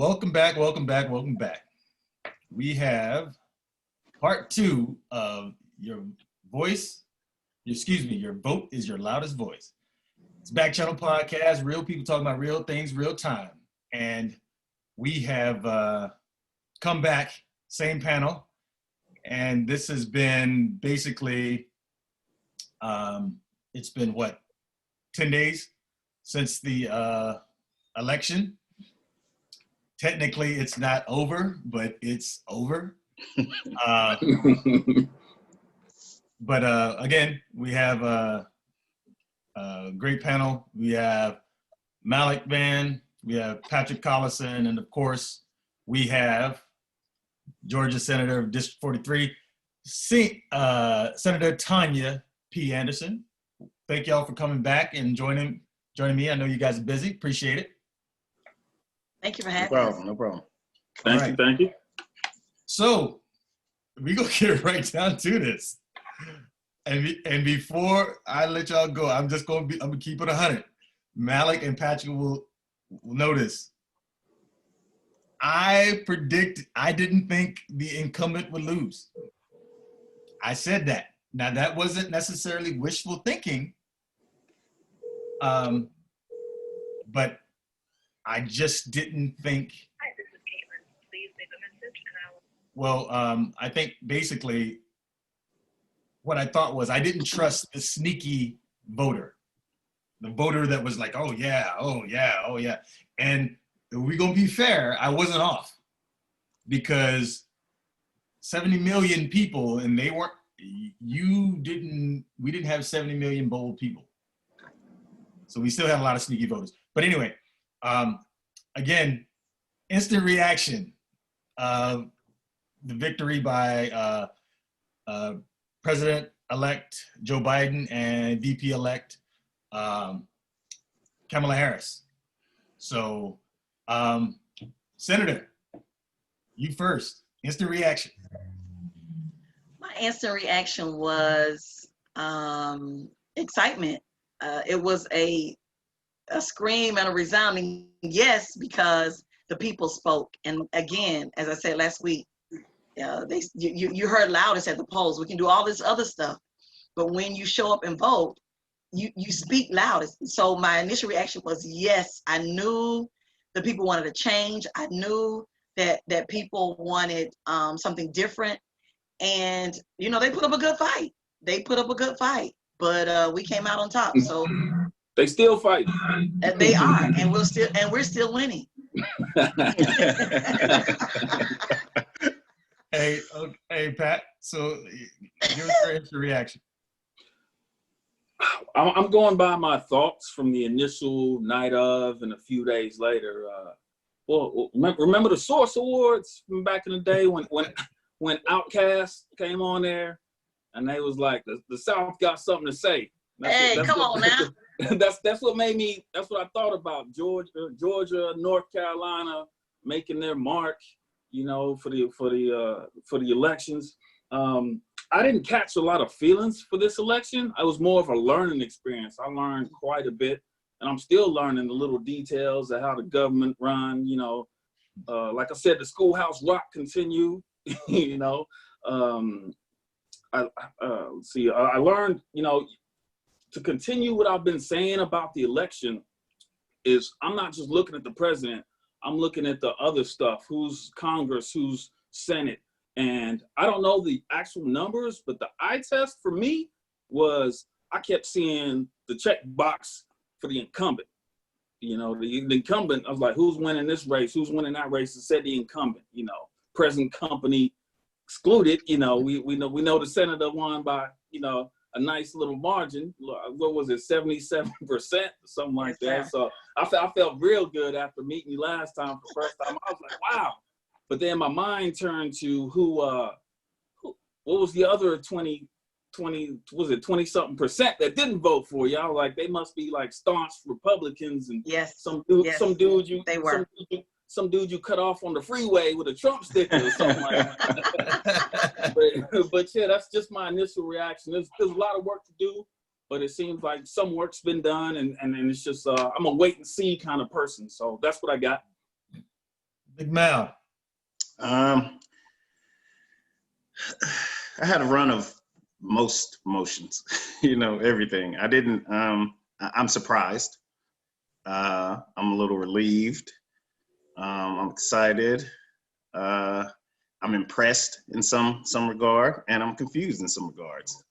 Welcome back, welcome back, welcome back. We have part two of your voice, your vote is your loudest voice. It's Back Channel Podcast, real people talking about real things, real time. And we have come back, same panel. And this has been basically, it's been what, 10 days since the election. Technically, it's not over, but it's over. But again, we have a great panel. We have Malik Vann, we have Patrick Collison, and of course, we have Georgia Senator of District 43, Senator Tanya P. Anderson. Thank y'all for coming back and joining me. I know you guys are busy. Appreciate it. Thank you for having us. No problem. Thank you. So we gonna get right down to this. And before I let y'all go, I'm gonna keep it 100. Malik and Patrick will notice. I didn't think the incumbent would lose. I said that. Now that wasn't necessarily wishful thinking. But I just didn't think. Hi, this is Caitlin. Please leave a message and I will. Well, I think basically what I thought was I didn't trust the sneaky voter, the voter that was like, oh yeah, oh yeah, oh yeah. And if we're gonna be fair, I wasn't off because 70 million people, and we didn't have 70 million bold people. So we still had a lot of sneaky voters. But anyway, again, instant reaction of the victory by President-elect Joe Biden and VP-elect Kamala Harris. So, Senator, you first, instant reaction. My instant reaction was excitement. It was a scream and a resounding yes, because the people spoke. And again, as I said last week, you heard loudest at the polls. We can do all this other stuff, but when you show up and vote, you speak loudest. So my initial reaction was yes. I knew the people wanted a change. I knew that people wanted something different, and they put up a good fight. But we came out on top. So they still fight. They are, and we're still winning. Hey, Pat. So, give us your instant reaction. I'm going by my thoughts from the initial night of and a few days later. Remember the Source Awards from back in the day when Outkast came on there, and they was like, the South got something to say. Come on now. That's what made me. That's what I thought about Georgia, North Carolina making their mark. For the elections. I didn't catch a lot of feelings for this election. I was more of a learning experience. I learned quite a bit, and I'm still learning the little details of how the government run. Like I said, the schoolhouse rock continue. I learned. To continue what I've been saying about the election is I'm not just looking at the president. I'm looking at the other stuff, who's Congress, who's Senate. And I don't know the actual numbers, but the eye test for me was I kept seeing the check box for the incumbent. The incumbent, I was like, who's winning this race? Who's winning that race? It said the incumbent, present company excluded. We know the senator won by, a nice little margin. What was it, 77%, something like that. So I felt real good after meeting you last time for the first time. I was like, wow. But then my mind turned to what was the other 20 something percent that didn't vote for you? I was like, they must be like staunch Republicans, and yes, some dude you cut off on the freeway with a Trump sticker or something like that. but yeah, that's just my initial reaction. There's a lot of work to do, but it seems like some work's been done, and it's just I'm a wait and see kind of person. So that's what I got. Big Mal. I had a run of most emotions, everything. I didn't, I'm surprised. I'm a little relieved. I'm excited. I'm impressed in some regard, and I'm confused in some regards.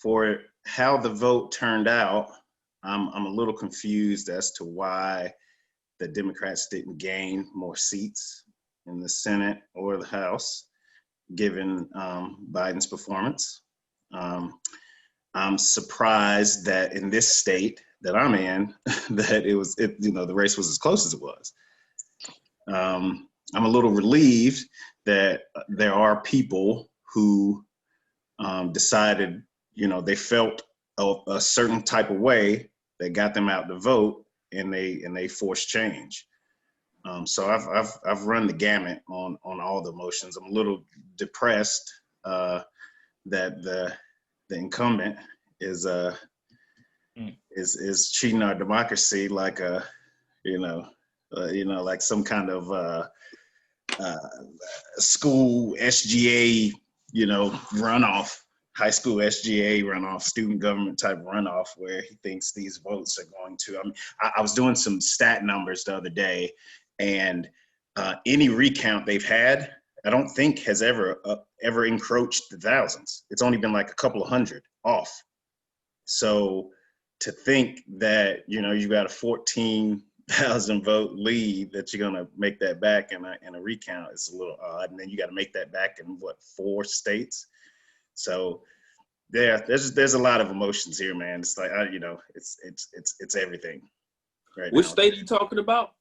For how the vote turned out, I'm a little confused as to why the Democrats didn't gain more seats in the Senate or the House, given Biden's performance. I'm surprised that in this state that I'm in, that the race was as close as it was. I'm a little relieved that there are people who decided, they felt a certain type of way that got them out to vote, and they forced change. So I've run the gamut on all the emotions. I'm a little depressed that the incumbent is cheating our democracy like like some kind of school SGA, runoff, high school SGA runoff, student government type runoff, where he thinks these votes are going to. I mean, I was doing some stat numbers the other day, and any recount they've had, I don't think has ever encroached the thousands. It's only been like a couple of hundred off. So to think that, you've got a 14,000 vote lead that you're gonna make that back in a recount is a little odd. And then you got to make that back in 4 states. So yeah, there's a lot of emotions here, man. It's like, it's everything right Which now. state are you talking about?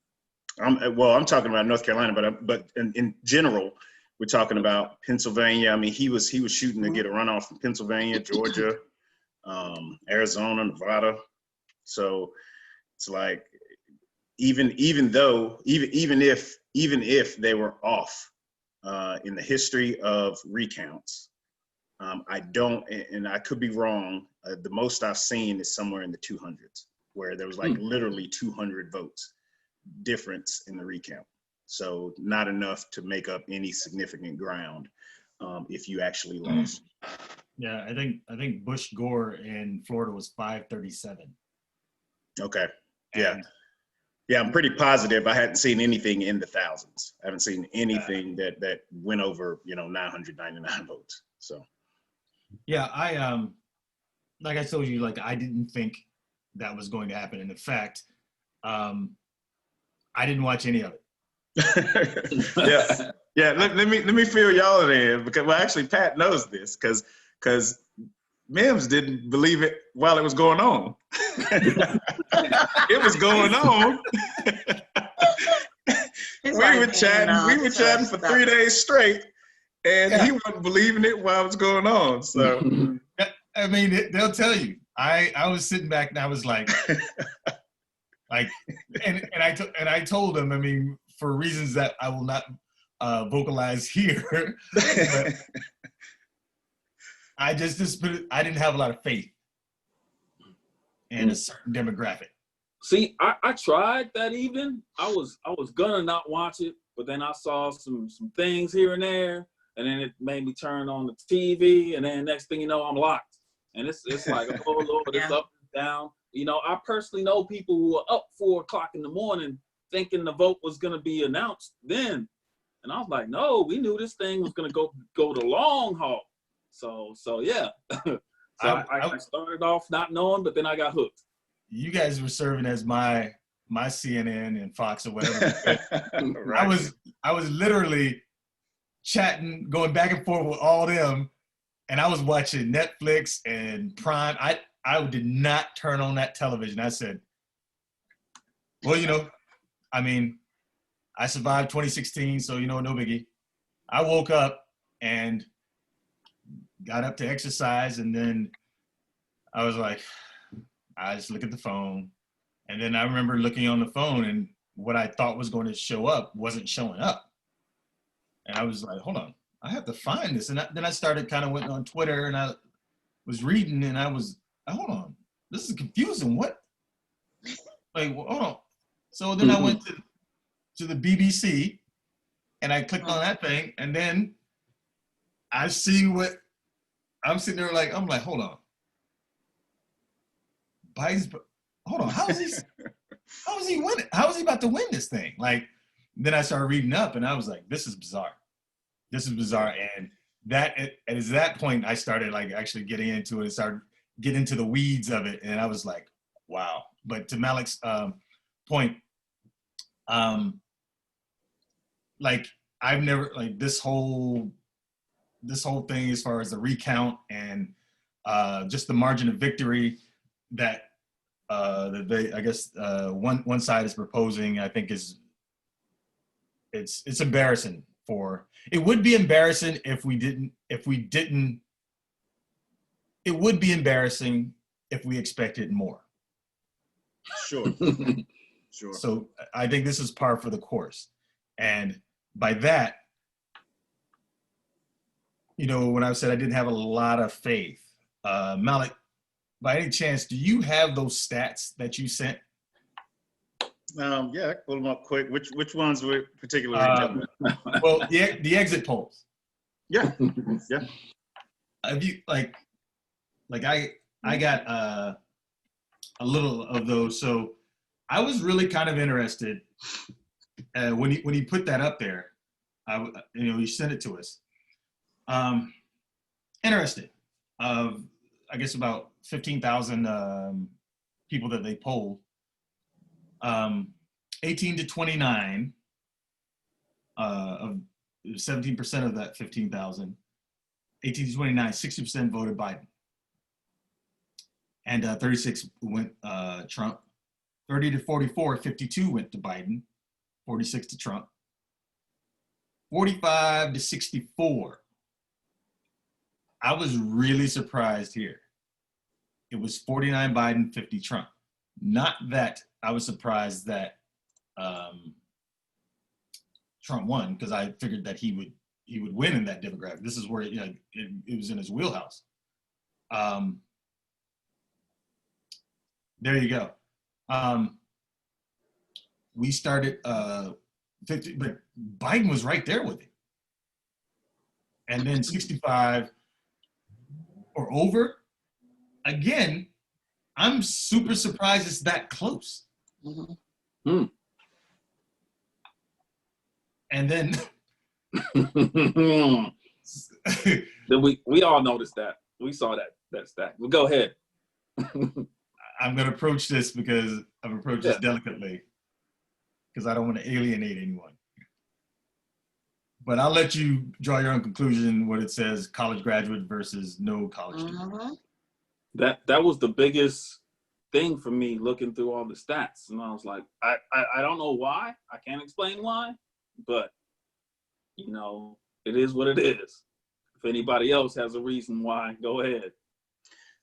I'm talking about North Carolina, but in general, we're talking about Pennsylvania. I mean, he was shooting to get a runoff from Pennsylvania, Georgia, Arizona, Nevada. So it's like, even if they were off in the history of recounts, I don't, and I could be wrong. The most I've seen is somewhere in the 200s, where there was like literally 200 votes difference in the recount. So not enough to make up any significant ground if you actually lost. Yeah, I think Bush Gore in Florida was 537. Okay. Yeah. And Yeah, I'm pretty positive I hadn't seen anything in the thousands. I haven't seen anything that went over, 999 votes. So yeah, I like I told you, like I didn't think that was going to happen. And in fact, I didn't watch any of it. yeah. Let me fill y'all in, because actually Pat knows this because Mims didn't believe it while it was going on. It was going on. We were chatting for 3 days straight, and he wasn't believing it while it was going on. So I mean, they'll tell you. I was sitting back and I was like, and I told him, I mean, for reasons that I will not vocalize here, but I didn't have a lot of faith in a certain demographic. See, I tried that even. I was gonna not watch it, but then I saw some things here and there, and then it made me turn on the TV, and then next thing you know, I'm locked. And it's like, oh Lord, it's up and down. I personally know people who are up 4 o'clock in the morning thinking the vote was gonna be announced then. And I was like, no, we knew this thing was gonna go the long haul. So yeah. I started off not knowing, but then I got hooked. You guys were serving as my CNN and Fox or whatever. Right. I was literally chatting, going back and forth with all them, and I was watching Netflix and Prime. I did not turn on that television. I said, well, I mean, I survived 2016, so no biggie. I woke up and got up to exercise, and then I was like, I just look at the phone. And then I remember looking on the phone, and what I thought was going to show up wasn't showing up. And I was like, hold on, I have to find this. And then I started went on Twitter, and I was reading, and I was, hold on, this is confusing. What? Like, hold on. So then I went to to the BBC, and I clicked on that thing, and then I see what I'm sitting there like, I'm like, hold on. Biden's, hold on, how is he winning? How is he about to win this thing? Like, then I started reading up, and I was like, this is bizarre. This is bizarre. And at that point, I started like actually getting into it and started getting into the weeds of it. And I was like, wow. But to Malik's point, like I've never, like this whole thing as far as the recount and just the margin of victory that I guess one side is proposing, I think it's embarrassing. It would be embarrassing it would be embarrassing if we expected more. Sure. Sure. So I think this is par for the course. And by that, when I said I didn't have a lot of faith, Malik, by any chance, do you have those stats that you sent? Yeah, I can pull them up quick. Which ones were particularly? Well, the exit polls. Yeah. Have you like I got a little of those, so I was really kind of interested when he put that up there. He sent it to us. Interested of I guess about 15,000 people that they polled. 18 to 29 of 17% of that 15,000. 18 to 29, 60% voted Biden. And 36 went Trump. 30 to 44, 52 went to Biden. 46 to Trump. 45 to 64. I was really surprised here. It was 49 Biden, 50 Trump. Not that I was surprised that Trump won, because I figured that he would win in that demographic. This is where it was in his wheelhouse. There you go. We started 50, but Biden was right there with it. And then 65 or over. Again, I'm super surprised it's that close. Mm-hmm. And then Then we all noticed that. We saw that stat. Well, go ahead. I'm going to approach this because I've approached this delicately, because I don't want to alienate anyone. But I'll let you draw your own conclusion what it says, college graduate versus no college student. That was the biggest thing for me looking through all the stats. And I was like, I don't know why. I can't explain why, but it is what it is. If anybody else has a reason why, go ahead.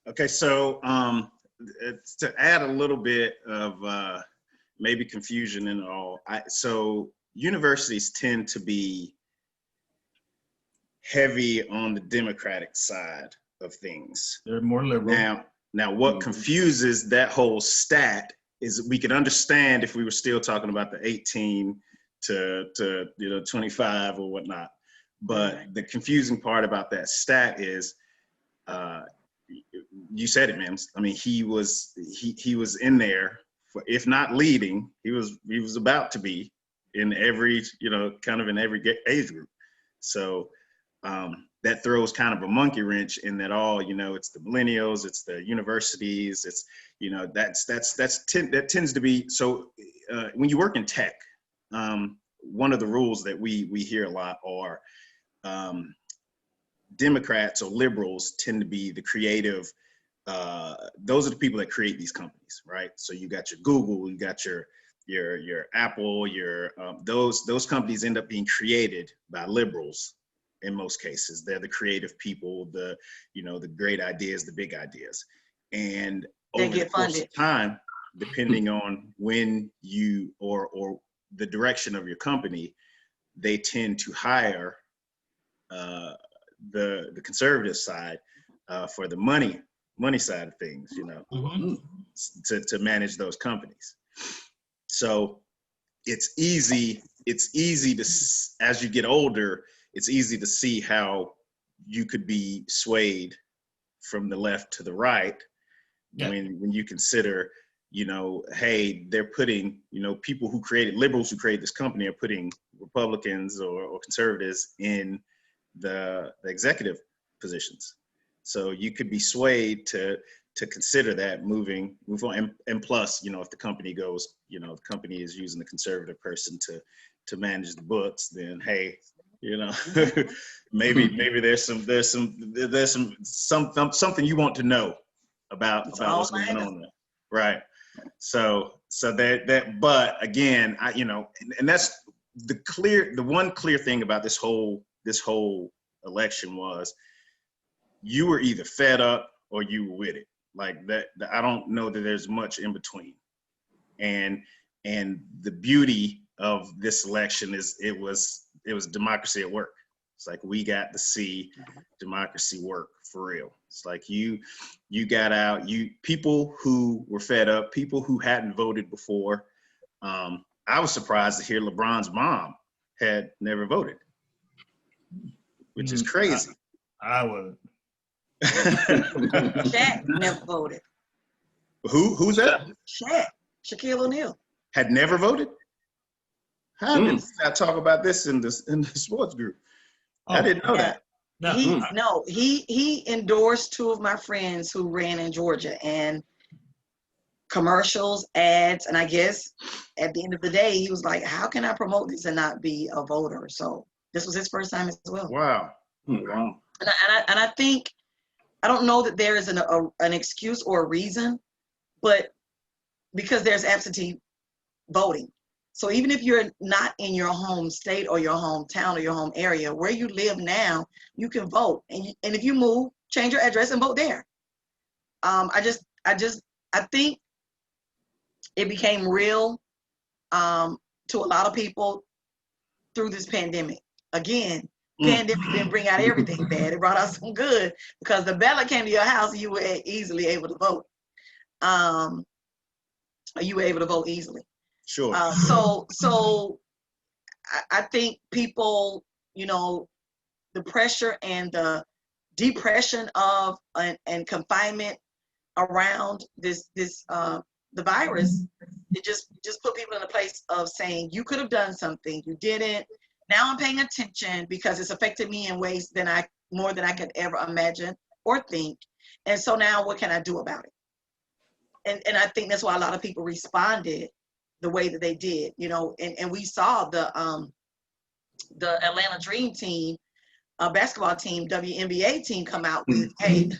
Okay, so to add a little bit of maybe confusion in it all, so universities tend to be heavy on the Democratic side of things. They're more liberal. Now what confuses that whole stat is we could understand if we were still talking about the 18 to 25 or whatnot. But the confusing part about that stat is, you said it, man. I mean, he was in there, if not leading, he was about to be in every, kind of in every age group. So that throws kind of a monkey wrench in that all, it's the millennials, it's the universities, it's, that tends to be, so when you work in tech, one of the rules that we hear a lot are Democrats or liberals tend to be the creative, those are the people that create these companies, right? So you got your Google, you got your Apple, those companies end up being created by liberals in most cases. They're the creative people, the great ideas, the big ideas. And over the course of time, depending on when you or the direction of your company, they tend to hire the conservative side for the money side of things, to manage those companies. So it's easy to, as you get older, it's easy to see how you could be swayed from the left to the right. Yeah. When you consider, hey, they're putting, people who created, liberals who created this company are putting Republicans or conservatives in the executive positions. So you could be swayed to consider that move on. And plus, if the company goes, the company is using the conservative person to manage the books, then hey, maybe there's something you want to know about what's going on there. Right. So that, but again, and that's the one clear thing about this whole election was you were either fed up or you were with it. Like that, I don't know that there's much in between. And the beauty of this election is it was democracy at work. It's like we got to see democracy work for real. It's like you got out, people who were fed up, people who hadn't voted before. I was surprised to hear LeBron's mom had never voted, which is crazy. I would. Shaq never voted. Who's that? Shaq, Shaquille O'Neal. Had never voted? How did I talk about this in the sports group? I didn't know that. He endorsed two of my friends who ran in Georgia, and commercials, ads, and I guess at the end of the day, he was like, how can I promote this and not be a voter? So this was his first time as well. Wow. Wow. And I think, I don't know that there is an excuse or a reason, but because there's absentee voting. So even if you're not in your home state or your hometown or your home area, where you live now, you can vote. And if you move, change your address and vote there. I think it became real to a lot of people through this pandemic. Again, pandemic didn't bring out everything bad. It brought out some good, because the ballot came to your house and you were easily able to vote. You were able to vote easily. Sure. So I think people, the pressure and the depression of and confinement around the virus, it just put people in a place of saying, you could have done something, you didn't. Now I'm paying attention because it's affected me in ways more than I could ever imagine or think. And so now what can I do about it? And I think that's why a lot of people responded the way that they did, and we saw the Atlanta Dream team, basketball team, WNBA team come out with, hey,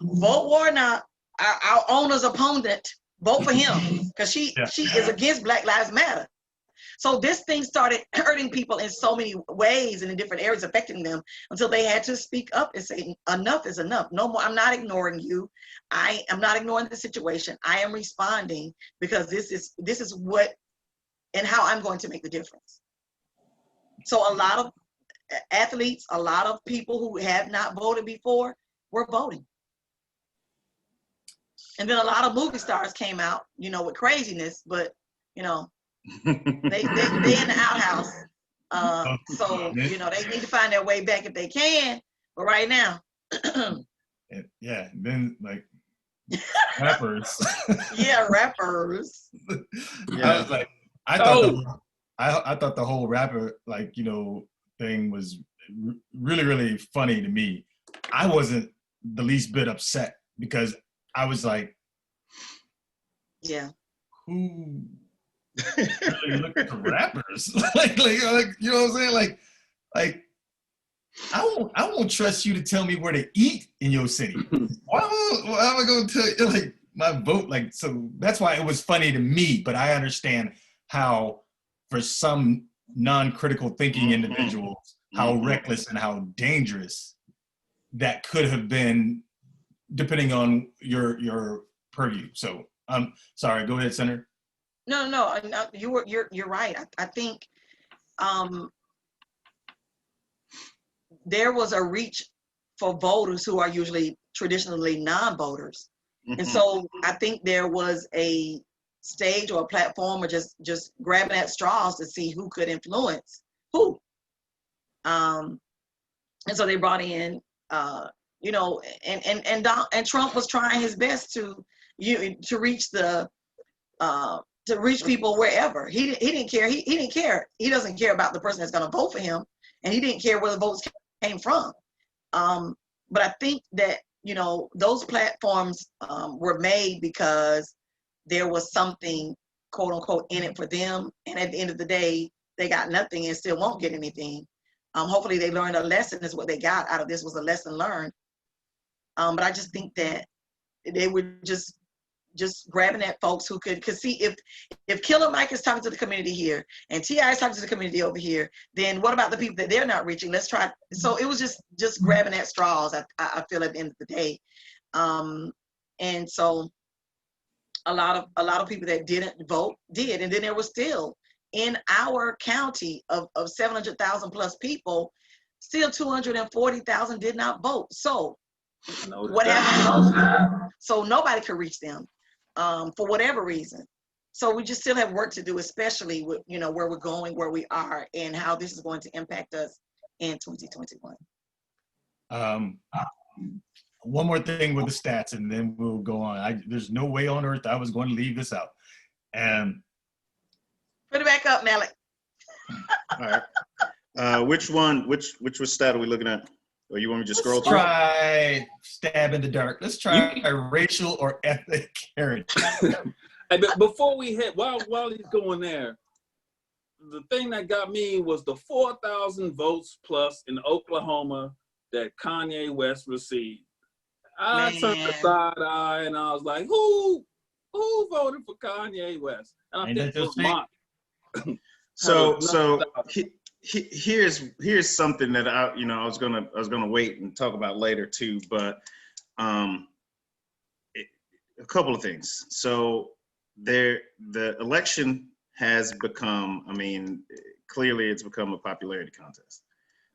vote Warnock, our owner's opponent, vote for him, because she is against Black Lives Matter. So this thing started hurting people in so many ways and in different areas, affecting them, until they had to speak up and say, enough is enough. No more, I'm not ignoring you. I am not ignoring the situation. I am responding, because this is what and how I'm going to make the difference. So a lot of athletes, a lot of people who have not voted before were voting. And then a lot of movie stars came out, with craziness, but, they in the outhouse. So, they need to find their way back if they can. But right now. Yeah, then like rappers. Yeah, rappers. I was like, I thought the whole rapper, thing was really, really funny to me. I wasn't the least bit upset, because I was like, yeah, who really look at the rappers? like, you know what I'm saying? Like, I won't trust you to tell me where to eat in your city. Why am I going to tell you, my vote? So that's why it was funny to me, but I understand how, for some non-critical thinking individuals, how reckless and how dangerous that could have been, depending on your purview. So sorry, go ahead, Senator. No, you're right. I think there was a reach for voters who are usually traditionally non-voters. And so I think there was a stage or a platform, or just grabbing at straws to see who could influence who. And so they brought in, you know, and Trump was trying his best to reach the to reach people wherever. He didn't care. He didn't care. He doesn't care about the person that's going to vote for him, and he didn't care where the votes came from. But I think that, you know, those platforms were made because there was something, quote unquote, in it for them, and at the end of the day, they got nothing and still won't get anything. Hopefully they learned a lesson. Is what they got out of this, was a lesson learned. But I just think that they were just grabbing at folks who could see if Killer Mike is talking to the community here and T.I. is talking to the community over here, then what about the people that they're not reaching? Let's try. So it was just grabbing at straws, I feel, at the end of the day. And so a lot of people that didn't vote did. And then there was still, in our county of 700,000 plus people, still 240,000 did not vote. So what happened to those? So nobody could reach them for whatever reason. So we just still have work to do, especially with, you know, where we're going, where we are, and how this is going to impact us in 2021. One more thing with the stats, and then we'll go on. There's no way on earth I was going to leave this out. And put it back up, Malik. All right. Which stat are we looking at? Or you want me to just scroll let's through? try stab in the dark. Let's try racial or ethnic heritage. Hey, but before we hit, while he's going there, the thing that got me was the 4,000 votes plus in Oklahoma that Kanye West received. I turned a side eye and I was like, who voted for Kanye West? And I think Vermont. So here's something that I was gonna wait and talk about later too, but a couple of things. So the election has become, clearly it's become a popularity contest.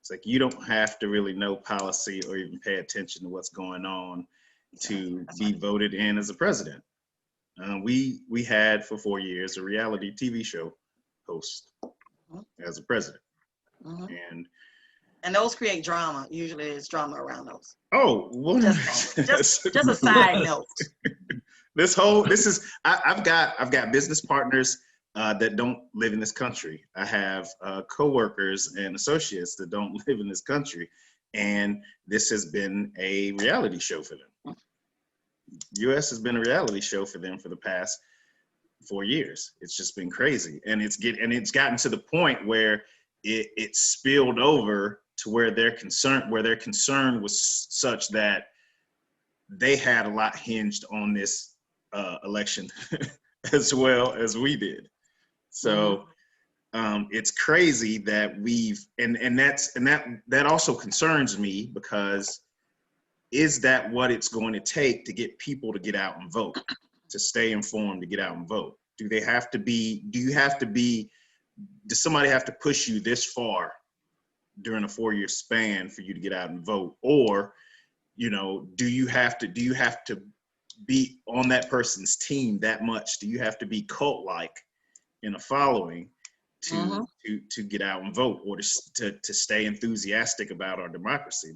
It's like you don't have to really know policy or even pay attention to what's going on to be voted in as a president. We had for 4 years a reality TV show host as a president. Mm-hmm. And those create drama. Usually there's drama around those. Oh, well, just a side note. I've got business partners that don't live in this country. I have coworkers and associates that don't live in this country, and this has been a reality show for them. U.S. has been a reality show for them for the past 4 years. It's just been crazy, and it's gotten to the point where it spilled over to where their concern was such that they had a lot hinged on this election as well as we did. So it's crazy that that also concerns me, because is that what it's going to take to get people to get out and vote, to stay informed, to get out and vote? Does somebody have to push you this far during a 4-year span for you to get out and vote? Or, do you have to be on that person's team that much? Do you have to be cult-like in a following to get out and vote, or to stay enthusiastic about our democracy?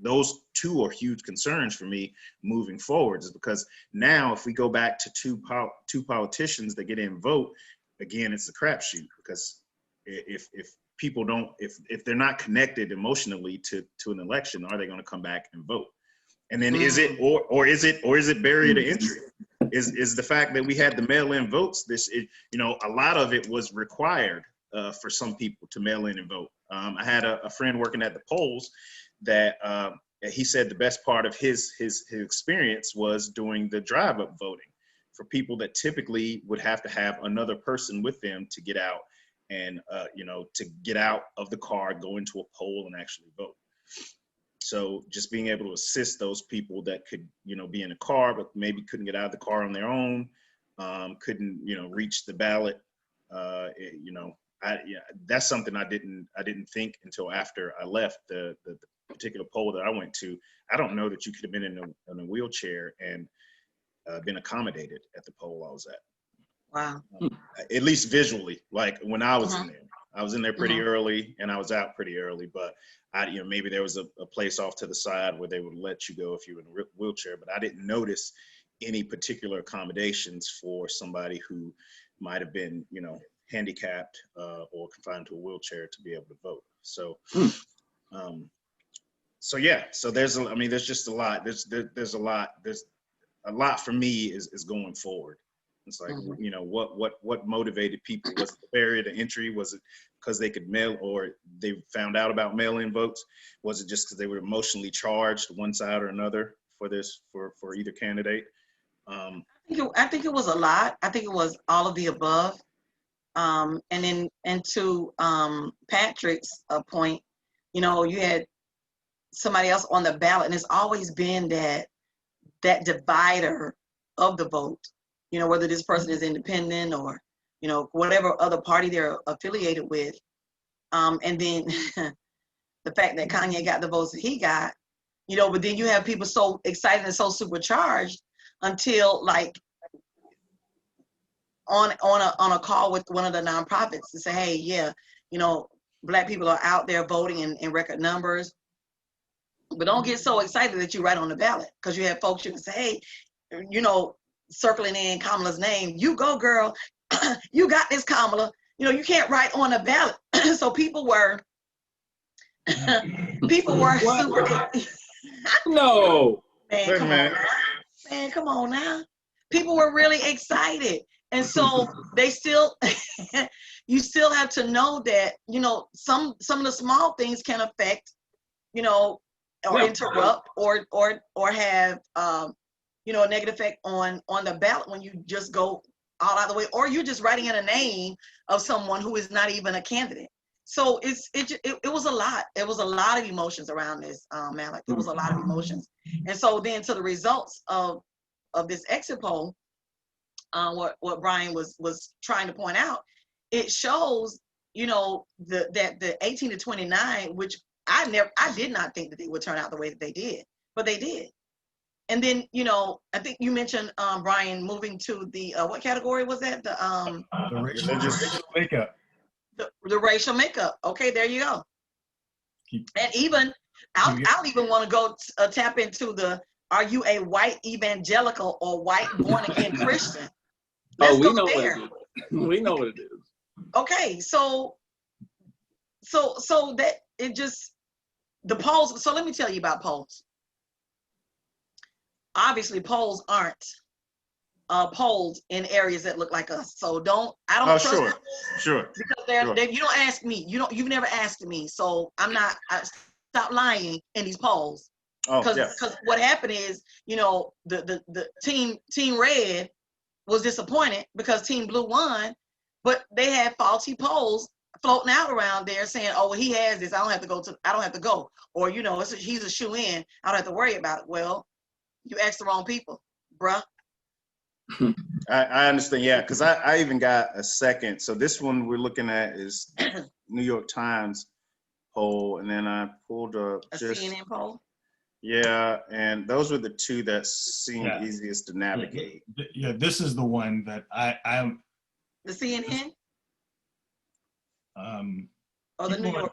Those two are huge concerns for me moving forward, is because now if we go back to two politicians that get in and vote, again, it's a crapshoot, because if people if they're not connected emotionally to an election, are they going to come back and vote? And then is it barrier to entry? Is the fact that we had the mail-in votes, a lot of it was required for some people to mail in and vote. I had a friend working at the polls that he said the best part of his experience was doing the drive-up voting for people that typically would have to have another person with them to get out and to get out of the car, go into a poll and actually vote. So just being able to assist those people that could, be in a car, but maybe couldn't get out of the car on their own, couldn't, reach the ballot. That's something I didn't think until after I left the particular poll that I went to. I don't know that you could have been in a wheelchair and been accommodated at the poll I was at. Wow. At least visually, like when I was Mhm. in there. I was in there pretty early and I was out pretty early, but maybe there was a place off to the side where they would let you go if you were in a wheelchair, but I didn't notice any particular accommodations for somebody who might have been, handicapped or confined to a wheelchair to be able to vote. So, so there's just a lot. There's a lot for me is going forward. It's like, what motivated people? Was it the barrier to entry? Was it because they could mail, or they found out about mail-in votes? Was it just because they were emotionally charged one side or another for either candidate? I think it was a lot. I think it was all of the above. And to Patrick's point, you had somebody else on the ballot, and it's always been that divider of the vote. Whether this person is independent or whatever other party they're affiliated with. And then the fact that Kanye got the votes that he got, but then you have people so excited and so supercharged until like on a call with one of the nonprofits to say, hey, yeah, Black people are out there voting in record numbers, but don't get so excited that you write on the ballot, because you have folks you can say, hey, circling in Kamala's name, you go girl, you got this, Kamala. You can't write on a ballot. So people were super. No. Man, come on now. People were really excited. And so they still, you still have to know that, some of the small things can affect, or interrupt or have, a negative effect on the ballot when you just go all out of the way, or you're just writing in a name of someone who is not even a candidate. So it was a lot. It was a lot of emotions around this, Malik. It was a lot of emotions. And so then to the results of this exit poll, what Brian was trying to point out, it shows, that the 18 to 29, which I did not think that they would turn out the way that they did, but they did. And then, I think you mentioned, Brian, moving to the, what category was that? The racial makeup. The racial makeup. Okay, there you go. And even, I'll even want to go tap into are you a white evangelical or white born again Christian? Let's we know there. what it is. We know what it is. Okay, so that it just, the polls, so let me tell you about polls. Obviously, polls aren't polls in areas that look like us. So I don't trust them. Sure. Because you don't ask me. You've never asked me. So stop lying in these polls. Because what happened is, the team red was disappointed because team blue won, but they had faulty polls floating out around there saying, oh, well, he has this. I don't have to go. Or, he's a shoe in. I don't have to worry about it. Well, you asked the wrong people, bruh. I understand, yeah, because I even got a second. So this one we're looking at is New York Times poll, and then I pulled up a CNN poll. Yeah, and those were the two that seemed easiest to navigate. Yeah, this is the one that I'm. The CNN. Or the New York.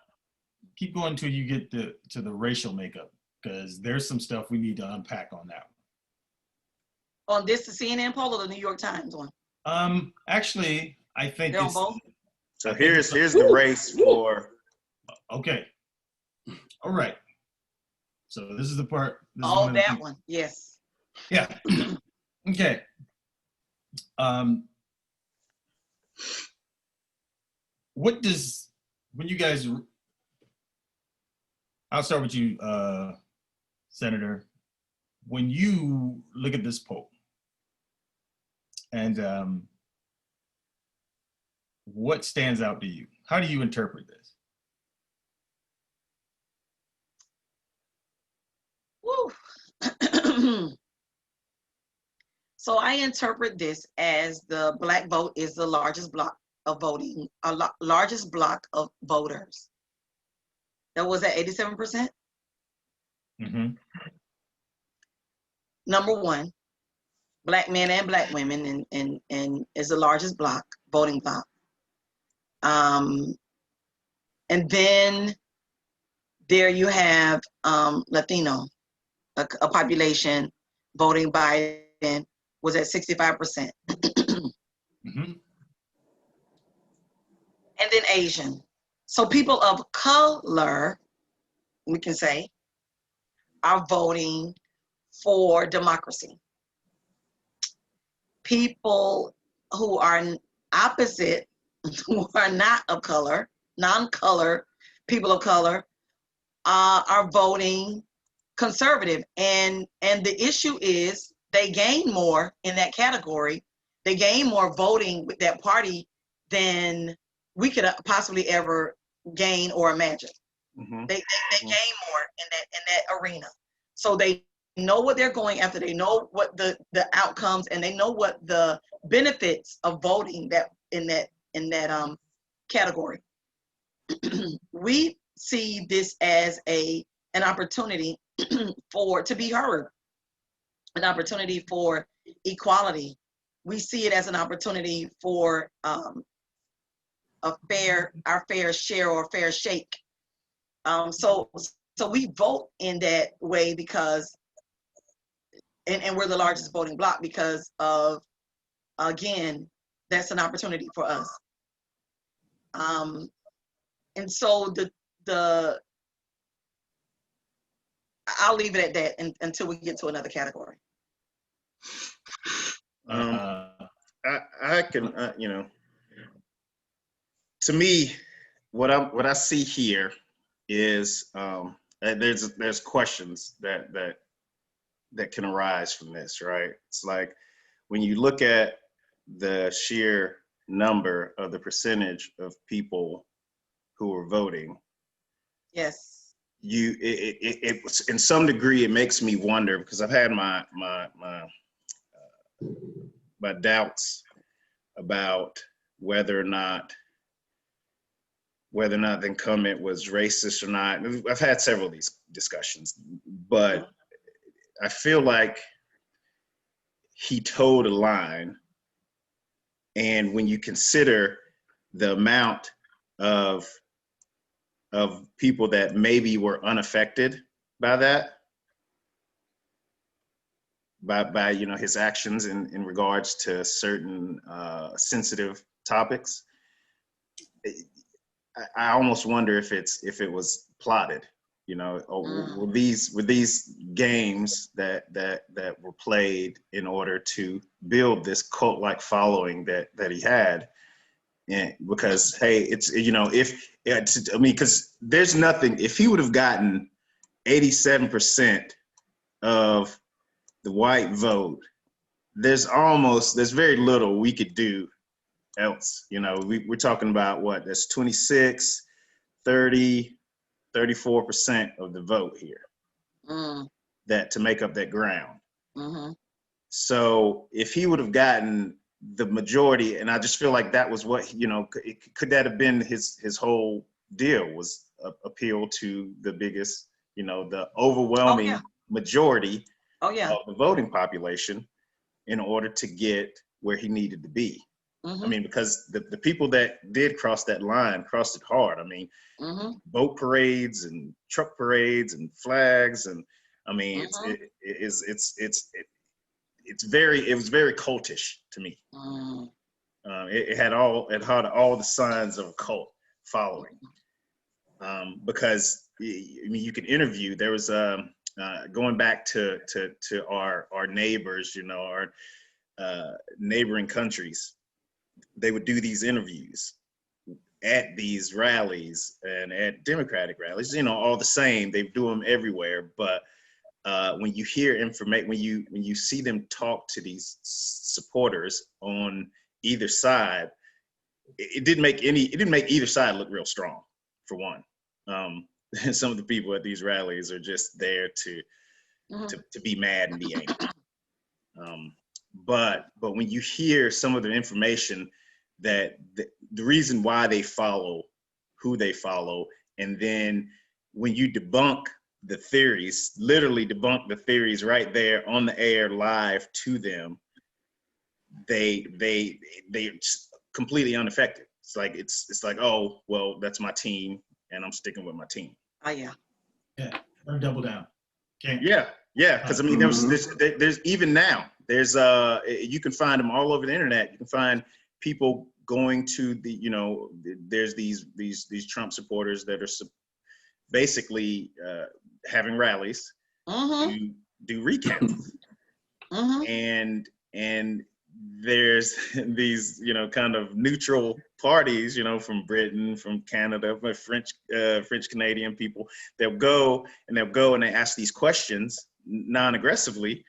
Keep going till you get to the racial makeup, because there's some stuff we need to unpack on that one. On the CNN poll or the New York Times one? Actually, I think they're on both. So here's the race for. Okay. All right. So this is the part. That one. Yes. Yeah. Okay. When you guys, I'll start with you, Senator. When you look at this poll, and what stands out to you? How do you interpret this? Woo. So I interpret this as the Black vote is the largest block of voting, largest block of voters. That was at 87%. Mm-hmm. Number one. Black men and Black women, and is the largest voting block. And then there you have Latino, a population voting Biden was at 65%. Mhm. And then Asian. So people of color, we can say, are voting for democracy. People who are opposite, who are not of color, non-color, people of color, are voting conservative. And the issue is they gain more in that category. They gain more voting with that party than we could possibly ever gain or imagine. Mhm. They gain more in that arena. So they know what they're going after. They know what the outcomes, and they know what the benefits of voting that in that category. We see this as an opportunity to be heard, an opportunity for equality. We see it as an opportunity for our fair share or fair shake. So we vote in that way because, and we're the largest voting bloc because of, again, that's an opportunity for us. And so I'll leave it at that until we get to another category. I can, to me, what I see here is there's questions that can arise from this, right? It's like when you look at the sheer number of the percentage of people who are voting. Yes. It in some degree it makes me wonder, because I've had my doubts about whether or not the incumbent was racist or not. I've had several of these discussions, but I feel like he toed a line. And when you consider the amount of people that maybe were unaffected by that, by his actions in regards to certain sensitive topics, I almost wonder if it was plotted, with these games that were played in order to build this cult-like following that he had. And because, hey, because there's nothing, if he would have gotten 87% of the white vote, there's very little we could do else. We're talking about what? That's 26, 30, 34% of the vote here that to make up that ground. Mm-hmm. So if he would have gotten the majority, and I just feel like that was what, could that have been his whole deal, was appeal to the biggest, the overwhelming majority of the voting population in order to get where he needed to be. Mm-hmm. I mean, because the people that did cross that line crossed it hard. I mean, boat parades and truck parades and flags, and I mean, it was very cultish to me. It had all the signs of a cult following. Because you can interview. There was going back to our neighbors, our neighboring countries. They would do these interviews at these rallies and at Democratic rallies, all the same. They do them everywhere. But when you hear information, when you see them talk to these supporters on either side, it didn't make either side look real strong, for one. Some of the people at these rallies are just there to be mad and be angry. But when you hear some of the information that the reason why they follow who they follow, and then when you debunk the theories, literally debunk the theories right there on the air live to them, they're completely unaffected. It's like, oh well, that's my team, and I'm sticking with my team. Oh yeah. Or double down. Okay. Yeah, because I mean, there's even now there's you can find them all over the internet. You can find people going to the there's these Trump supporters that are basically having rallies to do recounts, and there's these kind of neutral parties from Britain, from Canada, French Canadian people. They'll go and they ask these questions non-aggressively,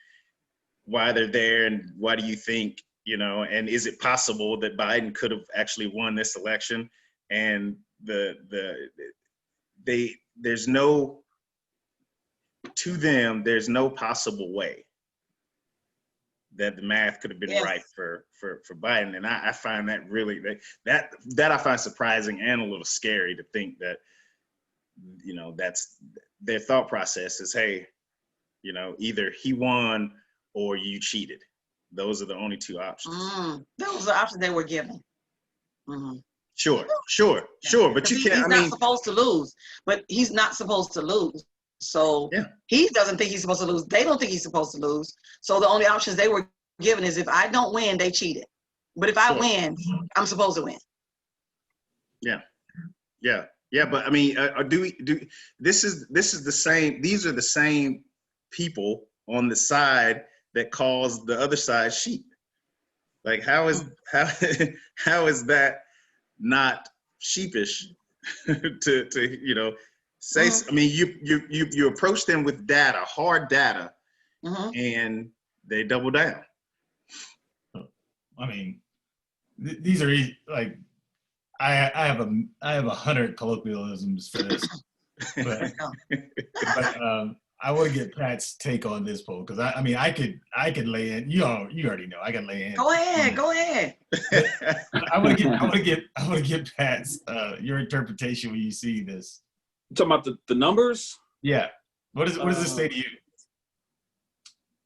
why they're there and why do you think, and is it possible that Biden could have actually won this election? And there's no possible way that the math could have been right for Biden. And I find that really, that I find surprising and a little scary to think that, that's their thought process is, hey, either he won or you cheated. Those are the only two options. Those are the options they were given. Sure. But you can't, he's not supposed to lose, but he's not supposed to lose. So he doesn't think he's supposed to lose. They don't think he's supposed to lose. So the only options they were given is if I don't win, they cheated. But if I win, I'm supposed to win. Yeah. But I mean, this is the same. These are the same people on the side that calls the other side sheep. Like how is that not sheepish to say? I mean, you approach them with data, hard data, and they double down. I mean, these are like I have 100 colloquialisms for this, but I want to get Pat's take on this poll because I mean I could lay in. You already know I can lay in. Go ahead. I want to get Pat's your interpretation when you see this. You talking about the numbers? Yeah. What does this say to you?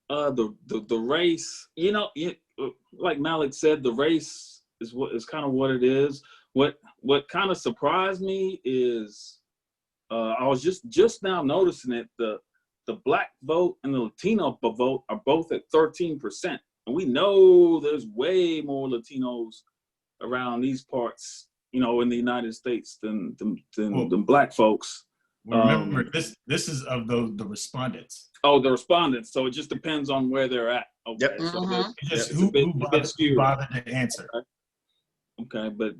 The race, like Malik said, the race is kind of what it is. What kind of surprised me is I was just now noticing it. The black vote and the Latino vote are both at 13%, and we know there's way more Latinos around these parts, in the United States than black folks. Remember, this is of the respondents. Oh, the respondents. So it just depends on where they're at. Okay. Yep. So Just who bothered to answer. Okay, but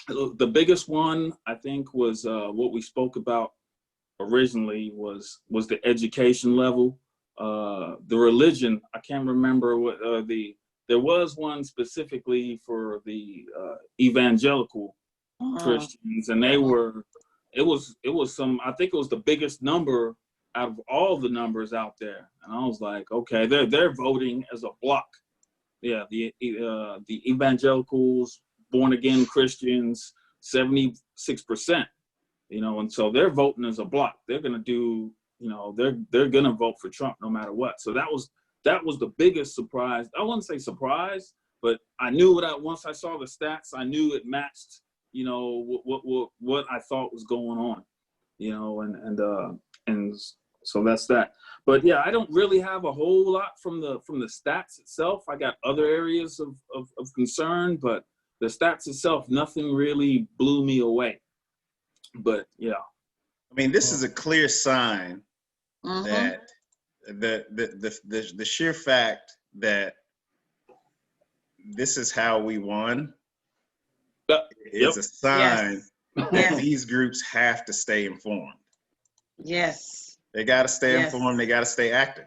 the biggest one I think was what we spoke about originally was the education level. The religion, I can't remember what there was one specifically for the evangelical Christians, and it was some, I think it was the biggest number out of all the numbers out there. And I was like, okay, they're voting as a block. Yeah, the evangelicals, born again Christians, 76%. And so they're voting as a block. They're gonna do, they're gonna vote for Trump no matter what. So that was the biggest surprise. I wouldn't say surprise, but I knew once I saw the stats, I knew it matched, what I thought was going on, and so that's that. But yeah, I don't really have a whole lot from the stats itself. I got other areas of concern, but the stats itself, nothing really blew me away. But yeah, I mean, this is a clear sign that the sheer fact that this is how we won is a sign that these groups have to stay informed. Yes. They got to stay informed. They got to stay active.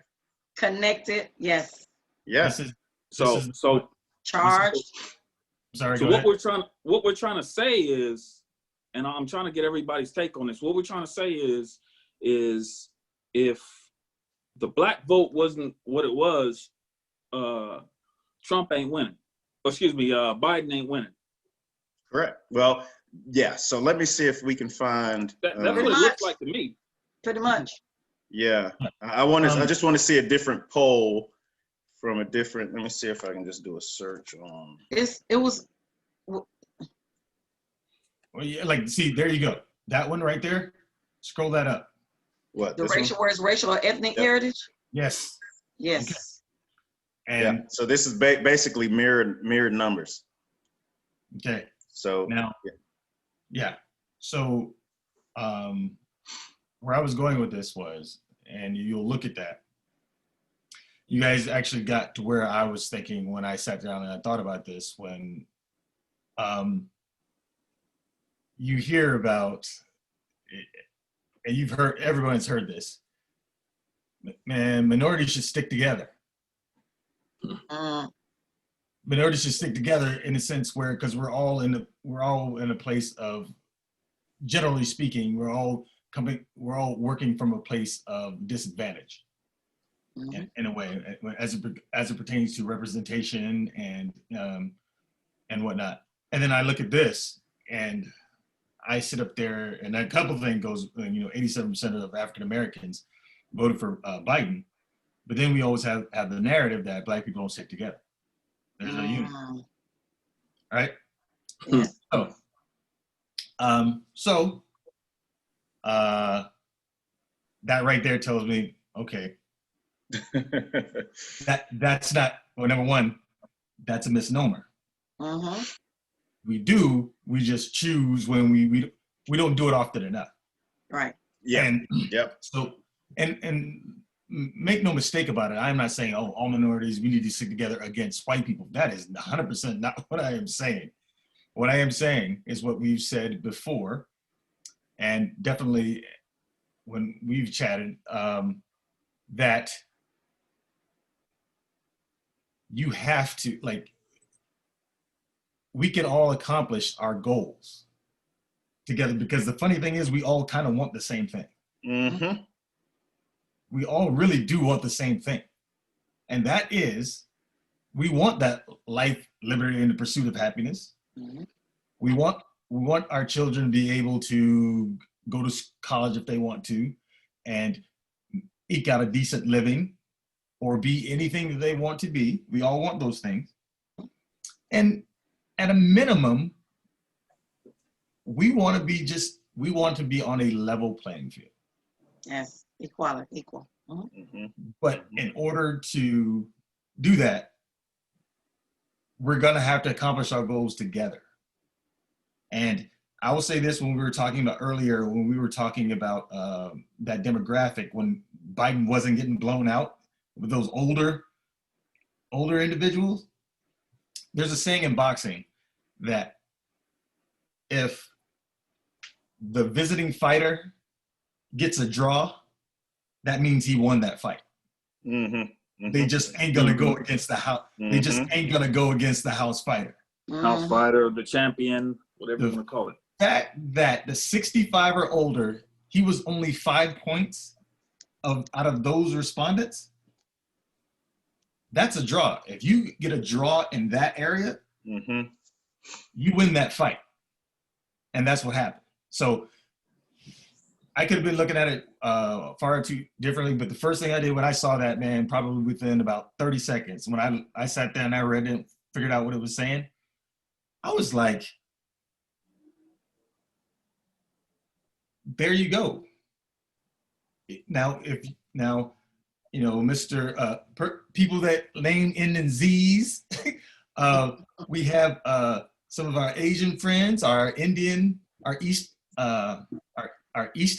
Connected. Yes. Yes. So charged. Sorry. So what we're trying to say is, and I'm trying to get everybody's take on this. What we're trying to say is if the black vote wasn't what it was, Trump ain't winning. Excuse me, Biden ain't winning. Correct. Well, yeah. So let me see if we can find. That's what it looks like to me. Pretty much. Yeah, I just want to see a different poll from a different, let me see if I can just do a search on. It was Well, yeah, like, see, there you go. That one right there. Scroll that up. What, the this one? racial words, racial or ethnic Yep. heritage. Yes. Yes. Yeah, And so this is basically mirrored numbers. okay. So Now, yeah. yeah. So, where I was going with this was, and you'll look at that. You guys actually got to where I was thinking when I sat down and I thought about this. When you hear about, and you've heard, everyone's heard this. Man, minorities should stick together. Mm, Minorities should stick together in a sense where, because we're all in a place of, generally speaking, we're all working from a place of disadvantage mhm. in a way, as it pertains to representation and whatnot. And then I look at this and I sit up there, and a couple of things goes, 87% of African Americans voted for Biden, but then we always have the narrative that Black people don't stick together. There's no unity, Mm, right? yes. So, that right there tells me, okay, that's not, well, number one, that's a misnomer. Mm-hmm. We just choose when we don't do it often enough. Right. Yeah. And Yep. so, and make no mistake about it, I'm not saying, oh, all minorities, we need to stick together against white people. That is 100% not what I am saying. What I am saying is what we've said before, and definitely when we've chatted, that you have to, like, we can all accomplish our goals together, because the funny thing is we all kind of want the same thing. Mm-hmm. We all really do want the same thing. And that is, we want that life, liberty, and the pursuit of happiness. Mm-hmm. We want our children to be able to go to college if they want to, and eke out a decent living, or be anything that they want to be. We all want those things. And at a minimum, we want to be on a level playing field. Yes. Equal. Mm-hmm. Mm-hmm. But in order to do that, we're going to have to accomplish our goals together. And I will say this, when we were talking about earlier, when we were talking about that demographic, when Biden wasn't getting blown out with those older individuals, there's a saying in boxing that if the visiting fighter gets a draw, that means he won that fight. Mm-hmm. They just ain't gonna go against the house. They just ain't gonna go against the house fighter. House Mm-hmm. fighter, the champion, whatever you want to call it. Fact that the 65 or older, he was only 5 points out of those respondents. That's a draw. If you get a draw in that area, Mm-hmm. you win that fight. And that's what happened. So I could have been looking at it far too differently, but the first thing I did when I saw that, man, probably within about 30 seconds, when I sat there and I read it, figured out what it was saying, I was like, there you go. Now, Mr. People that name end in Z's, we have some of our Asian friends, our Indian, our East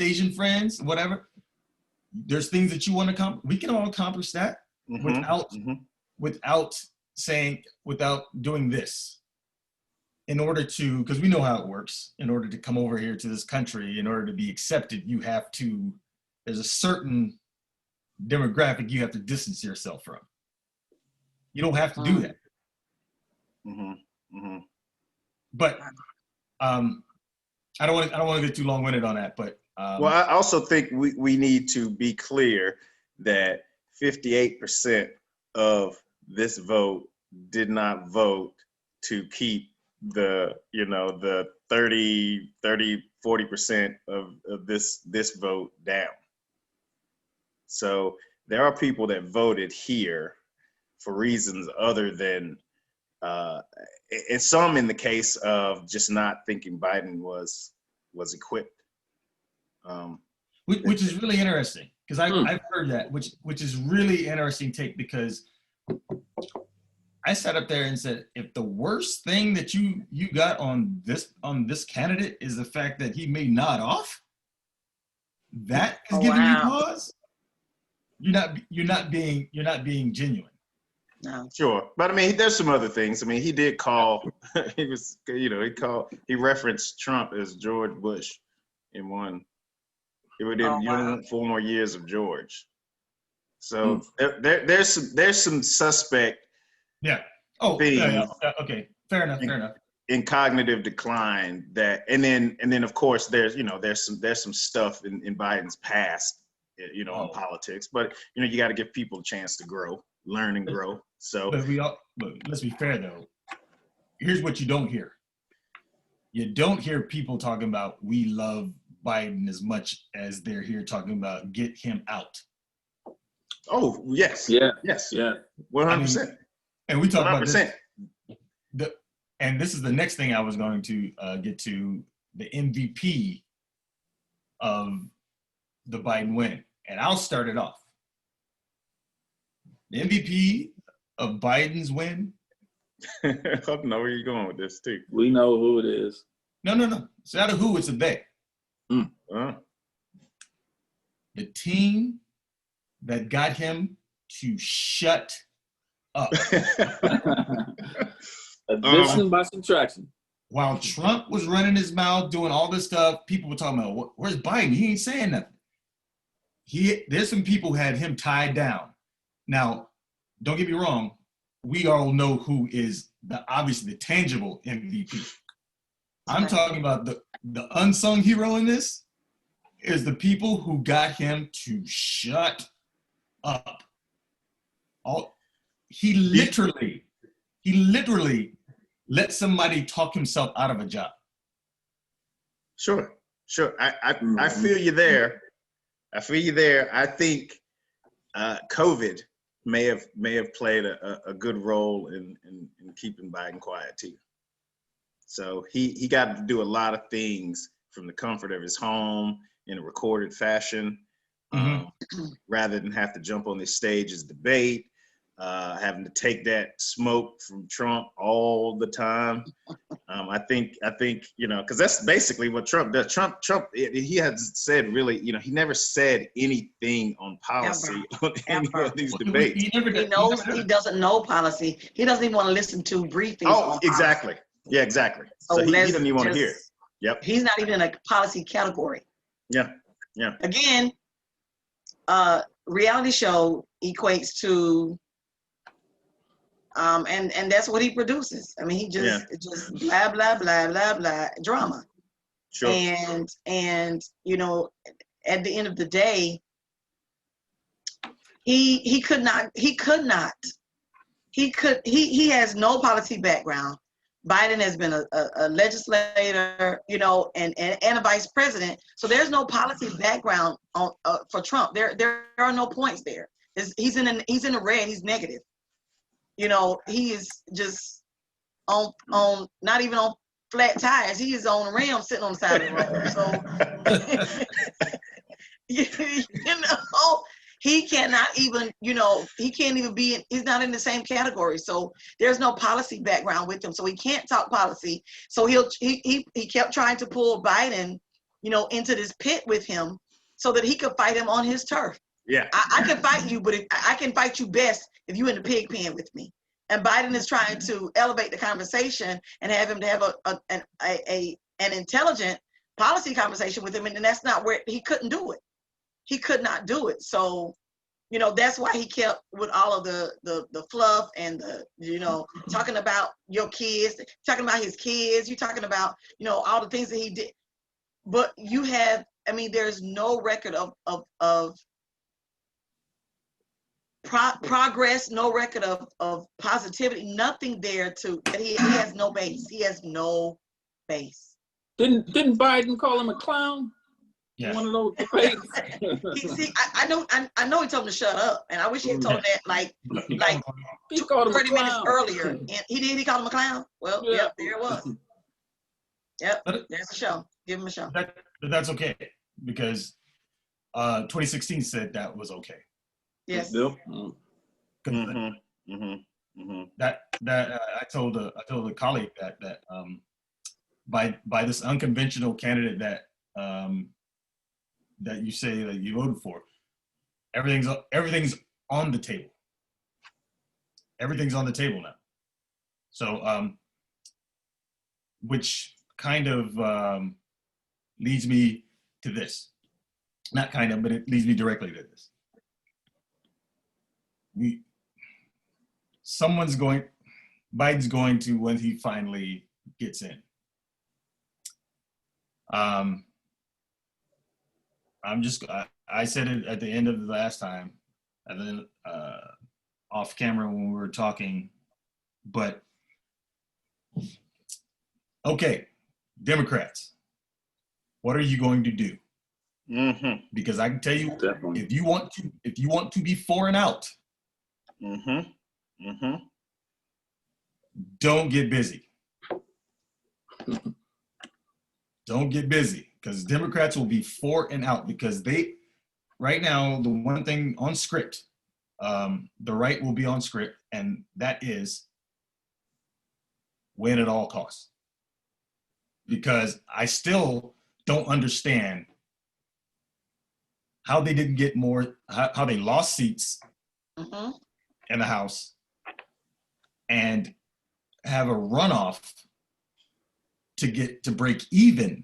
Asian friends, whatever. There's things that you want to accomplish. We can all accomplish that without doing this. In order to, because we know how it works, in order to come over here to this country, in order to be accepted, there's a certain demographic you have to distance yourself from. You don't have to do that. Mm-hmm. Mm-hmm. But I don't want to get too long-winded on that. But well, I also think we need to be clear that 58% of this vote did not vote to keep the 40% of this vote down. So there are people that voted here for reasons other than it's some in the case of just not thinking Biden was equipped. Which is really interesting because I've heard that, which is really interesting take, because I sat up there and said, if the worst thing that you got on this candidate is the fact that he may nod off, that is giving you pause. You're not being genuine. No. Sure, but I mean, there's some other things. I mean, he did call. He referenced Trump as George Bush in one. You don't want 4 more years of George. So there's some suspect. Yeah. Oh, things yeah. Okay. Fair enough. In cognitive decline, that, and then of course there's some stuff in Biden's past, on politics. But you got to give people a chance to grow, learn, and grow. So, but let's be fair though. Here's what you don't hear. You don't hear people talking about we love Biden as much as they're here talking about get him out. Oh yes, yeah, yes, yeah, 100%. And we talk 100%. about this. And this is the next thing I was going to get to, the MVP of the Biden win, and I'll start it off. The MVP of Biden's win. I don't know where you're going with this too. We know who it is. No. It's not a who, it's a they. The team that got him to shut up. Addition by subtraction. While Trump was running his mouth, doing all this stuff, people were talking about, where's Biden? He ain't saying nothing. There's some people who had him tied down. Now, don't get me wrong. We all know who is obviously the tangible MVP. I'm talking about the unsung hero in this is the people who got him to shut up. He literally let somebody talk himself out of a job. Sure. I feel you there. I think COVID may have played a good role in keeping Biden quiet too. So he got to do a lot of things from the comfort of his home in a recorded fashion, rather than have to jump on this stage as debate, having to take that smoke from Trump all the time. I think because that's basically what Trump does. Trump, he has said really, he never said anything on policy on any of these debates. He doesn't know policy. He doesn't even want to listen to briefings. Oh, exactly. Yeah, exactly. So he doesn't even want to hear it. Yep. He's not even in a policy category. Yeah. Again, reality show equates to, and that's what he produces. I mean, he just blah blah blah blah blah drama. Sure. And at the end of the day, he has no policy background. Biden has been a legislator, and a vice president. So there's no policy background for Trump. There are no points there. He's in the red. He's negative. He is just on not even on flat tires. He is on a rim sitting on the side of the road. So he cannot even, he can't even he's not in the same category. So there's no policy background with him. So he can't talk policy. So he kept trying to pull Biden, into this pit with him so that he could fight him on his turf. Yeah. I can fight you, but I can fight you best if you're in the pig pen with me. And Biden is trying to elevate the conversation and have him to have an intelligent policy conversation with him. And that's not where he couldn't do it. He could not do it. So, that's why he kept with all of the fluff and talking about your kids, talking about his kids, you're talking about, all the things that he did. But there's no record of progress, no record of positivity, nothing there he has no base. He has no base. Didn't Biden call him a clown? Yeah. One of those debates. See, I know he told him to shut up, and I wish he had told him that like He called him a 30 minutes clown. earlier. And he called him a clown. Well, Yeah. yep, there it was. Yep, But- there's a show. Give him a show. But that's okay because 2016 said that was okay. Yes. Yep. 'Cause Mm-hmm. Mm-hmm. Mm-hmm. I told a colleague that by this unconventional candidate that that you say that you voted for, everything's on the table. Everything's on the table now. So which kind of leads me to this. Not kind of, but it leads me directly to this. Biden's going to, when he finally gets in. I said it at the end of the last time, and then off camera when we were talking, but okay, Democrats, what are you going to do? Mm-hmm. Because I can tell you, Definitely. if you want to be for and out, Mm-hmm. Mm-hmm. don't get busy. Don't get busy because Democrats will be for and out because right now, the one thing on script, the right will be on script, and that is win at all costs. Because I still don't understand how they didn't get more, how they lost seats Mm-hmm. in the House and have a runoff to break even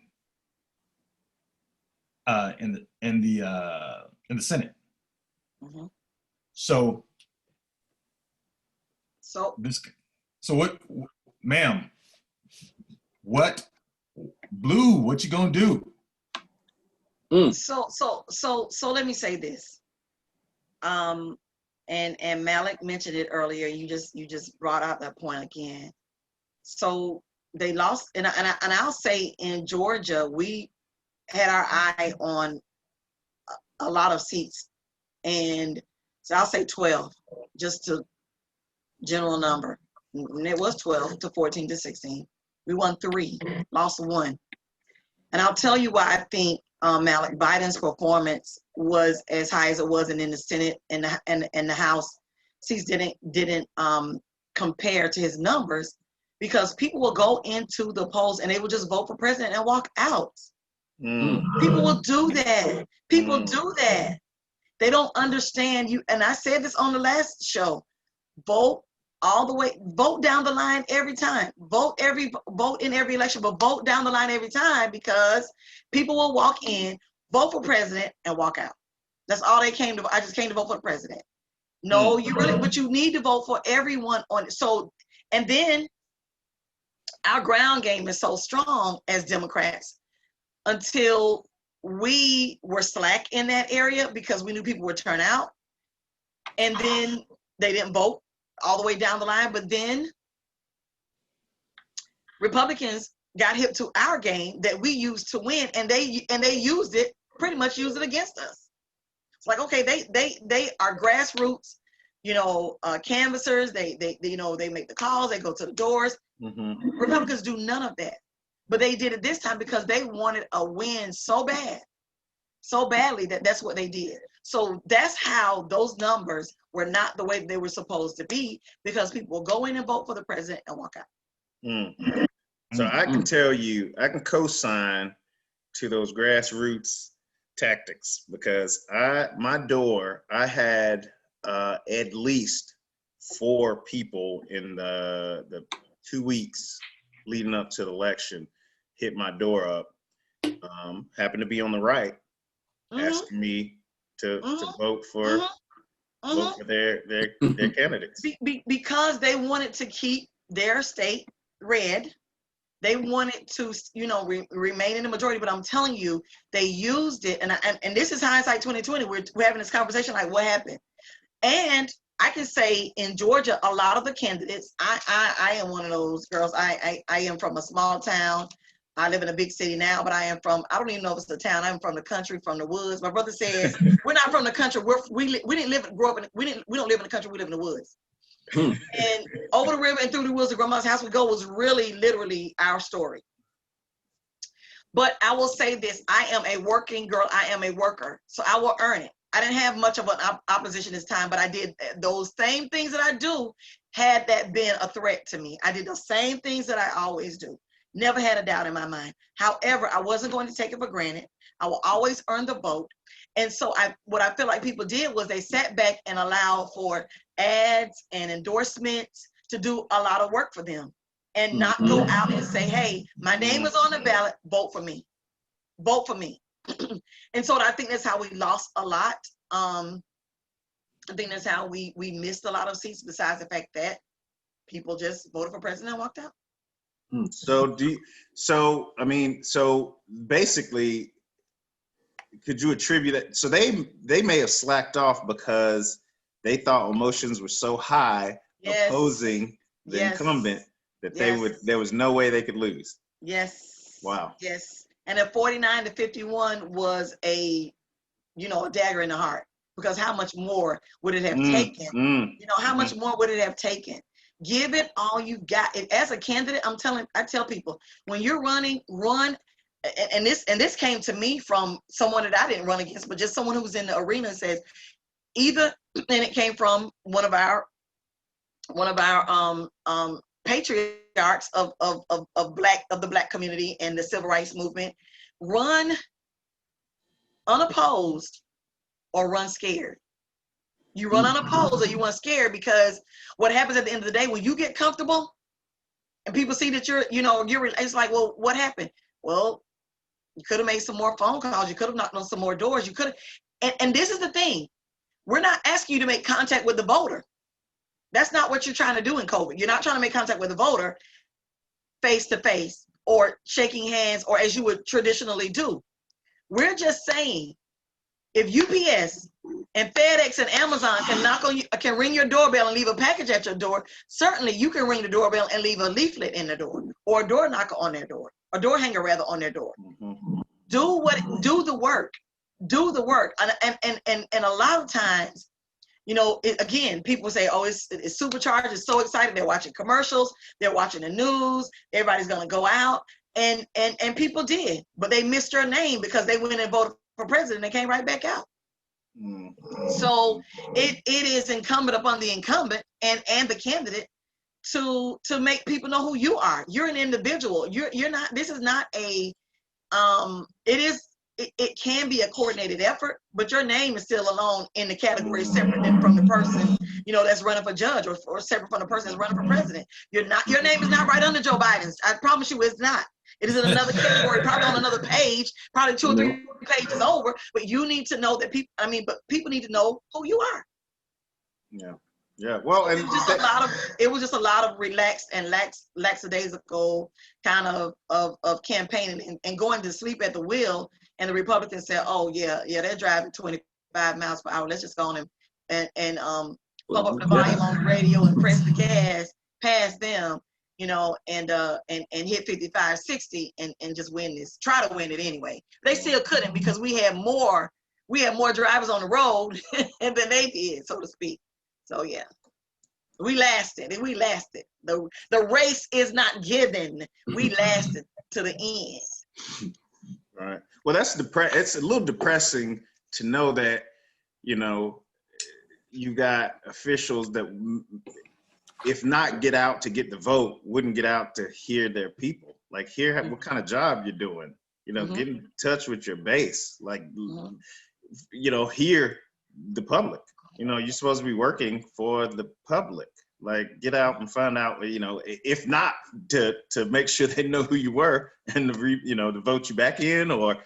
in the Senate. Mm-hmm. So So what, ma'am? What, Blue? What you gonna do? So let me say this. And Malik mentioned it earlier. You just brought out that point again. So they lost, and I'll say in Georgia we had our eye on a lot of seats, and so I'll say 12, just to general number. And it was 12 to 14 to 16. We won 3, lost 1, and I'll tell you why I think Malik, Biden's performance was as high as it was, and in the Senate and the House seats didn't compare to his numbers, because people will go into the polls and they will just vote for president and walk out. People will do that. People do that. They don't understand you. And I said this on the last show. Vote all the way. Vote down the line every time. Vote in every election, but vote down the line every time, because people will walk in, vote for president, and walk out. That's all they came to. I just came to vote for the president. No, but you need to vote for everyone on it. So, and then our ground game is so strong as Democrats until we were slack in that area because we knew people would turn out, and then they didn't vote all the way down the line. But then Republicans got hip to our game that we used to win, and they pretty much used it against us. It's like, okay, they are grassroots, canvassers. They make the calls, they go to the doors. Mm-hmm. Republicans do none of that, but they did it this time because they wanted a win so badly that's what they did. So that's how those numbers were not the way they were supposed to be, because people will go in and vote for the president and walk out. Mm-hmm. So I can tell you, I can co-sign to those grassroots tactics, because I had at least 4 people in the 2 weeks leading up to the election hit my door up, happened to be on the right, asking me to vote for their candidates. Because they wanted to keep their state red. They wanted to, remain in the majority. But I'm telling you, they used it, and this is hindsight 2020. We're having this conversation like, what happened? And I can say in Georgia, a lot of the candidates, I am one of those girls. I am from a small town. I live in a big city now, but I don't even know if it's a town. I'm from the country, from the woods. My brother says, we're not from the country. We didn't grow up we don't live in the country, we live in the woods. And over the river and through the woods of grandma's house we go was really literally our story. But I will say this, I am a working girl, I am a worker, so I will earn it. I didn't have much of an opposition this time, but I did those same things that I do. Had that been a threat to me, I did the same things that I always do. Never had a doubt in my mind. However, I wasn't going to take it for granted. I will always earn the vote. And so what I feel like people did was they sat back and allowed for ads and endorsements to do a lot of work for them and not go out and say, hey, my name is on the ballot, vote for me. Vote for me. And so I think that's how we lost a lot. I think that's how we missed a lot of seats, besides the fact that people just voted for president and walked out. So so basically, could you attribute it? So they may have slacked off because they thought emotions were so high opposing the incumbent that there was no way they could lose. Yes. Wow. Yes. And at 49-51 was a dagger in the heart, because how much more would it have taken? How much more would it have taken? Give it all you got. As a candidate, I tell people, when you're running, run. And this came to me from someone that I didn't run against, but just someone who was in the arena, says either, and it came from one of our patriarchs of the Black community and the civil rights movement: run unopposed or run scared. You run unopposed or you run scared, because what happens at the end of the day, when you get comfortable and people see that you're it's like, well, what happened? Well, you could have made some more phone calls. You could have knocked on some more doors. You could have, and this is the thing. We're not asking you to make contact with the voter. That's not what you're trying to do in COVID. You're not trying to make contact with the voter face to face or shaking hands or as you would traditionally do. We're just saying, if UPS and FedEx and Amazon can ring your doorbell and leave a package at your door, certainly you can ring the doorbell and leave a leaflet in the door, or a door knocker on their door, a door hanger rather on their door. Do the work. Do the work. And a lot of times, again, people say, oh, it's supercharged, it's so excited, they're watching commercials, they're watching the news, everybody's gonna go out. And people did, but they missed your name because they went and voted for president and came right back out. So it is incumbent upon the incumbent and the candidate to make people know who you are. You're an individual. You're not, this is not a, it can be a coordinated effort, but your name is still alone in the category separate from the person, that's running for judge, or separate from the person that's running for president. Your name is not right under Joe Biden's. I promise you it's not. It is in another category, probably on another page, probably 2 or 3 pages over, but you need to know that people need to know who you are. Yeah. Well, and it was just a lot of relaxed and lackadaisical kind of campaigning and going to sleep at the wheel. And the Republicans said, oh yeah, they're driving 25 miles per hour. Let's just go on and pump up the volume on the radio and press the gas past them, and hit 55, 60 and just win this. Try to win it anyway. They still couldn't, because we had more drivers on the road than they did, so to speak. So yeah, we lasted. The race is not given. We lasted to the end. Right. Well, it's a little depressing to know that, you got officials that, if not get out to get the vote, wouldn't get out to hear their people. Like, hear what kind of job you're doing. Get in touch with your base. Like, hear the public. You're supposed to be working for the public. Like, get out and find out, if not to make sure they know who you were and to vote you back in or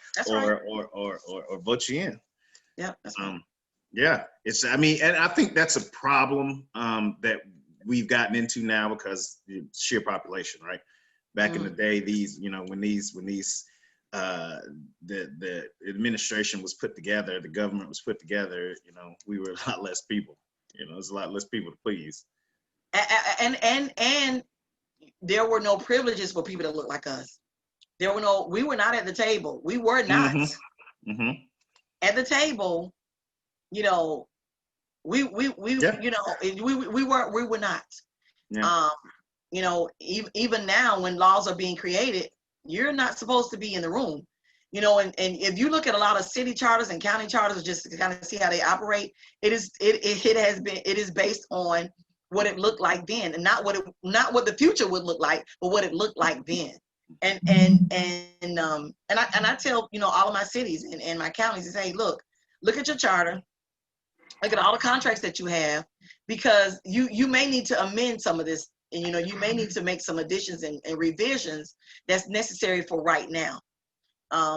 vote you in. Yeah, that's right. Yeah, and I think that's a problem that we've gotten into now because sheer population, right? Back in the day, when the administration was put together, the government was put together, we were a lot less people. There's a lot less people to please. And there were no privileges for people that look like us. We were not at the table. We were not Mm-hmm. at the table. You know, we Yeah. you know, we were not. Yeah. You know, even now when laws are being created, you're not supposed to be in the room. You know, and if you look at a lot of city charters and county charters, just to kind of see how they operate, it is based on what it looked like then, and not what the future would look like, but what it looked like then. And I tell, you know, all of my cities and my counties is, hey, look at your charter, look at all the contracts that you have, because you may need to amend some of this, and you know, you may need to make some additions and revisions that's necessary for right now.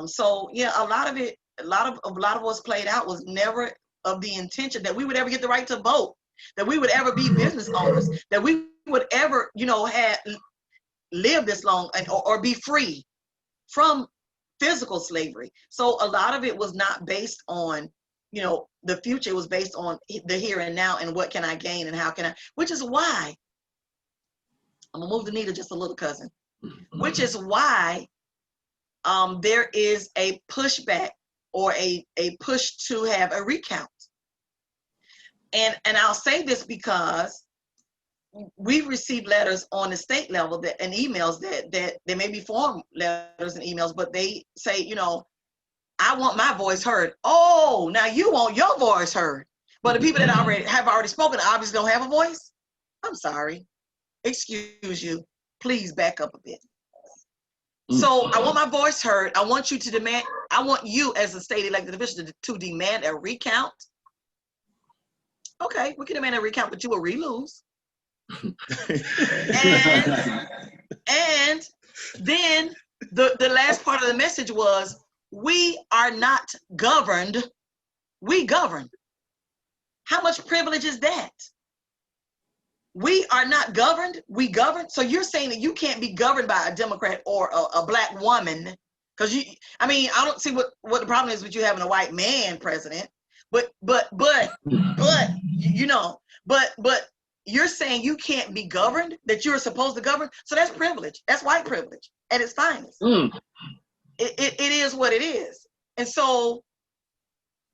So yeah, a lot of what's played out was never of the intention that we would ever get the right to vote, that we would ever be business owners, that we would ever, you know, live this long or be free from physical slavery. So a lot of it was not based on, you know, the future. It was based on the here and now and what can I gain and how can I, which is why, I'm gonna move the needle just a little, cousin, which is why there is a pushback or a push to have a recount. And I'll say this because we've received letters on the state level and emails that they may be form letters and emails, but they say, you know, I want my voice heard. Oh, now you want your voice heard. But the people that have already spoken obviously don't have a voice. I'm sorry. Excuse you. Please back up a bit. So I want my voice heard. I want you as a state elected official to demand a recount. Okay, we can demand a recount, but you will re-lose. and then the last part of the message was, we are not governed, we govern. How much privilege is that? We are not governed, we govern. So you're saying that you can't be governed by a Democrat or a black woman, because I don't see what the problem is with you having a white man president, but you know, but you're saying you can't be governed, that you're supposed to govern. So that's privilege. That's white privilege at its finest. It is what it is. And so,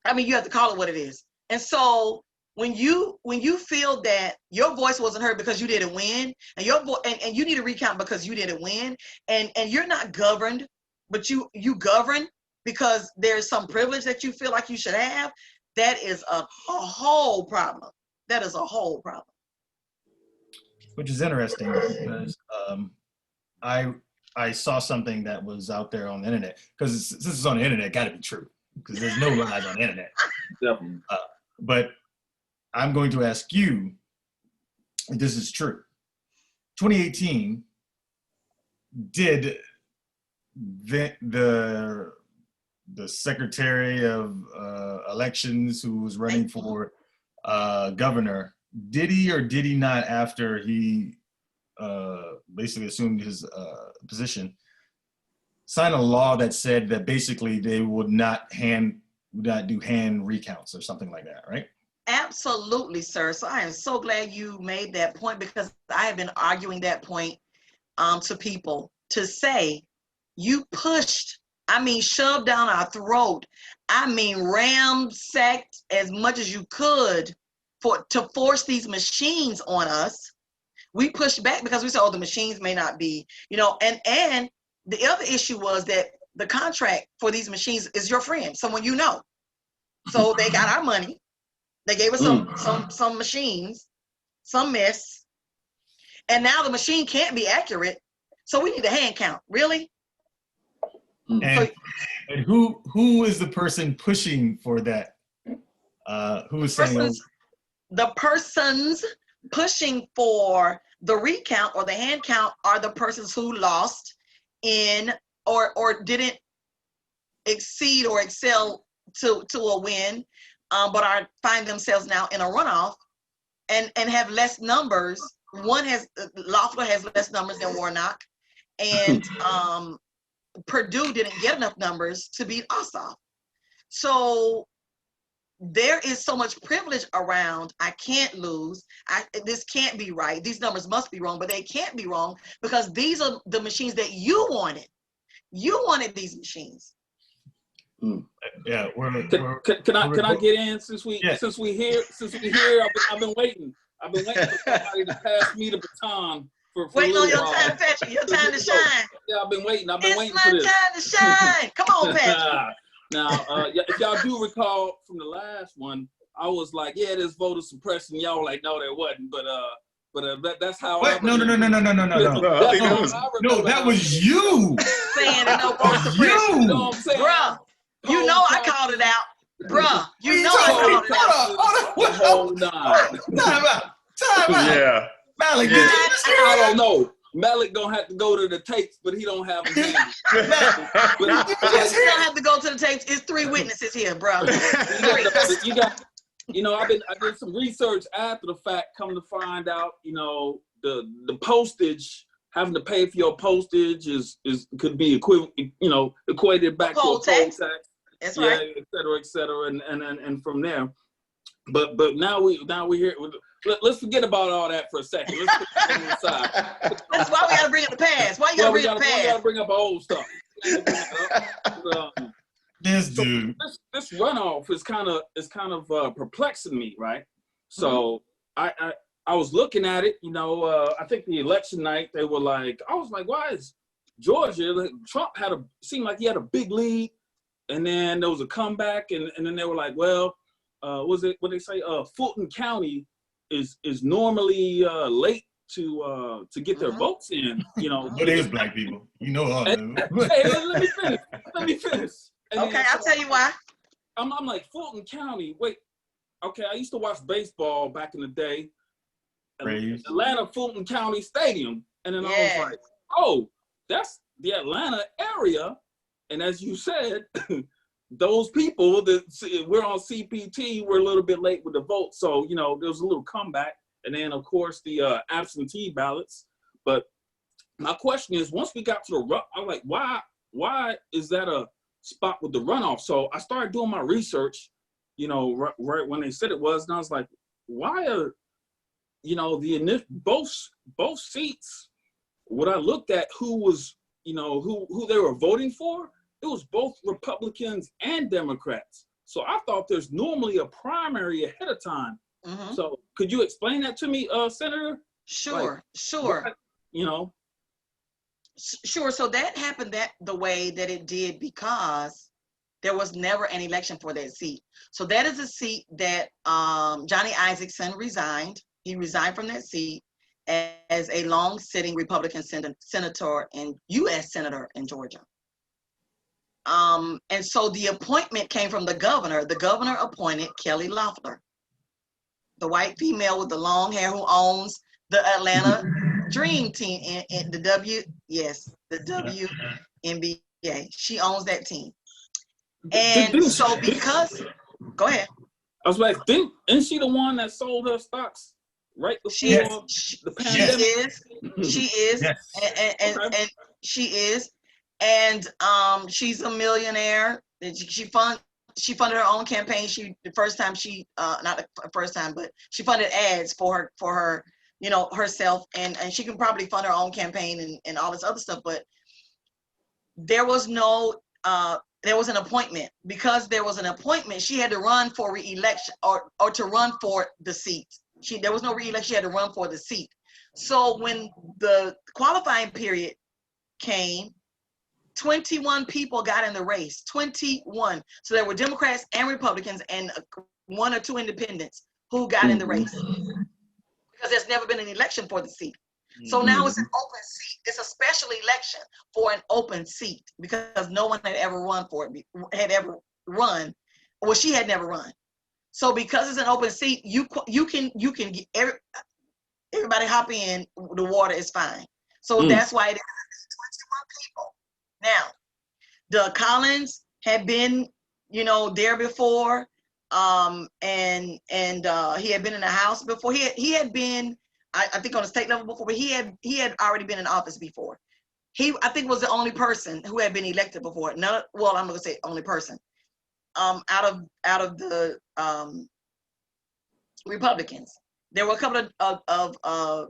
I mean, you have to call it what it is. And so when you feel that your voice wasn't heard because you didn't win, and and you need a recount because you didn't win, and you're not governed, but you govern because there's some privilege that you feel like you should have, that is a whole problem. That is a whole problem. Which is interesting because I saw something that was out there on the internet, because this is on the internet, it got to be true, because there's no lies on the internet. Definitely. But I'm going to ask you if this is true. 2018, did the Secretary of Elections who was running for governor, did he or did he not, after he basically assumed his position, sign a law that said that basically they would not do hand recounts or something like that, right? Absolutely, sir. So I am so glad you made that point, because I have been arguing that point to people, to say you pushed, shoved down our throat, ramsacked as much as you could to force these machines on us. We pushed back because we said, oh, the machines may not be, and the other issue was that the contract for these machines is your friend, someone you know. So they got our money. They gave us some machines, some mess, and now the machine can't be accurate. So we need a hand count. Really? And who is the person pushing for that? Who is saying? The persons pushing for the recount or the hand count are the persons who lost in or didn't exceed or excel to a win, but find themselves now in a runoff and have less numbers. Loeffler has less numbers than Warnock, and Perdue didn't get enough numbers to beat Ossoff. So there is so much privilege around. I can't lose. This can't be right. These numbers must be wrong, but they can't be wrong because these are the machines that you wanted. You wanted these machines. Yeah, Can I get in since we Yeah. here? I've been waiting. I've been waiting for somebody to pass me the baton for a Waiting on little your while. time, Patrick. Your time to shine. Yeah, I've been waiting. I've been It's waiting my for this. time to shine. Come on, Patrick. Now, if y'all do recall from the last one, I was like, yeah, there's voter suppression. Y'all were like, no, there wasn't. But that's how. What? No. No, I think that was No, that was you. Saying there's no voter suppression. You know You. what I'm saying? Bruh, you know I called it out. Bruh, you know I called it out. Hold on. Time out. yeah. Malik, Yeah. did you just hear I that? don't know. Malik gonna have to go to the tapes, but he don't have them handy. You don't have to go to the tapes. It's 3 witnesses here, bruh. I did some research after the fact, come to find out, the postage, having to pay for your postage could be equated back to a poll tax. That's Yeah, right. et cetera, and from there. But now we here. Let's forget about all that for a second. Let's put that on the side. That's why we gotta bring up the past. Why you gotta bring up the We past? gotta bring up old stuff. This dude. This runoff is kind of perplexing me, right? So I was looking at it, I think the election night I was like, why is Georgia? Trump seemed like he had a big lead, and then there was a comeback, and then they were like, well, what they say? Fulton County is normally late to get their votes in, What is black people? You know all And- that. Hey, let me finish. And Okay, then- I'll tell you why. I'm like, Fulton County, wait, okay, I used to watch baseball back in the day. Braves. Atlanta Fulton County Stadium. And then I Yeah. was like, oh, that's the Atlanta area. And as you said, those people that we're on CPT were a little bit late with the vote. So, there was a little comeback. And then, of course, the absentee ballots. But my question is, once we got to the I'm like, why is that a spot with the runoff? So I started doing my research, right when they said it was, and I was like, why are, both seats, what I looked at who was, who they were voting for, it was both Republicans and Democrats. So I thought there's normally a primary ahead of time. Mhm. So could you explain that to me, Senator? Sure. What, Sure. So that happened the way that it did because there was never an election for that seat. So that is a seat that Johnny Isakson resigned. He resigned from that seat as a long-sitting Republican senator and U.S. senator in Georgia. And so the appointment came from the governor. The governor appointed Kelly Loeffler, the white female with the long hair who owns the Atlanta Dream Team in the WNBA. She owns that team. And so because, go ahead. I was like, isn't she the one that sold her stocks right She before the pandemic? She is, Yes. and she is, and she's a millionaire. And she funded her own campaign. The first time not the first time, but she funded ads for her, herself, and she can probably fund her own campaign and all this other stuff. But there was an appointment. Because there was an appointment, she had to run for re-election or to run for the seat. There was no re-election, she had to run for the seat. So when the qualifying period came, 21 people got in the race, 21. So there were Democrats and Republicans and 1 or 2 independents who got in the race. Because there's never been an election for the seat. So now it's an open seat. It's a special election for an open seat because no one had ever run for it, Well, she had never run. So because it's an open seat, you can get everybody hop in. The water is fine. So that's why it is 21 people. Now, Doug Collins had been, there before, and he had been in the House before. He had been, I think, on the state level before, but he had already been in office before. He, I think, was the only person who had been elected before. I'm going to say only person. Out of the Republicans, there were a couple of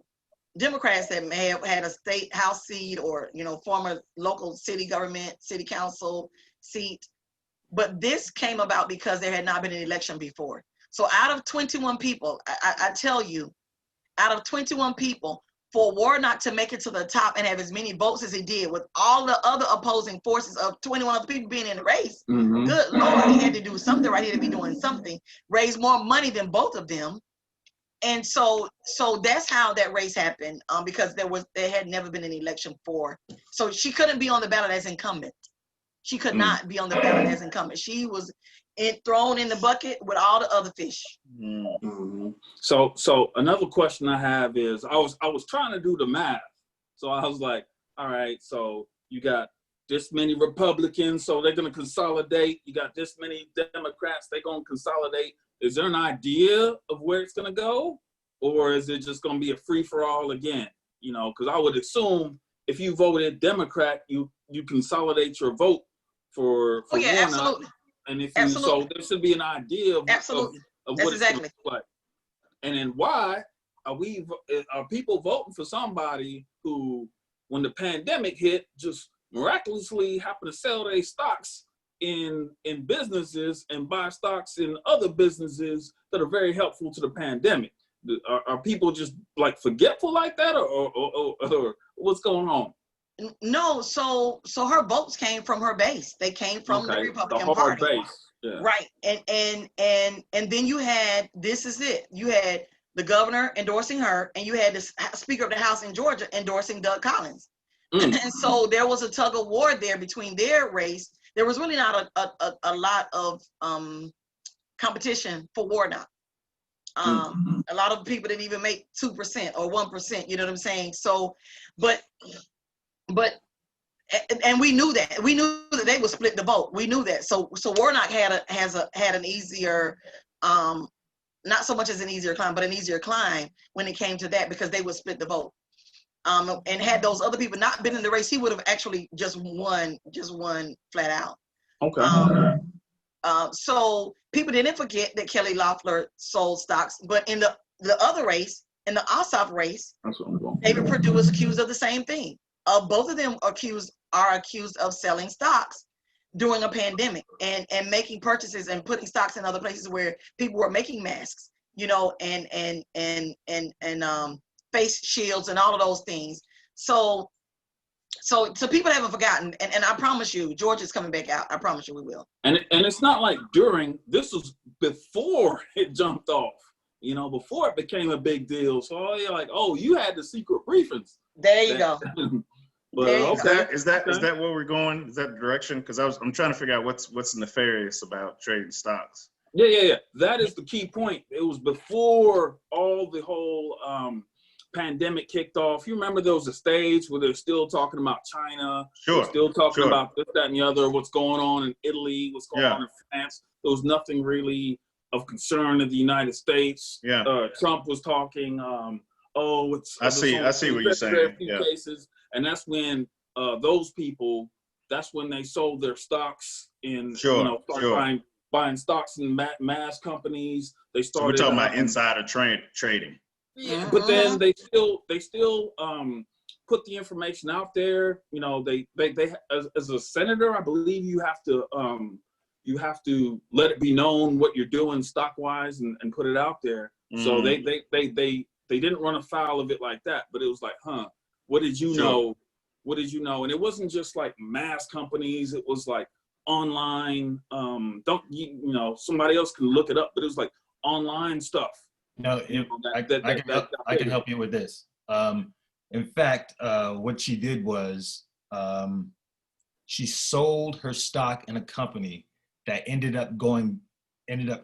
Democrats that may have had a state house seat or, former local city government, city council seat. But this came about because there had not been an election before. So out of 21 people, I tell you, out of 21 people, for Warnock to make it to the top and have as many votes as he did with all the other opposing forces of 21 other people being in the race, good Lord, he had to do something right. He had to be doing something, raise more money than both of them. And so that's how that race happened, because there had never been an election for. So she couldn't be on the ballot as incumbent. She could not be on the ballot as incumbent. She was thrown in the bucket with all the other fish. So another question I have is, I was trying to do the math. So I was like, all right, so you got this many Republicans, so they're going to consolidate. You got this many Democrats, they're going to consolidate. Is there an idea of where it's going to go? Or is it just going to be a free-for-all again? Because I would assume if you voted Democrat, you consolidate your vote for Warnock. Absolutely. And if so there should be an idea of That's what it's exactly. going to look like. And then why are people voting for somebody who, when the pandemic hit, just miraculously happened to sell their stocks in businesses and buy stocks in other businesses that are very helpful to the pandemic? Are people just like forgetful like that, or what's going on? No, so her votes came from her base. They came from the Republican the hard Party. Base. Yeah. Right. And then you had, this is it. You had the governor endorsing her, and you had the Speaker of the House in Georgia endorsing Doug Collins. And so there was a tug of war there between their race. There was really not a lot of competition for Warnock. A lot of people didn't even make 2% or 1%. You know what I'm saying? So, but and we knew that. We knew that they would split the vote. We knew that. So Warnock had an easier, not so much as an easier climb, but an easier climb when it came to that, because they would split the vote. And had those other people not been in the race, he would have actually just won flat out. Okay. So people didn't forget that Kelly Loeffler sold stocks, but in the other race, in the Ossoff race, David Perdue was accused of the same thing. Both of them are accused of selling stocks during a pandemic and making purchases and putting stocks in other places where people were making masks, and face shields and all of those things. So people haven't forgotten, and I promise you, Georgia's coming back out. I promise you, we will. And it's not like this was before it jumped off, before it became a big deal. So you're like, oh, you had the secret briefings. There you go. But Is that where we're going? Is that the direction? Because I'm trying to figure out what's nefarious about trading stocks. Yeah. That is the key point. It was before all the whole pandemic kicked off. You remember there was a stage where they're still talking about China. Sure. They're still talking about this, that, and the other. What's going on in Italy? What's going on in France? There was nothing really of concern in the United States. Yeah. Trump was talking. I see what you're saying. Cases. And that's when those people, that's when they sold their stocks in, buying stocks in mass companies. They started. So we're talking about insider trading. Yeah, but then they still put the information out there. They as a senator, I believe you have to let it be known what you're doing stock wise and put it out there. So they didn't run afoul of it like that, but it was like, what did you know? What did you know? And it wasn't just like mass companies. It was like online. Somebody else can look it up, but it was like online stuff. No, I can help you with this. In fact, what she did was she sold her stock in a company that ended up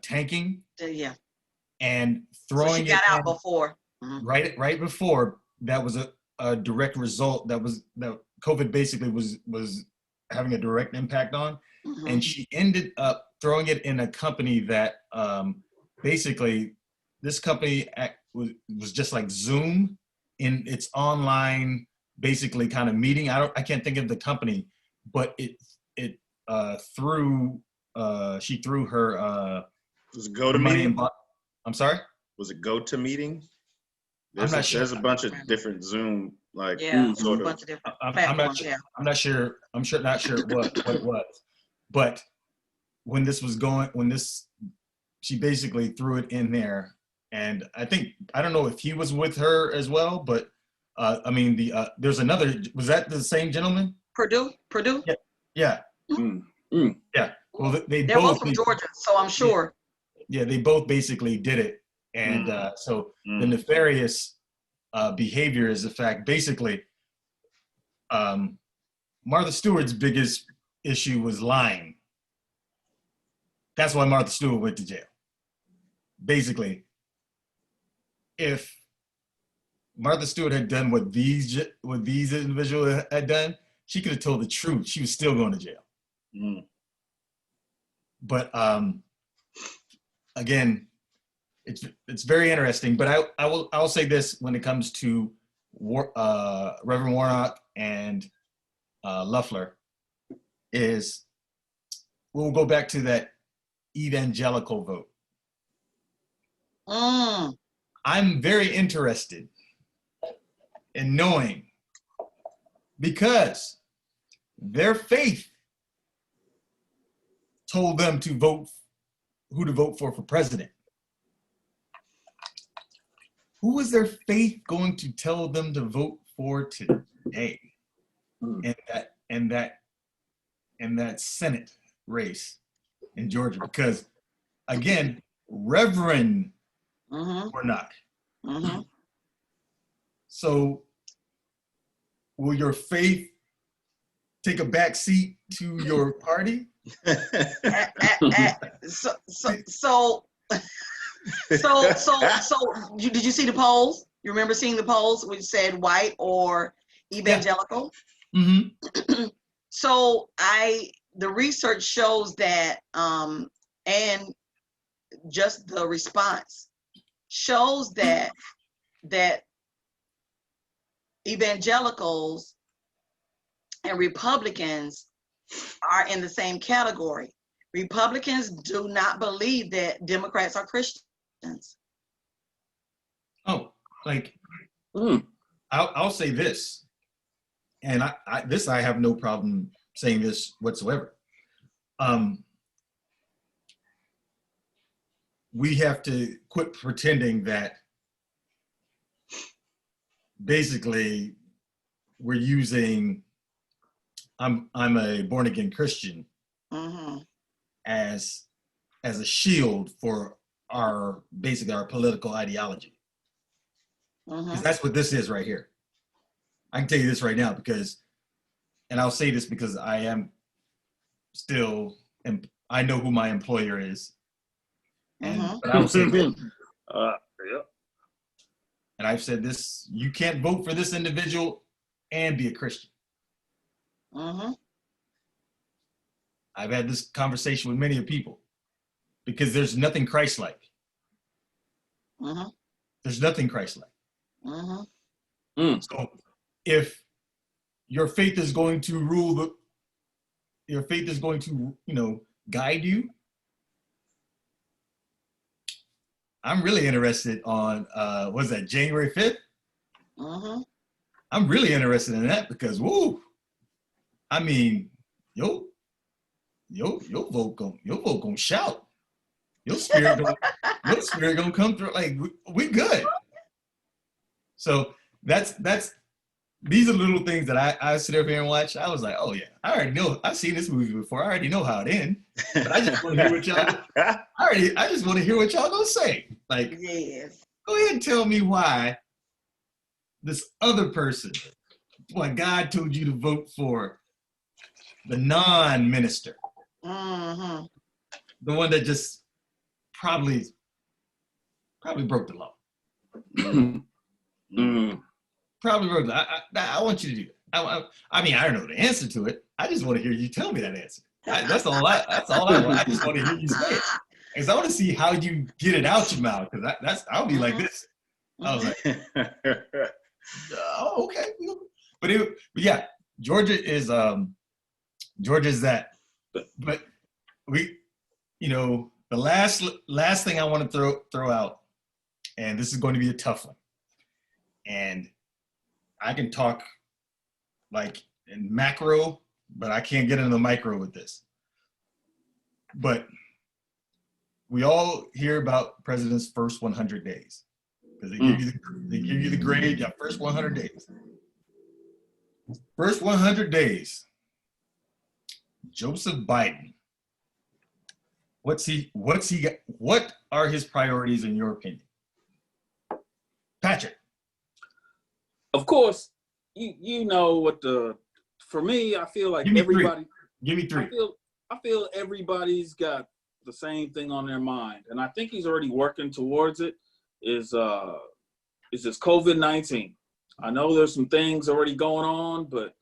tanking. Yeah. And throwing it got out before. Right before, that was a direct result that COVID basically was having a direct impact on. And she ended up throwing it in a company that basically this company was just like Zoom in its online basically kind of meeting. I can't think of the company, but she threw her was it GoToMeeting? I'm sorry? Was it GoToMeeting? There's not a, sure. there's a bunch of different Zoom like Yeah, it's a sort of. bunch of different I'm not platforms. sure. Yeah. I'm not sure. Not sure what it was, but when this was going, she basically threw it in there, and I don't know if he was with her as well, but I mean there's another. Was that the same gentleman? Purdue. Yeah. Yeah. Mm. Mm. Yeah. Well, they They're both both. from Georgia, so I'm sure. Yeah, they both basically did it, and so the nefarious behavior is the fact. Basically, Martha Stewart's biggest issue was lying. That's why Martha Stewart went to jail. Basically, if Martha Stewart had done what these individuals had done, she could have told the truth. She was still going to jail. Mm. But again, it's very interesting. But I'll say this when it comes to Reverend Warnock and Loeffler, is we'll go back to that evangelical vote. I'm very interested in knowing, because their faith told them to vote, who to vote for president. Who is their faith going to tell them to vote for today? And that Senate race in Georgia? Because again, Reverend Warnock. So will your faith take a back seat to your party? Did you see the polls? You remember seeing the polls which said white or evangelical? Mm-hmm. So the research shows that, and just the response shows that evangelicals and Republicans are in the same category. Republicans do not believe that Democrats are Christians. Oh, like I'll say this, and I have no problem saying this whatsoever. We have to quit pretending that basically we're using I'm a born again Christian as a shield for our political ideology. 'Cause that's what this is right here. I can tell you this right now and I'll say this because I am still, and I know who my employer is. But I will say this, and I've said this: you can't vote for this individual and be a Christian. I've had this conversation with many people because there's nothing Christ-like. There's nothing Christ-like. So if your faith is going to guide you, I'm really interested on what's that, January 5th? I'm really interested in that because I mean, your vote gonna shout. Your spirit gonna come through. Like we good. So these are little things that I sit up here and watch. I was like, oh yeah, I already know. I've seen this movie before. I already know how it ends. But I just want to hear what y'all. I just want to hear what y'all gonna say. Like, Yes. Go ahead and tell me why this other person, why God told you to vote for the non-minister, the one that just probably broke the law. Probably broke the law. I want you to do it. I mean, I don't know the answer to it. I just want to hear you tell me that answer. That's all I want. I just want to hear you say it. Because I want to see how you get it out your mouth. Because I'll be like this. I was like, oh, okay. But yeah, Georgia's that. But we, the last thing I want to throw out, and this is going to be a tough one. And I can talk like in macro, but I can't get into the micro with this. But we all hear about president's first 100 days because they give you the grade, yeah, first 100 days. First 100 days, Joseph Biden. What are his priorities in your opinion? Patrick. Of course, you know what for me, I feel like everybody. Give me three. I feel everybody's got the same thing on their mind, and I think he's already working towards it. Is this COVID-19? I know there's some things already going on, but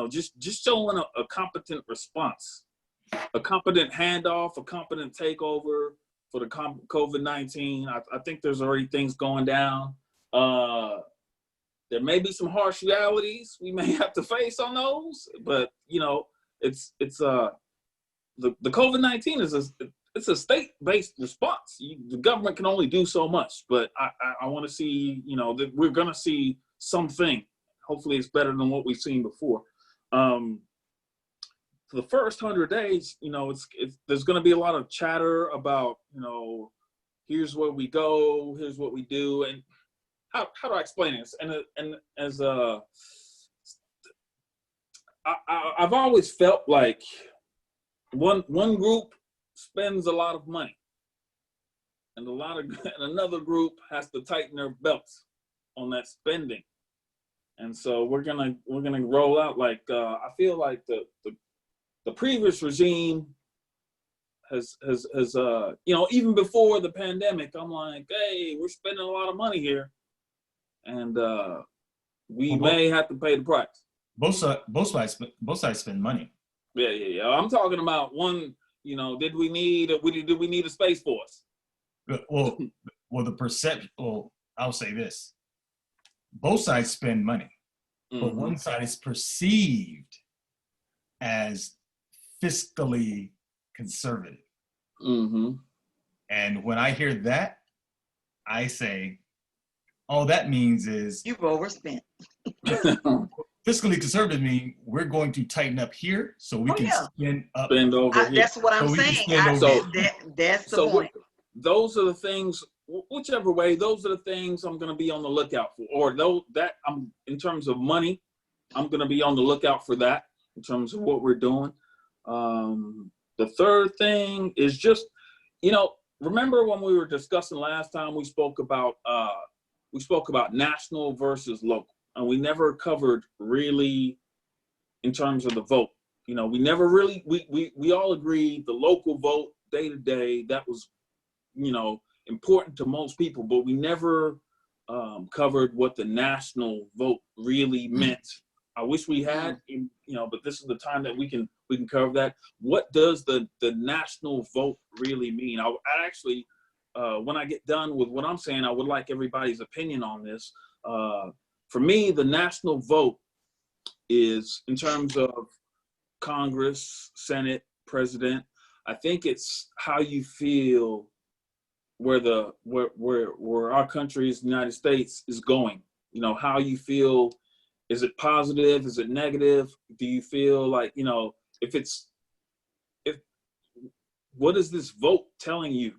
just showing a competent response, a competent handoff, a competent takeover for the COVID-19. I think there's already things going down. There may be some harsh realities we may have to face on those, but it's the COVID-19 is it's a state-based response. The government can only do so much, but I want to see that we're going to see something. Hopefully, it's better than what we've seen before. For the first 100 days, there's going to be a lot of chatter about here's where we go, here's what we do, and how do I explain this? And as I've always felt like one group spends a lot of money, and another group has to tighten their belts on that spending. And so we're gonna roll out like I feel like the previous regime has even before the pandemic, I'm like, hey, we're spending a lot of money here, and we may have to pay the price. Both sides spend money. Yeah. I'm talking about one. Did we need a space force? Well, the perception. Well, I'll say this: both sides spend money, but one side is perceived as fiscally conservative. Mm-hmm. And when I hear that, I say, all that means is You've overspent. fiscally conservative means we're going to tighten up here so we can spend over here. That's what I'm So we can saying. spend over That's the point. Those are the things, whichever way, those are the things I'm going to be on the lookout for. Or that I'm in terms of money, I'm going to be on the lookout for that in terms of what we're doing. The third thing is just, remember when we were discussing last time, we spoke about national versus local, and we never covered really in terms of the vote. We never really, we all agreed the local vote day to day, that was, important to most people, but we never covered what the national vote really meant. I wish we had, but this is the time that we can cover that. What does the national vote really mean? I actually, when I get done with what I'm saying, I would like everybody's opinion on this. For me, the national vote is in terms of Congress, Senate, President. I think it's how you feel where our country, the United States, is going. How you feel. Is it positive? Is it negative? Do you feel like, what is this vote telling you?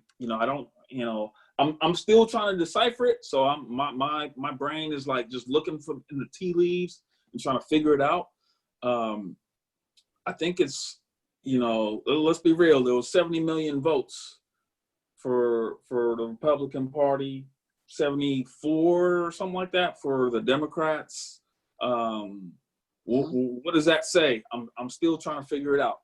I'm still trying to decipher it. So my brain is like just looking in the tea leaves and trying to figure it out. I think it's, let's be real. There was 70 million votes for the Republican Party, 74 or something like that for the Democrats. What does that say? I'm still trying to figure it out.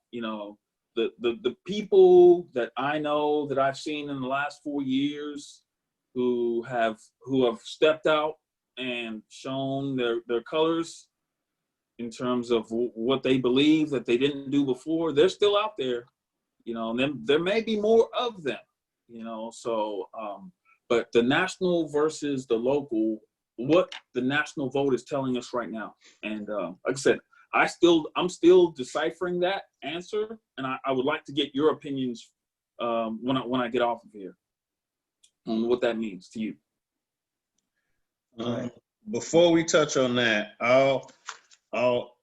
The people that I know that I've seen in the last 4 years who have stepped out and shown their colors in terms of what they believe that they didn't do before, they're still out there, and then there may be more of them, but the national versus the local, what the national vote is telling us right now. And like I said, I'm still deciphering that answer, and I would like to get your opinions when I get off of here on what that means to you. Before we touch on that, I'll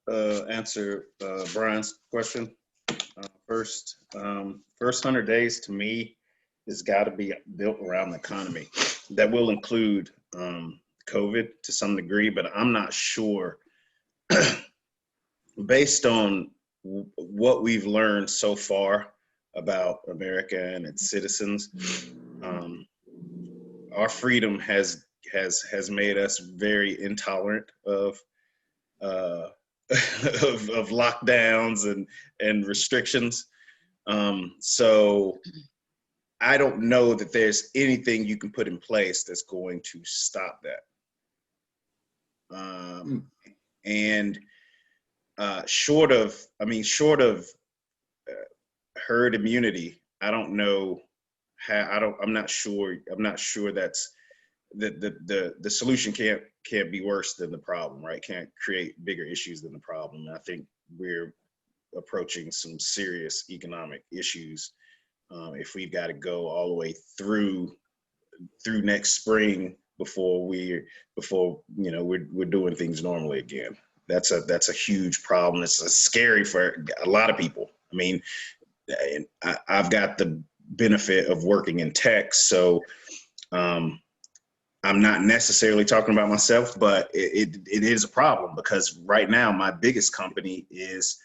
answer Brian's question first. First 100 days to me has got to be built around the economy. That will include COVID to some degree, but I'm not sure. Based on what we've learned so far about America and its citizens, our freedom has made us very intolerant of of lockdowns and restrictions. So I don't know that there's anything you can put in place that's going to stop that. And short of herd immunity, I don't know how. I'm not sure that's the solution can't be worse than the problem, right? Can't create bigger issues than the problem. And I think we're approaching some serious economic issues if we've got to go all the way through next spring before we're doing things normally again. That's a huge problem. It's scary for a lot of people. I mean, I've got the benefit of working in tech, so I'm not necessarily talking about myself, but it is a problem because right now my biggest company is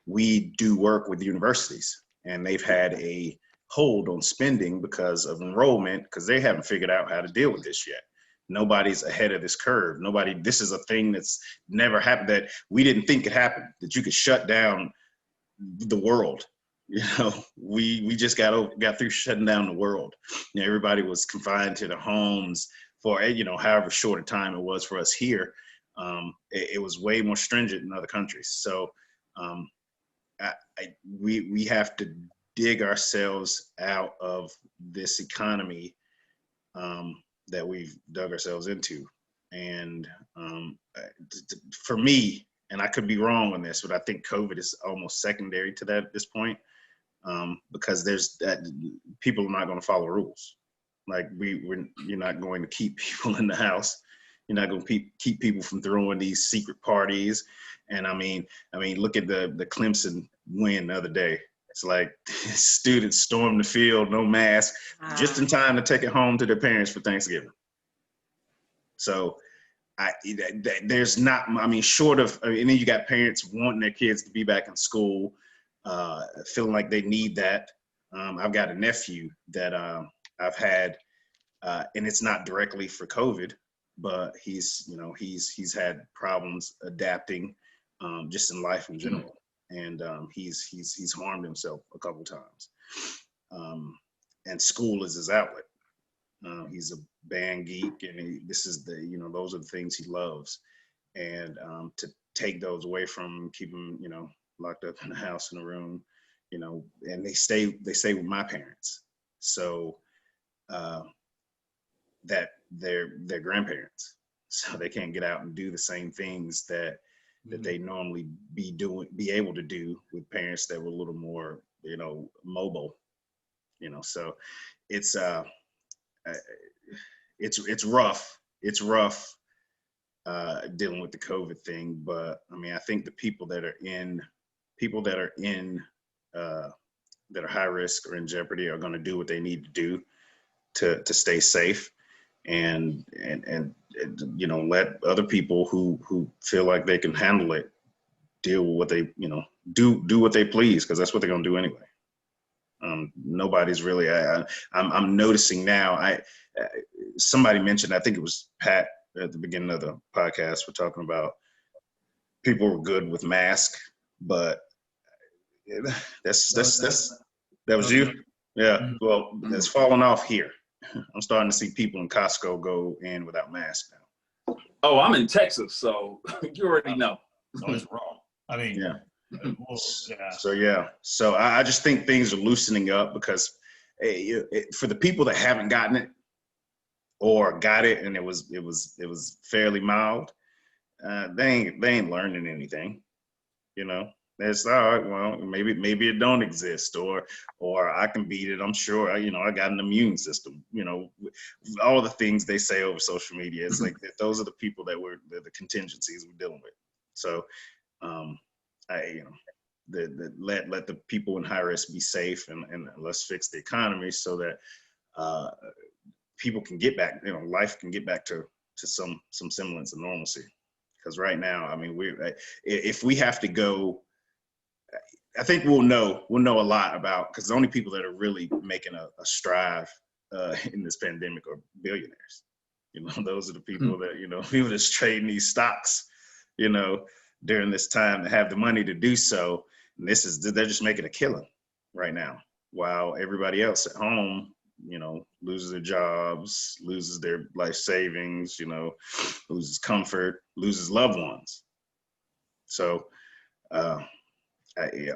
we do work with universities, and they've had a hold on spending because of enrollment, because they haven't figured out how to deal with this yet. Nobody's ahead of this curve. This is a thing that's never happened, that we didn't think could happen, that you could shut down the world. We just got through shutting down the world. Everybody was confined to their homes for however short a time it was for us here. It was way more stringent in other countries. So we have to dig ourselves out of this economy that we've dug ourselves into. And for me, and I could be wrong on this, but I think COVID is almost secondary to that at this point, because people are not going to follow rules. Like you're not going to keep people in the house. You're not going to keep people from throwing these secret parties. And I mean, look at the Clemson win the other day. It's like students stormed the field, no mask, just in time to take it home to their parents for Thanksgiving. So there's not, short of, and then you got parents wanting their kids to be back in school, feeling like they need that. I've got a nephew that I've had, and it's not directly for COVID, but he's had problems adapting just in life in general. And he's harmed himself a couple times. And school is his outlet. He's a band geek, and those are the things he loves. And to take those away from him, keep him, locked up in the house, in a room, and they stay with my parents. So that they're grandparents, so they can't get out and do the same things that they normally be able to do with parents that were a little more, mobile, so it's rough. It's rough dealing with the COVID thing, but I think the people that are high risk or in jeopardy are going to do what they need to do to stay safe, and let other people who feel like they can handle it deal with what they do what they please, because that's what they're going to do anyway. Nobody's really. I'm noticing now. Somebody mentioned, I think it was Pat at the beginning of the podcast, we're talking about people were good with masks, but that was you. Yeah. Well, it's fallen off here. I'm starting to see people in Costco go in without masks now. Oh, I'm in Texas, so you already know. No, it's wrong. Yeah. Well, yeah. So I just think things are loosening up, because for the people that haven't gotten it or got it and it was fairly mild, they ain't learning anything. That's all right. Well, maybe it don't exist, or I can beat it. I'm sure. I got an immune system. All the things they say over social media. It's like those are the people that the contingencies we're dealing with. So, let the people in high risk be safe, and let's fix the economy so that people can get back. Life can get back to some semblance of normalcy. Because right now, I mean, if we have to go. I think we'll know a lot about, because the only people that are really making a strive in this pandemic are billionaires. Those are the people that, people that's trading these stocks, during this time to have the money to do so. And they're just making a killing right now, while everybody else at home, loses their jobs, loses their life savings, loses comfort, loses loved ones. So, I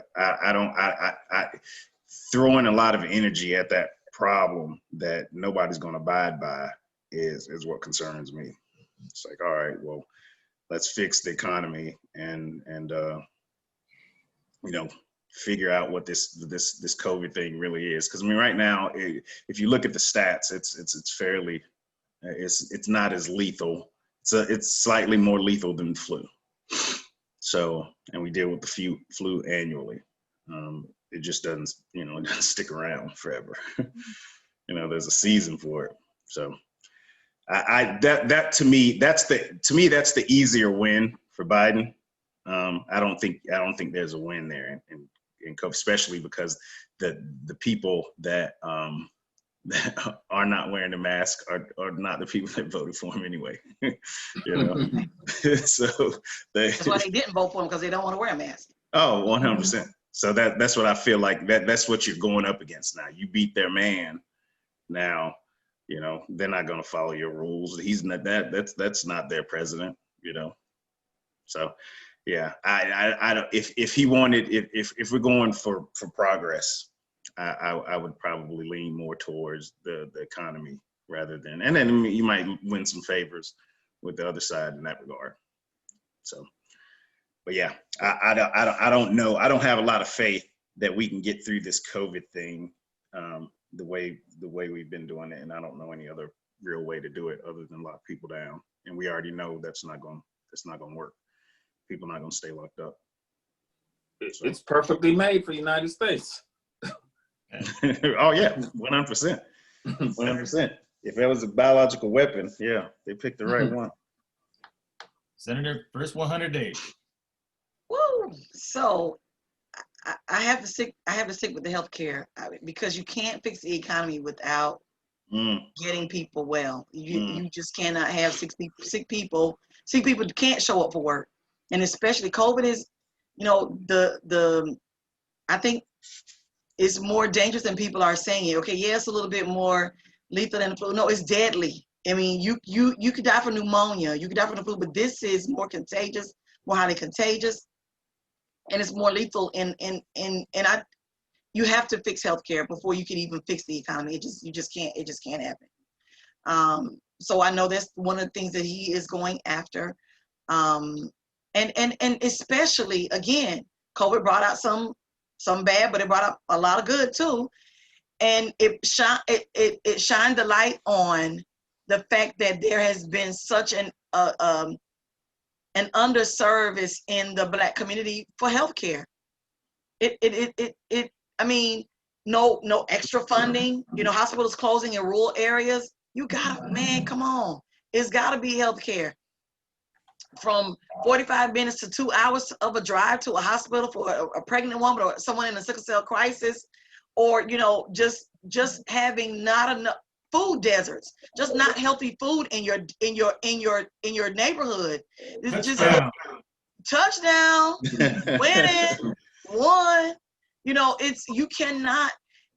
throwing a lot of energy at that problem that nobody's going to abide by is what concerns me. It's like, all right, well, let's fix the economy and figure out what this COVID thing really is. Because I mean, right now, if you look at the stats, it's fairly, it's not as lethal. It's slightly more lethal than the flu. So, and we deal with the flu annually. It just doesn't, it doesn't stick around forever. There's a season for it. So, to me, that's the easier win for Biden. I don't think there's a win there, in COVID, especially because the people that are not wearing a mask are not the people that voted for him anyway. So that's why they didn't vote for him, because they don't want to wear a mask. Oh, 100%. So that's what I feel like. That's what you're going up against now. You beat their man. Now, they're not going to follow your rules. He's not that's not their president. So, yeah, I don't. If he wanted, if we're going for progress, I would probably lean more towards the economy rather than, and then you might win some favors with the other side in that regard. So, but yeah, I don't know. I don't have a lot of faith that we can get through this COVID thing the way we've been doing it, and I don't know any other real way to do it other than lock people down. And we already know that's not going to work. People are not going to stay locked up. So. It's perfectly made for the United States. Oh yeah, 100%. 100%. If that was a biological weapon, yeah, they picked the right one. Senator, first 100 days. Woo! So I have to stick with the healthcare, because you can't fix the economy without getting people well. You just cannot have sick people. Sick people can't show up for work, and especially COVID is, I think it's more dangerous than people are saying. Okay, yeah, it's a little bit more lethal than the flu. No, it's deadly. I mean, you could die from pneumonia, you could die from the flu, but this is more contagious, more highly contagious, and it's more lethal. You have to fix healthcare before you can even fix the economy. It just can't happen. So I know that's one of the things that he is going after, and especially, again, COVID brought out some bad, but it brought up a lot of good too, and it shined the light on the fact that there has been such an underservice in the Black community for healthcare. I mean, no extra funding. Hospitals closing in rural areas. Man, come on, it's got to be healthcare. From 45 minutes to 2 hours of a drive to a hospital for a pregnant woman or someone in a sickle cell crisis, or just having not enough food deserts, just not healthy food in your neighborhood. It's just touchdown, winning, won.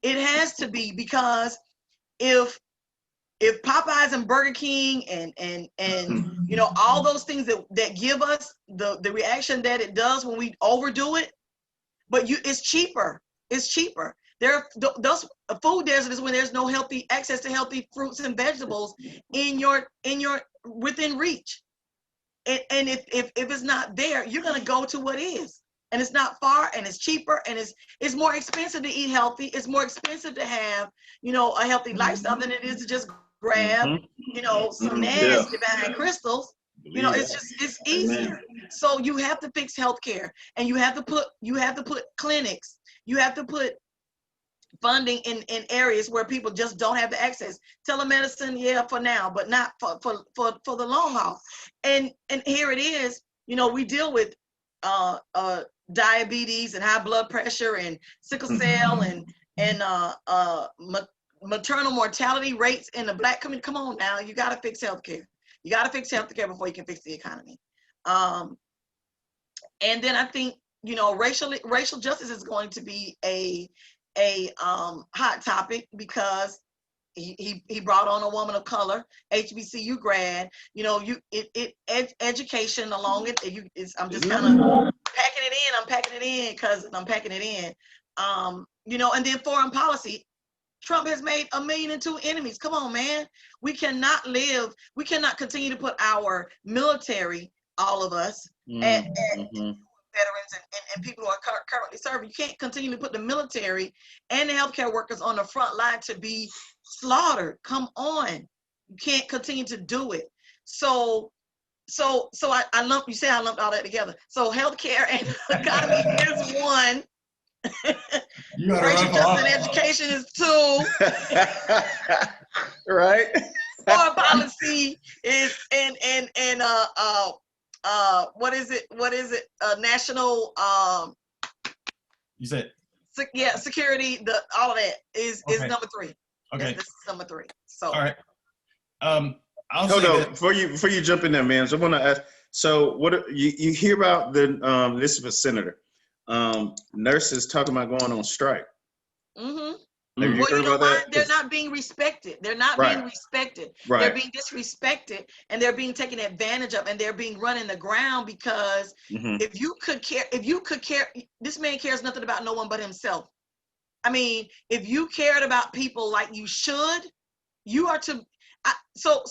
It has to be, because if Popeyes and Burger King and all those things that give us the reaction that it does when we overdo it, but it's cheaper. It's cheaper. Those food deserts is when there's no access to healthy fruits and vegetables in your within reach. And if it's not there, you're gonna go to what is. and it's not far, and it's cheaper, and it's more expensive to eat healthy. It's more expensive to have, you know, a healthy lifestyle than it is to just grab, Mhm. you know, some Yeah. nasty behind crystals. You know, Believe it's that. just, it's easier. So you have to fix healthcare, and you have to put clinics, you have to put funding in areas where people just don't have the access. Telemedicine, yeah, for now, but not for the long haul. And here it is, you know, we deal with diabetes and high blood pressure and sickle cell and maternal mortality rates in the Black community. Come on now, you got to fix healthcare. You got to fix healthcare before you can fix the economy. And then I think, you know, racial justice is going to be a hot topic, because he brought on a woman of color, HBCU grad. You know, education along it. I'm just kind of packing it in. I'm packing it in because I'm packing it in. You know, and then foreign policy. Trump has made 1,000,002 enemies. Come on, man. We cannot continue to put our military, all of us, at veterans and people who are currently serving. You can't continue to put the military and the healthcare workers on the front line to be slaughtered. Come on. You can't continue to do it. So I lumped all that together. So healthcare and economy is one. You gotta Racial run justice for and education is two. Right. Foreign policy is what is it? National You said security. All of that is Okay. number three. okay. This is number three. So All right. I'll Hold say on, that. before you jump in there, man. So I want to ask. So what you hear about the this is a senator, nurses talking about going on strike. mm-hmm. Have you Well, heard you know about why? that? They're not being respected. They're not Right. being respected. Right. They're being disrespected, and they're being taken advantage of, and they're being run in the ground because Mhm. if you could care, this man cares nothing about no one but himself. I mean, if you cared about people like you should, you are to. So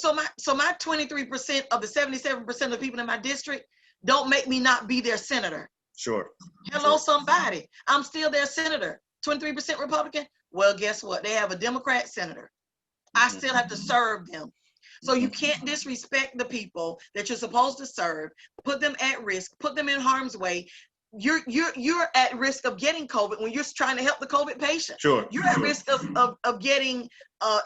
my 23% of the 77% of the people in my district don't make me not be their senator. Sure. Hello, somebody. I'm still their senator. 23% Republican. Well, guess what? They have a Democrat senator. I still have to serve them. So you can't disrespect the people that you're supposed to serve, put them at risk, put them in harm's way. You're at risk of getting COVID when you're trying to help the COVID patient. Sure. You're at risk of getting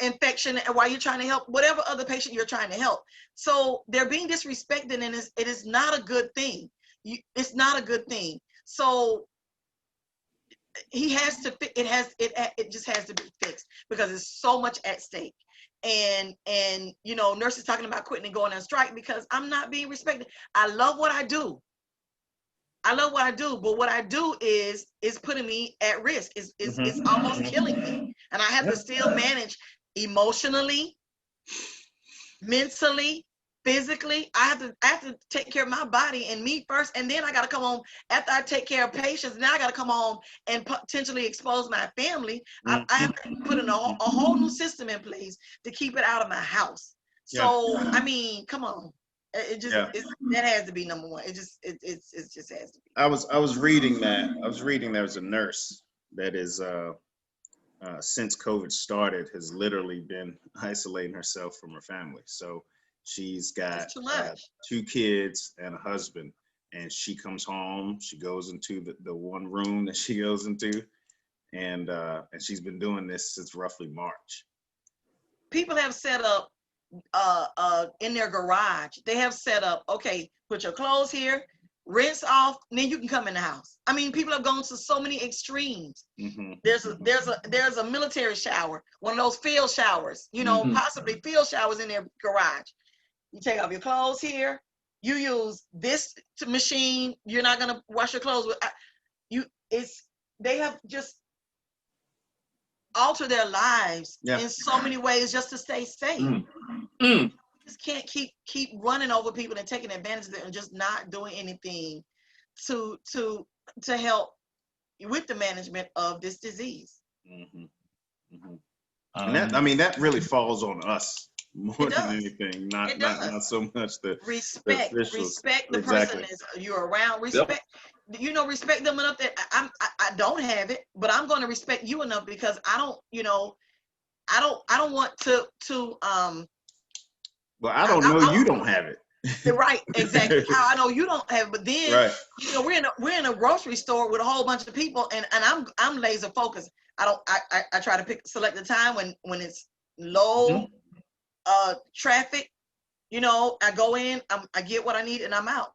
infection while you're trying to help whatever other patient you're trying to help. So they're being disrespected, and it is not a good thing. It's not a good thing. So he has to it just has to be fixed because there's so much at stake. And you know, nurses talking about quitting and going on strike because I'm not being respected. I love what I do, but what I do is putting me at risk. It's almost killing me, and I have to still manage emotionally, mentally, physically. I have to take care of my body and me first, and then I got to come home after I take care of patients. Now I got to come home and potentially expose my family. I have to put in a whole new system in place to keep it out of my house. So I mean, come on, that has to be number one. It just has to be. I was reading that. There's a nurse that is since COVID started has literally been isolating herself from her family. So she's got It's too much. 2 kids and a husband, and she comes home. She goes into the one room that she goes into, and she's been doing this since roughly March. People have set up in their garage. They have set up, okay, put your clothes here, rinse off, and then you can come in the house. I mean, people have gone to so many extremes. There's a military shower, one of those field showers, you know, possibly field showers in their garage. You take off your clothes here. You use this machine. You're not gonna wash your clothes with they have just altered their lives in so many ways just to stay safe. You just can't keep running over people and taking advantage of them and just not doing anything to help with the management of this disease. And that really falls on us more than anything. Not so much the respect officials. the person is you're around. Respect. respect them enough that I don't have it, but I'm going to respect you enough because I don't, I don't want to Well, I don't know. You don't have it. right, exactly. How I know you don't have, but then Right. we're in a grocery store with a whole bunch of people, and I'm laser focused. I try to select the time when it's low traffic. I go in, I get what I need, and I'm out.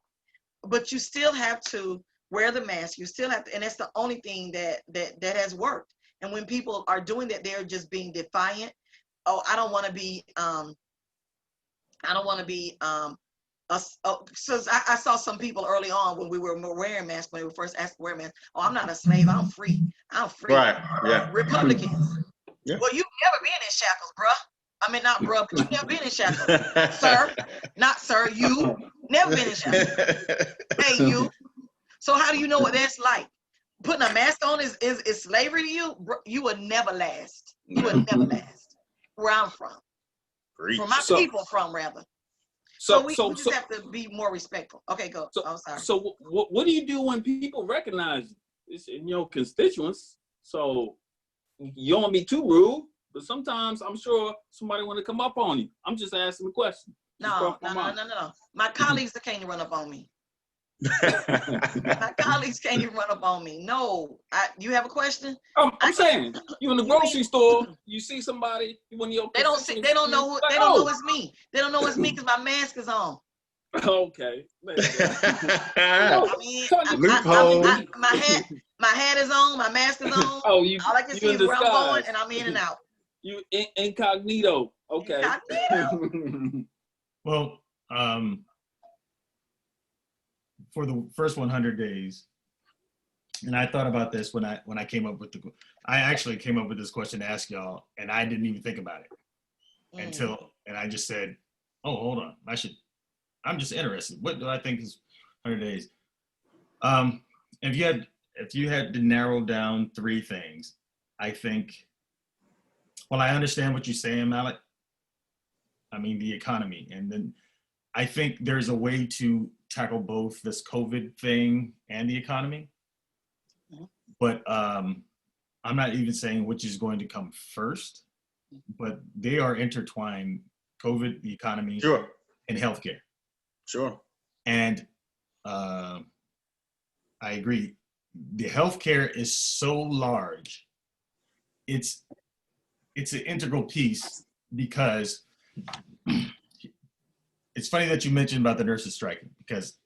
But you still have to wear the mask. You still have to, and that's the only thing that has worked. And when people are doing that, they're just being defiant. Oh, I don't want to be. So I saw some people early on when we were wearing masks, when they were first asked to wear masks. Oh, I'm not a slave. I'm free. I'm free. Right. Yeah. Republicans. Yeah. Well, you've never been in shackles, bruh. I mean, not bruh, but you've never been in shackles, sir. Not sir. You never been in shackles. Hey, you. So how do you know what that's like? Putting a mask on is slavery to you? You will never last. You will never last. Where I'm from. Where my people from, rather. So we just have to be more respectful. Okay, go. I'm sorry. So what do you do when people recognize it's in your constituents? So you don't want to be too rude, but sometimes I'm sure somebody want to come up on you. I'm just asking the question. No. My colleagues can't run up on me. My colleagues can't even run up on me. No. You have a question? I'm saying you in the grocery store, you see somebody, when you're they don't know it's me. They don't know it's me because my mask is on. Okay. I mean, my hat is on, my mask is on. All I can see is where I'm going, and I'm in and out. You incognito. Okay. Incognito. Well, for the first 100 days, and I thought about this when I came up with I actually came up with this question to ask y'all, and I didn't even think about it and I just said, oh, hold on, I'm just interested. What do I think is 100 days? If you had to narrow down 3 things, I think, well, I understand what you're saying, Malik. I mean, the economy, and then I think there's a way to tackle both this COVID thing and the economy. But I'm not even saying which is going to come first, but they are intertwined, COVID, the economy, Sure. and healthcare. Sure. And I agree. The healthcare is so large. It's an integral piece because it's funny that you mentioned about the nurses striking because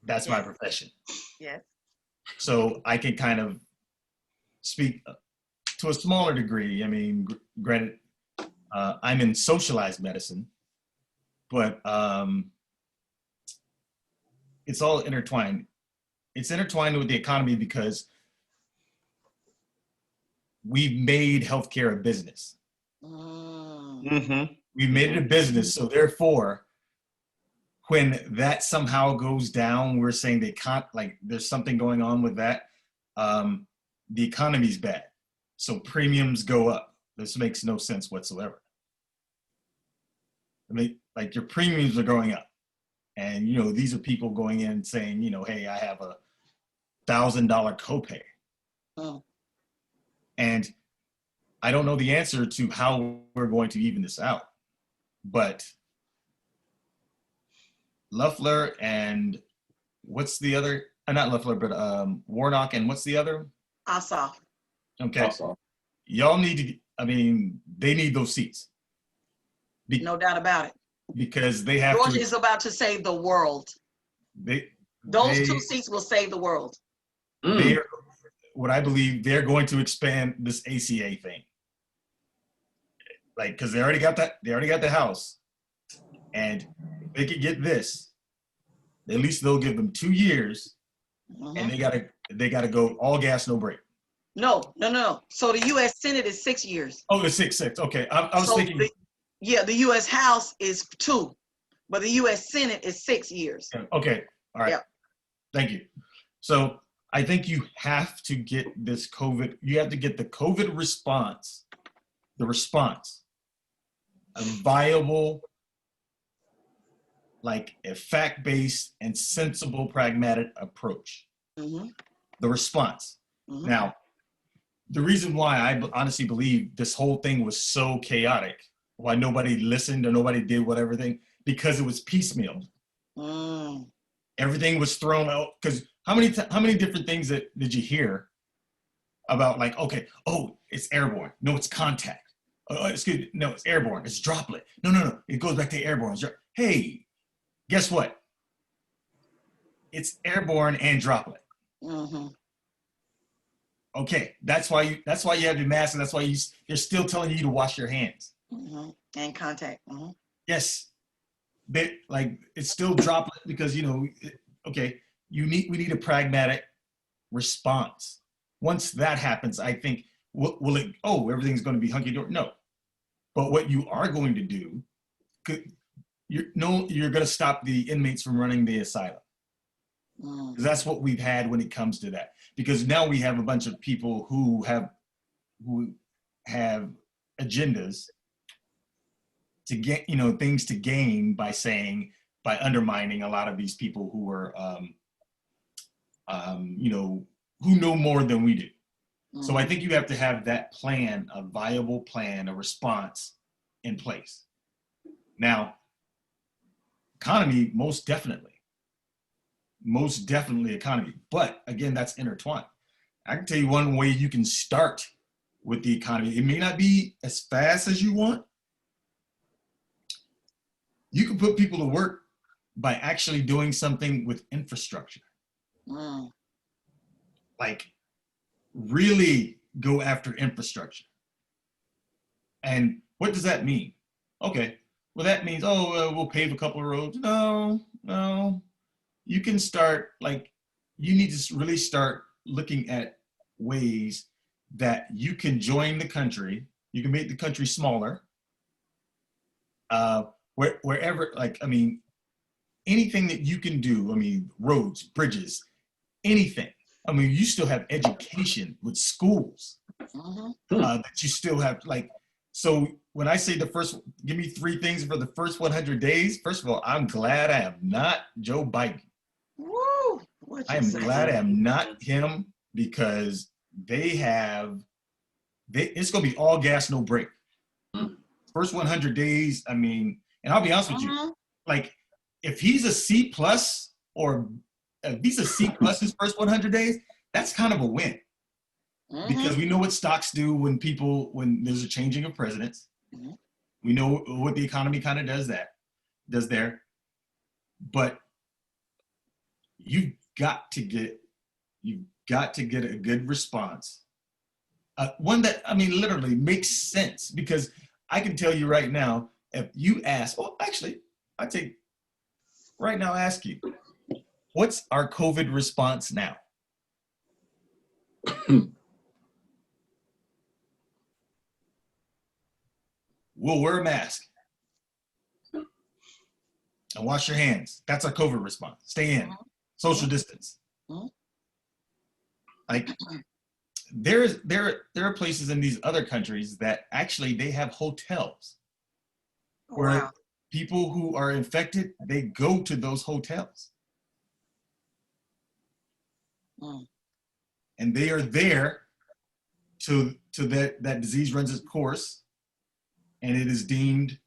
that's my profession. Yes. So I can kind of speak to a smaller degree. I mean, granted, I'm in socialized medicine, but it's all intertwined. It's intertwined with the economy because we've made healthcare a business. Mm-hmm. We've made it a business, so therefore, when that somehow goes down, we're saying they can't, like, there's something going on with that. The economy's bad, so premiums go up. This makes no sense whatsoever. I mean, like, your premiums are going up, and these are people going in saying, hey, I have $1,000 copay, and I don't know the answer to how we're going to even this out, but Loeffler and what's the other? Not Loeffler, but Warnock and what's the other? Ossoff. Okay. Ossoff. Y'all need to. I mean, they need those seats. No doubt about it. Because they have Georgia to. is about to save the world. Those 2 seats will save the world. They're, what I believe, they're going to expand this ACA thing. Like, because they already got the House, and if they could get this, at least they'll give them 2 years, and they gotta go all gas, no brake. No. So the U.S. Senate is 6 years. Oh, the 6. Okay, I was thinking. The U.S. House is 2, but the U.S. Senate is 6 years. Okay, all right. Yep. Thank you. So I think you have to get this COVID. You have to get the COVID response, a viable like a fact-based and sensible, pragmatic approach. Mm-hmm. The response. Mm-hmm. Now, the reason why I honestly believe this whole thing was so chaotic, why nobody listened or nobody did whatever thing, because it was piecemeal. Mm. Everything was thrown out. Because how many different things did you hear about, like, okay, oh, it's airborne. No, it's contact. Oh, it's good. No, it's airborne. It's droplet. No. It goes back to airborne. Hey, guess what? It's airborne and droplet. Mm-hmm. Okay, that's why you have your mask, and that's why they're still telling you to wash your hands. Mm-hmm. And contact. Mm-hmm. Yes, it's still droplet because okay, we need a pragmatic response. Once that happens, I think everything's going to be hunky dory? No, but what you are going to do, you're going to stop the inmates from running the asylum. Mm. That's what we've had when it comes to that. Because now we have a bunch of people who have agendas to get, things to gain by undermining a lot of these people who are, who know more than we do. Mm. So I think you have to have that plan, a viable plan, a response in place. Now, economy, most definitely economy. But again, that's intertwined. I can tell you one way you can start with the economy. It may not be as fast as you want. You can put people to work by actually doing something with infrastructure. Mm. Like really go after infrastructure. And what does that mean? Okay, well that means, we'll pave a couple of roads. No. You can start, you need to really start looking at ways that you can join the country. You can make the country smaller. Wherever, anything that you can do, roads, bridges, anything. You still have education with schools Mm-hmm. that you still have, so when I say give me 3 things for the first 100 days, first of all, I'm glad I am not Joe Biden. Woo! I am glad I am not him, because it's going to be all gas, no brake. First 100 days, and I'll be honest with you, if he's a C plus, or if he's a C plus his first 100 days, that's kind of a win. Mm-hmm. Because we know what stocks do when there's a changing of presidents. Mm-hmm. We know what the economy kind of does there. But you've got to get a good response. One that, literally makes sense, because I can tell you right now, if you ask, ask you, what's our COVID response now? We'll wear a mask and wash your hands. That's our COVID response. Stay in, social distance. There are places in these other countries that actually they have hotels where people who are infected, they go to those hotels. And they are there to that disease runs its course, and it is deemed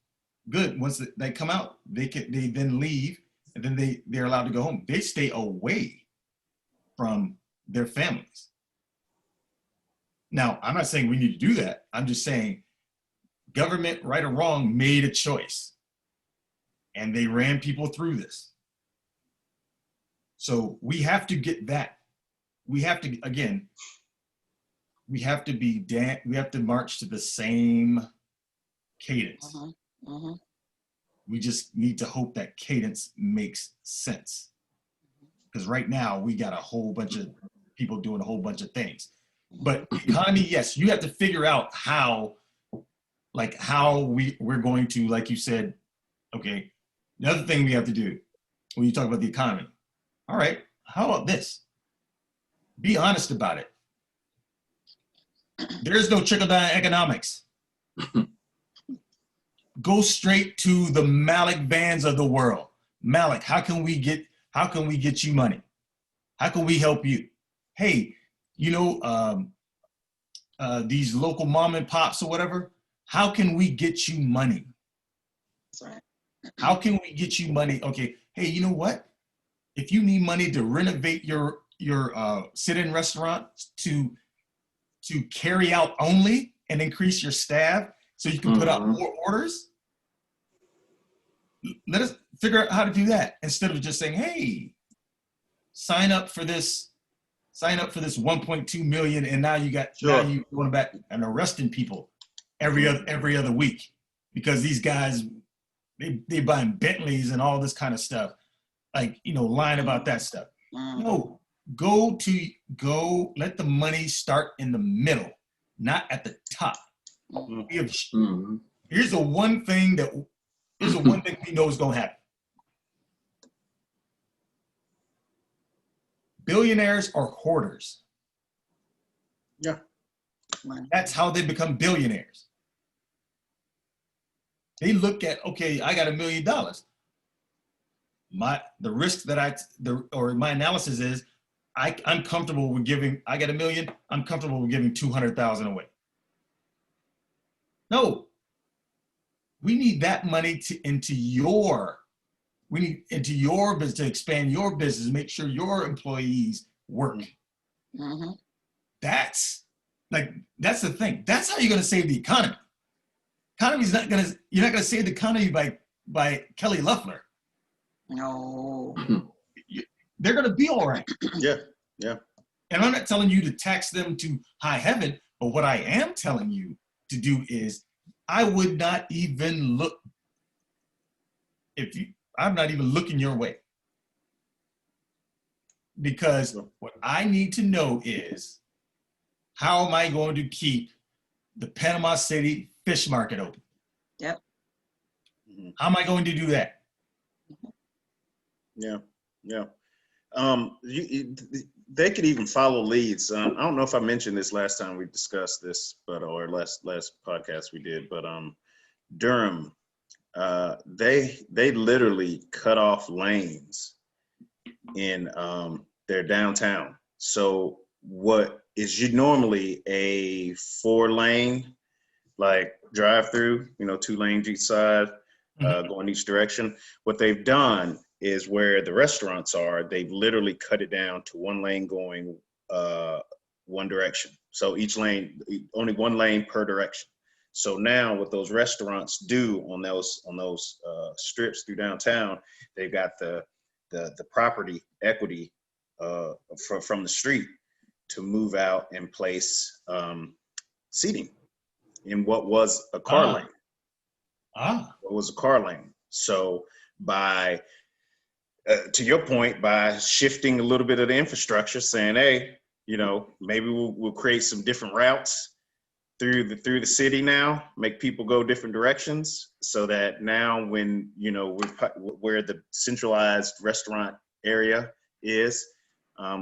good. Once they come out, they then leave, and then they're allowed to go home. They stay away from their families. Now, I'm not saying we need to do that. I'm just saying government, right or wrong, made a choice, and they ran people through this. So we have to get that. We have to, again, we have to march to the same cadence. We just need to hope that cadence makes sense. Because right now we got a whole bunch of people doing a whole bunch of things. But economy, yes, you have to figure out how we're going to, like you said, okay, another thing we have to do when you talk about the economy. All right, how about this? Be honest about it. There's no trickle-down economics. Go straight to the Malik Vanns of the world. Malik, how can we get you money? How can we help you? Hey, these local mom and pops or whatever, how can we get you money? That's right. How can we get you money? Okay, hey, you know what? If you need money to renovate your sit-in restaurant to carry out only and increase your staff so you can put out more orders, let us figure out how to do that instead of just saying, hey, sign up for this 1.2 million, and now you're going back and arresting people every other week because these guys they buying Bentleys and all this kind of stuff, like, lying about that stuff. No, go let the money start in the middle, not at the top. Here's the one thing we know is going to happen. Billionaires are hoarders. Yeah. That's how they become billionaires. They look at, okay, I got $1 million. My analysis is I'm comfortable with giving, I got $1 million, I'm comfortable with giving 200,000 away. No. We need that money into your business, to expand your business, make sure your employees work. That's the thing. That's how you're going to save the economy. You're not going to save the economy by Kelly Loeffler. No. They're going to be all right. Yeah. And I'm not telling you to tax them to high heaven, but what I am telling you to do is I would not even look I'm not even looking your way. Because what I need to know is, how am I going to keep the Panama City fish market open? Yep. How am I going to do that? Yeah. They could even follow leads. I don't know if I mentioned this last time we discussed this, or last podcast we did, but Durham, they literally cut off lanes in their downtown. So what is normally a 4-lane like drive through, 2 lanes each side, going each direction. What they've done is where the restaurants are, they've literally cut it down to 1 lane going one direction. So each lane, only 1 lane per direction. So now what those restaurants do on those strips through downtown, they've got the property equity from the street to move out and place seating in what was a car lane. What was a car lane. So by to your point, by shifting a little bit of the infrastructure, saying, hey, maybe we'll create some different routes through the city now, make people go different directions, so that now when where the centralized restaurant area is,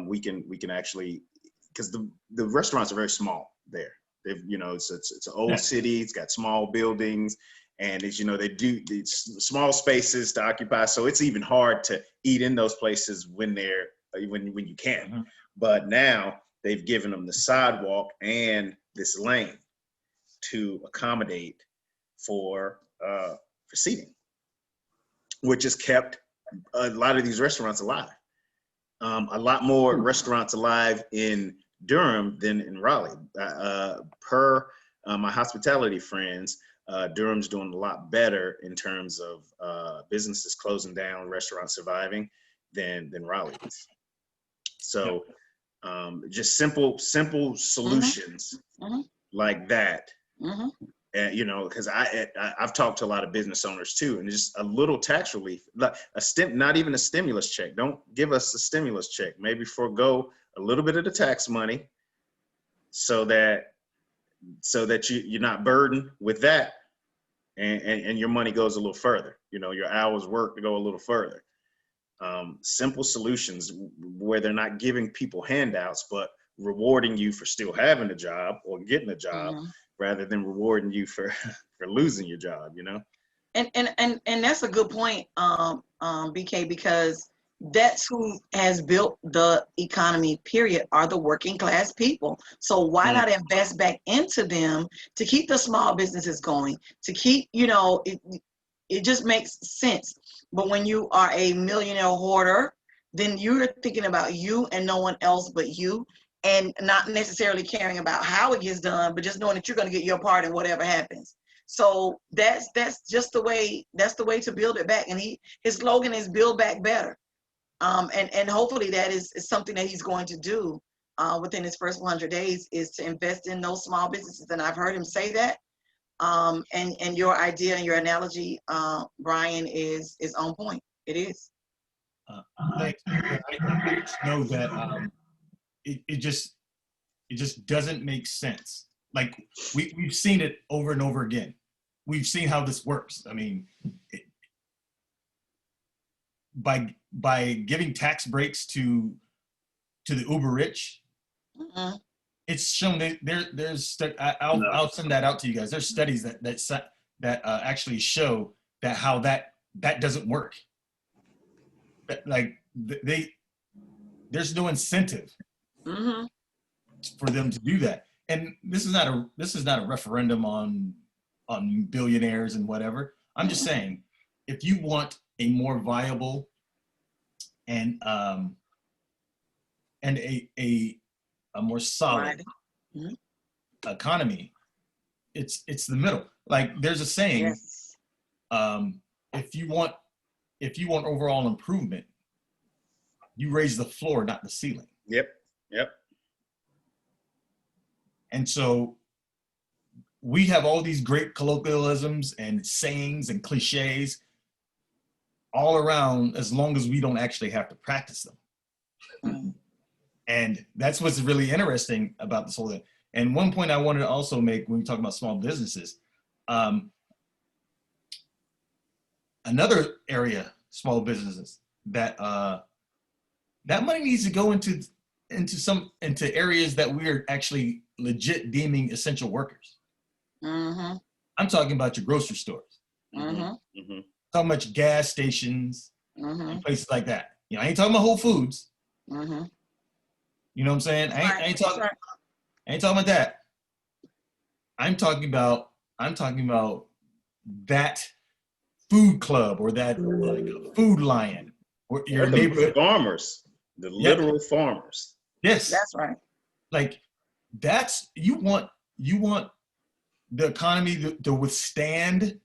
we can actually, because the restaurants are very small there. They've it's an old city. It's got small buildings, and as they do these small spaces to occupy. So it's even hard to eat in those places when you can. But now they've given them the sidewalk and this lane to accommodate for seating, which has kept a lot of these restaurants alive. A lot more restaurants alive in Durham than in Raleigh. Per my hospitality friends, Durham's doing a lot better in terms of businesses closing down, restaurants surviving than Raleigh is. So just simple solutions like that. Because I've talked to a lot of business owners too, and just a little tax relief, like not even a stimulus check. Don't give us a stimulus check. Maybe forego a little bit of the tax money, so that you're not burdened with that, and your money goes a little further. Your hours work to go a little further. Simple solutions where they're not giving people handouts, but rewarding you for still having a job or getting a job, rather than rewarding you for losing your job. And that's a good point, BK, because that's who has built the economy, period, are the working class people. So why not invest back into them to keep the small businesses going, to keep, it just makes sense. But when you are a millionaire hoarder, then you're thinking about you and no one else but you, and not necessarily caring about how it gets done, but just knowing that you're going to get your part in whatever happens. So that's just the way, that's the way to build it back. And his slogan is build back better. And hopefully that is something that he's going to do within his first 100 days, is to invest in those small businesses. And I've heard him say that. And your idea and your analogy, Brian, is on point. It is. Thanks. I just know that it just doesn't make sense. Like we've seen it over and over again. We've seen how this works. I mean, by giving tax breaks to the uber rich, it's shown that I'll send that out to you guys. There's studies that actually show that how that doesn't work. Like there's no incentive for them to do that. And this is not a referendum on billionaires and whatever. I'm just saying, if you want a more viable and a more solid economy, it's the middle. Like there's a saying, Yes. if you want overall improvement, you raise the floor, not the ceiling. Yep. And so we have all these great colloquialisms and sayings and cliches all around, as long as we don't actually have to practice them. And that's what's really interesting about this whole thing. And one point I wanted to also make when we talk about small businesses, another area, small businesses, that that money needs to go into areas that we're actually legit deeming essential workers. I'm talking about your grocery stores. How much gas stations, and places like that. I ain't talking about Whole Foods. You know what I'm saying? I ain't talking about that. I'm talking about that food club, or that like a Food Lion, or your neighborhood farmers, the literal farmers. Yes, that's right. Like that's you want the economy to withstand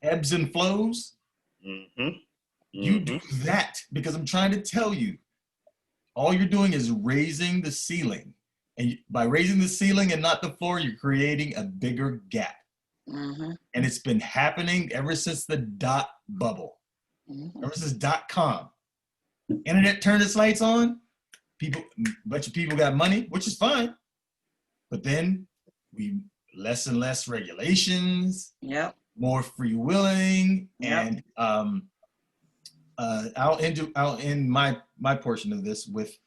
ebbs and flows. You do that, because I'm trying to tell you, all you're doing is raising the ceiling, and by raising the ceiling and not the floor, you're creating a bigger gap. And it's been happening ever since the dot bubble, ever since .com. Internet turned its lights on. A bunch of people got money, which is fine, but then less and less regulations. More free willing, and I'll end my portion of this with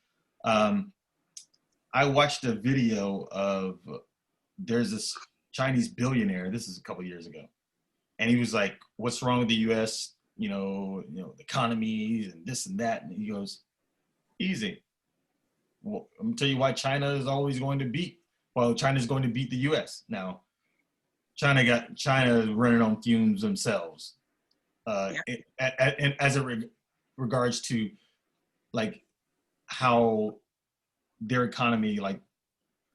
I watched a video of there's this Chinese billionaire. This is a couple years ago, and he was like, "What's wrong with the U.S.? The economy and this and that." And he goes, "Easy. Well, I'm gonna tell you why China's going to beat the U.S. now." China running on fumes themselves, as it regards to like how their economy like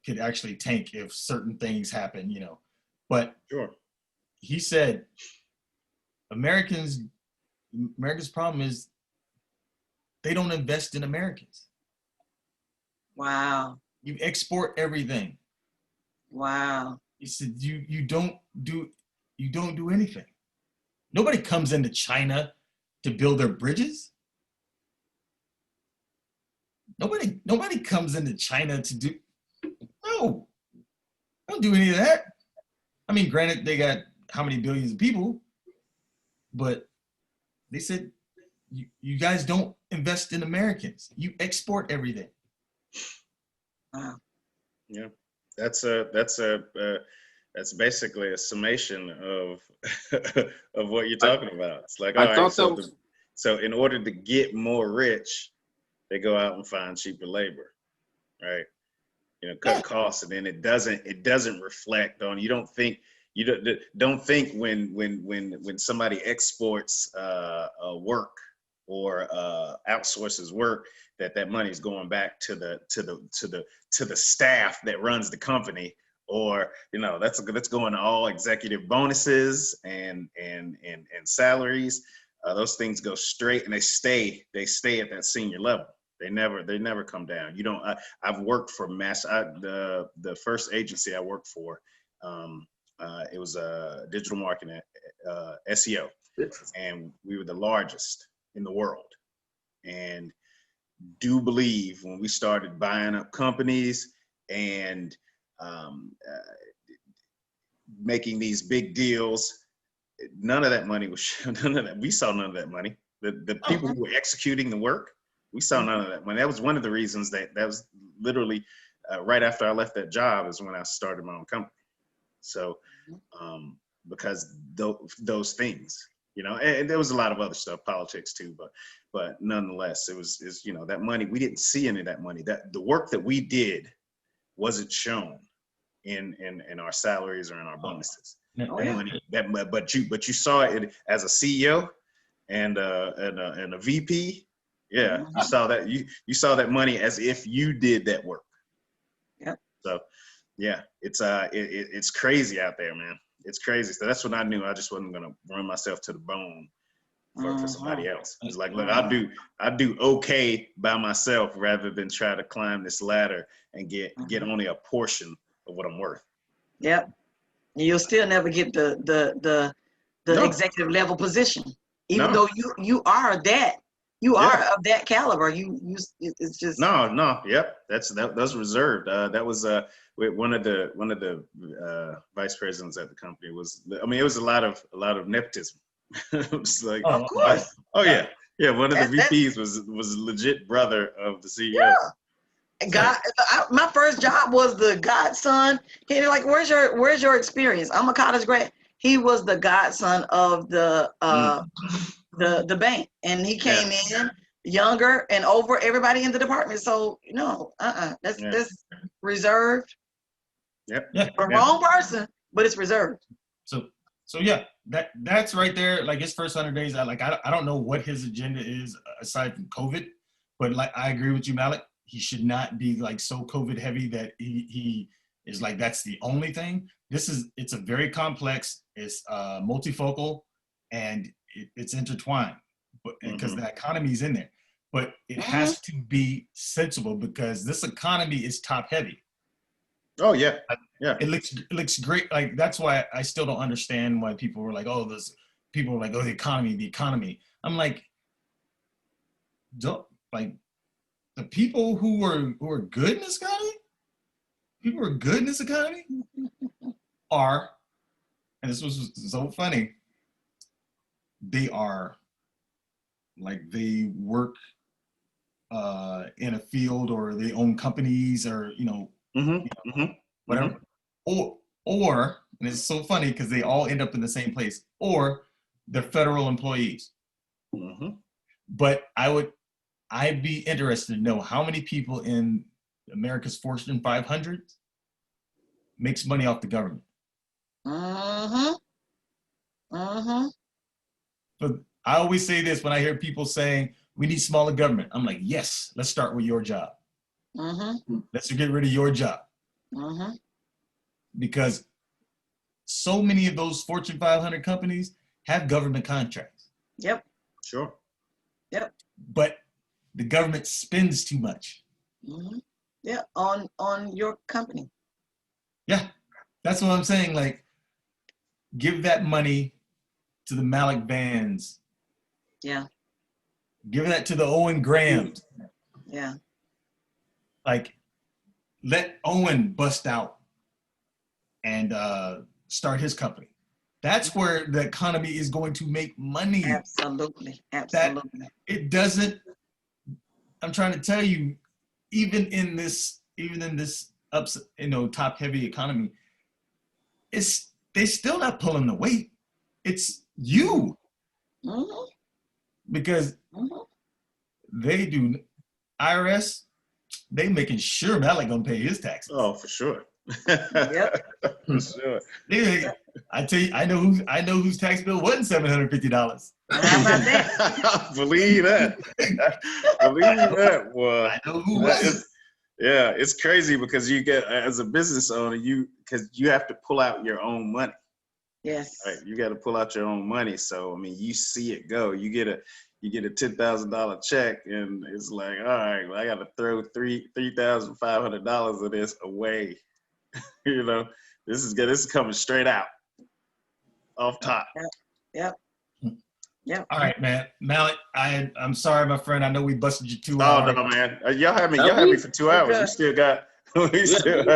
could actually tank if certain things happen, But he said America's problem is they don't invest in Americans. Wow. You export everything. Wow. He said you don't do anything. Nobody comes into China to build their bridges. Nobody comes into China to do. No, don't do any of that. I mean, granted, they got how many billions of people, but they said you guys don't invest in Americans. You export everything. Wow. Yeah. That's a That's basically a summation of of what you're talking about. It's like, I all right, thought so that was, so in order to get more rich, they go out and find cheaper labor, right? You know, cut costs, and then it doesn't reflect on. You don't think when somebody exports work or outsources work that money is going back to the staff that runs the company, or that's going to all executive bonuses and salaries. Those things go straight, and they stay at that senior level. They never come down. You don't. I've worked for the first agency I worked for. It was a digital marketing, SEO, and we were the largest in the world. And do believe when we started buying up companies and making these big deals, none of that money was. None of that. We saw none of that money. The people who were executing the work, we saw none of that money. That was one of the reasons that was literally right after I left that job is when I started my own company. So, because those things, and there was a lot of other stuff, politics too, but nonetheless, it was that money. We didn't see any of that money. That the work that we did wasn't shown in our salaries or in our bonuses. But you saw it as a CEO and a VP. Yeah, you saw that. You saw that money as if you did that work. Yep. So, yeah, it's crazy out there, man. It's crazy. So that's what I knew. I just wasn't gonna run myself to the bone for somebody else. It's like, look, I do okay by myself rather than try to climb this ladder and get only a portion of what I'm worth. Yep. You'll still never get the No. executive level position, even No. though you are that. You are of that caliber. It's just No. Yep, that was reserved. That was one of the vice presidents at the company was. I mean, it was a lot of nepotism. It was like, of course. yeah. One of the VPs was legit brother of the CEO. Yeah. God, my first job was the godson. He's like, where's your experience? I'm a college grad. He was the godson of the bank, and he came in younger and over everybody in the department. So that's reserved. Yep. Yeah. For the wrong person, but it's reserved. So yeah, that's right there. Like his first 100 days, I don't know what his agenda is aside from COVID, but like I agree with you, Malik. He should not be like so COVID heavy that he is like that's the only thing. It's a very complex, it's multifocal, and it's intertwined, but because the economy is in there, but it has to be sensible because this economy is top heavy. Oh yeah, yeah. It looks great. Like that's why I still don't understand why people were like, oh, the economy. I'm like, don't like the people who are good in this economy. People who are good in this economy are, and this was so funny. They are like they work in a field or they own companies or whatever. Or and it's so funny because they all end up in the same place, or they're federal employees. But I'd be interested to know how many people in America's Fortune 500 makes money off the government. But I always say this when I hear people saying we need smaller government. I'm like, yes, let's start with your job. Let's get rid of your job. Because so many of those Fortune 500 companies have government contracts. Yep. Sure. Yep. But the government spends too much. Yeah, on your company. Yeah, that's what I'm saying. Like, give that money to the Malik Vanns. Yeah. Give that to the Owen Grahams. Yeah. Like, let Owen bust out and start his company. That's where the economy is going to make money. Absolutely. It doesn't. I'm trying to tell you, even in this top heavy economy, they still not pulling the weight. It's you, Mhm, because mhm. they do IRS. They making sure Malik gonna pay his taxes. Oh, for sure. Yep. For sure. They, I tell you, I know whose tax bill wasn't $750. How about that? Believe that. Believe that, boy. I know who That wasn't. is- yeah, it's crazy because you get, as a business owner, because you have to pull out your own money. Yes. Right? You got to pull out your own money. So I mean, you see it go. You get a $10,000 check, and it's like, all right, well, I got to throw $3,500 of this away. You know, this is good. This is coming straight out, off top. Yep. Yep. All right, man. Malik, I'm sorry, my friend. I know we busted you 2 Oh hours. no, man! Y'all had me for 2 hours. We still got We still extra.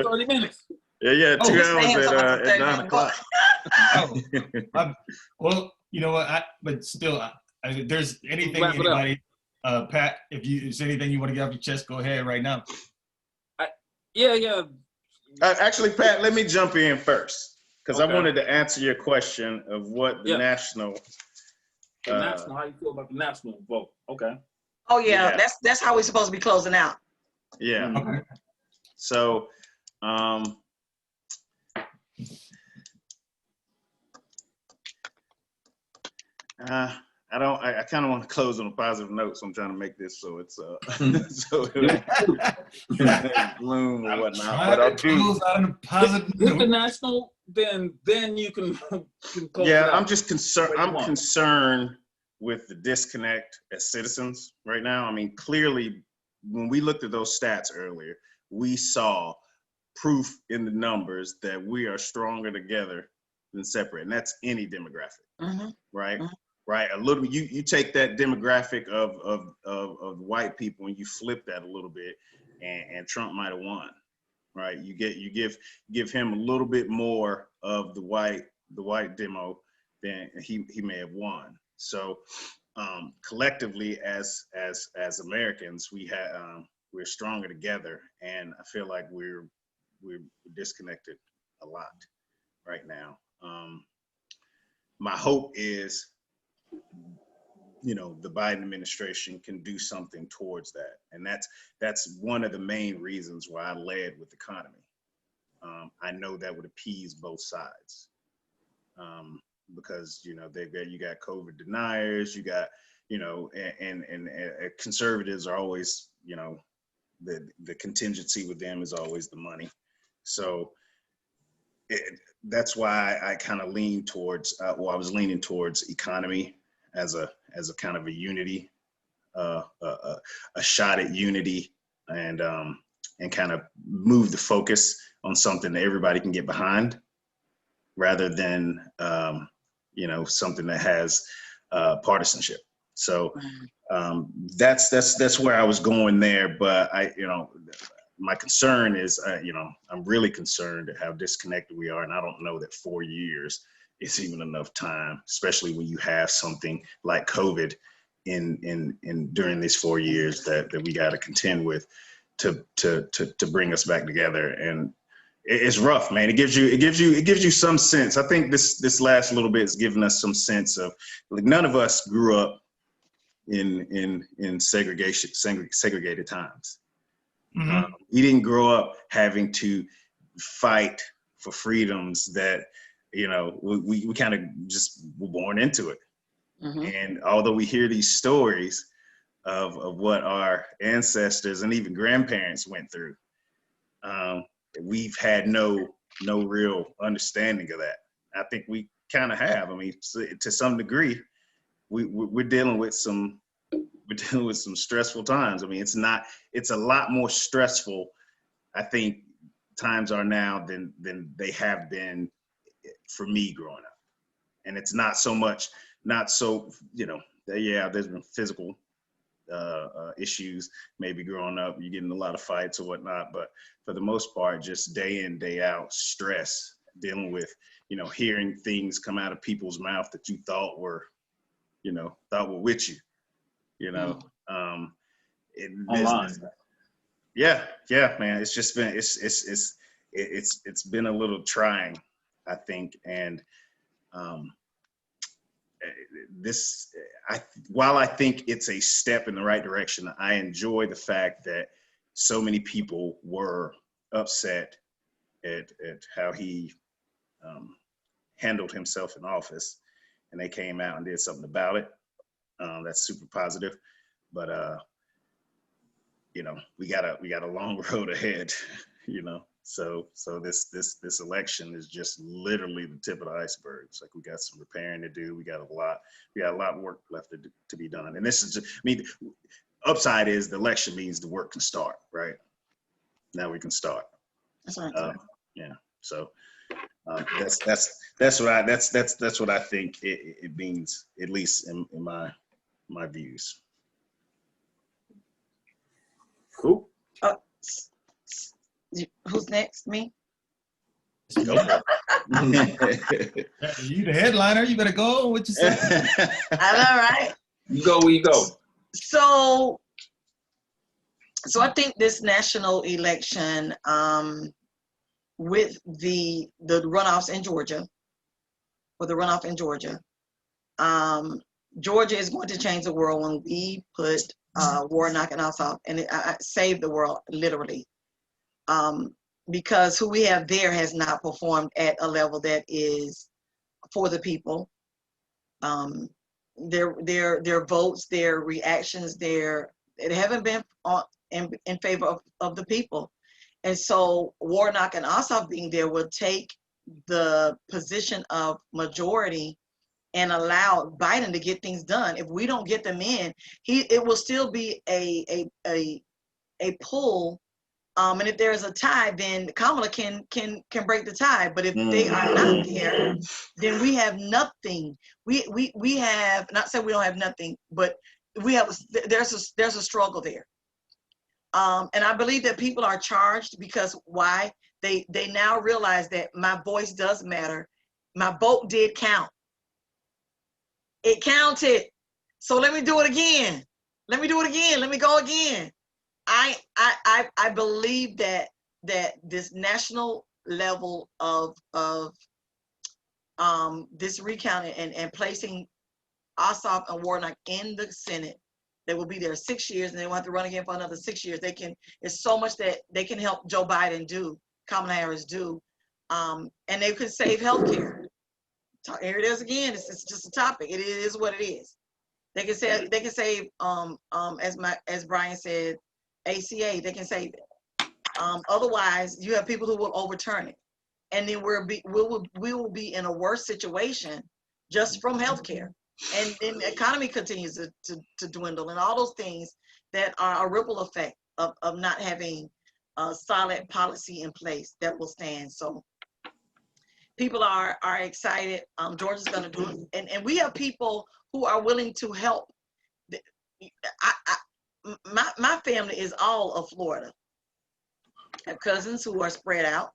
got 30 minutes. Yeah, Oh, 2 this hours man's talking at 9 about o'clock. Oh, well, you know what? But still, if there's anything, Wrap it up. anybody, Pat, if there's anything you want to get off your chest, go ahead right now. Yeah. Actually, Pat, let me jump in first because I Okay. wanted to answer your question of what the Yeah. national. The national, how you feel about the national vote? Okay. Oh yeah, Yeah. that's how we're supposed to be closing out. Yeah. Okay. So, I kind of want to close on a positive note, so I'm trying to make this so it's so it bloom or whatnot. But I do. Close out on a positive With the note. national, then you can close it Yeah, out. I'm just concerned. What you I'm want. concerned with the disconnect as citizens right now. I mean, clearly, when we looked at those stats earlier, we saw proof in the numbers that we are stronger together than separate, and that's any demographic, Mhm. right? Mhm. Right. A little. You take that demographic of white people and you flip that a little bit, and Trump might have won, right? You give him a little bit more of the white demo, then he may have won. So collectively as Americans, we're stronger together, and I feel like we're disconnected a lot right now. My hope is, the Biden administration can do something towards that, and that's one of the main reasons why I led with economy. I know that would appease both sides, because you got COVID deniers, you got and conservatives are always, the contingency with them is always the money. So that's why I kind of lean towards I was leaning towards economy as a kind of a unity, a shot at unity, and kind of move the focus on something that everybody can get behind, rather than something that has partisanship. So that's where I was going there. But my concern is, I'm really concerned at how disconnected we are, and I don't know that 4 years is even enough time, especially when you have something like COVID in during these 4 years that we got to contend with to bring us back together. And it's rough, man. It gives you some sense. I think this last little bit has given us some sense of, like, none of us grew up in segregated times. Mhm. We didn't grow up having to fight for freedoms that, we kind of just were born into it. Mhm. And although we hear these stories of what our ancestors and even grandparents went through, we've had no real understanding of that. I think we kind of have. I mean, to some degree, we're dealing with some stressful times. I mean, it's a lot more stressful, I think, times are now than they have been for me growing up. And it's not so, there's been physical issues maybe growing up. You're getting a lot of fights or whatnot, but for the most part, just day in, day out stress, dealing with, hearing things come out of people's mouth that you thought were with you. Online. Yeah, man. It's just been, it's been a little trying, I think, and while I think it's a step in the right direction, I enjoy the fact that so many people were upset at how he handled himself in office, and they came out and did something about it. That's super positive, but you know, we got a long road ahead, you know. So this election is just literally the tip of the iceberg. It's like we got some repairing to do. We got a lot of work left to be done. And this is just, I mean, upside is the election means the work can start, right? Now we can start. That's right. Yeah. So that's what I think it means, at least in my views. Cool. Who's next? Me? You the headliner. You better go. What you say? I know, right? You go where you go. So I think this national election, with the runoffs in Georgia, Georgia is going to change the world when we put Warnock and Ossoff, and save the world, literally. Because who we have there has not performed at a level that is for the people. Their votes, their reactions, they haven't been in favor of the people. And so Warnock and Ossoff being there will take the position of majority and allow Biden to get things done. If we don't get them in, it will still be a pull. And if there's a tie, then Kamala can break the tie. But if they are not there, then we have nothing. We have, not saying we don't have nothing, but there's a struggle there. And I believe that people are charged because why? They now realize that my voice does matter. My vote did count. It counted. So let me do it again. Let me go again. I believe that this national level of this recounting and placing Ossoff and Warnock in the Senate, they will be there 6 years and they will have to run again for another 6 years. It's so much that they can help Joe Biden do, Kamala Harris do, and they could save healthcare. Here it is again. It's just a topic. It is what it is. They can save as Brian said, ACA, they can save it. Otherwise, you have people who will overturn it, and then we will be in a worse situation just from healthcare, and then the economy continues to dwindle, and all those things that are a ripple effect of not having a solid policy in place that will stand. So people are excited. Georgia's going to do it, and we have people who are willing to help. My family is all of Florida. I have cousins who are spread out,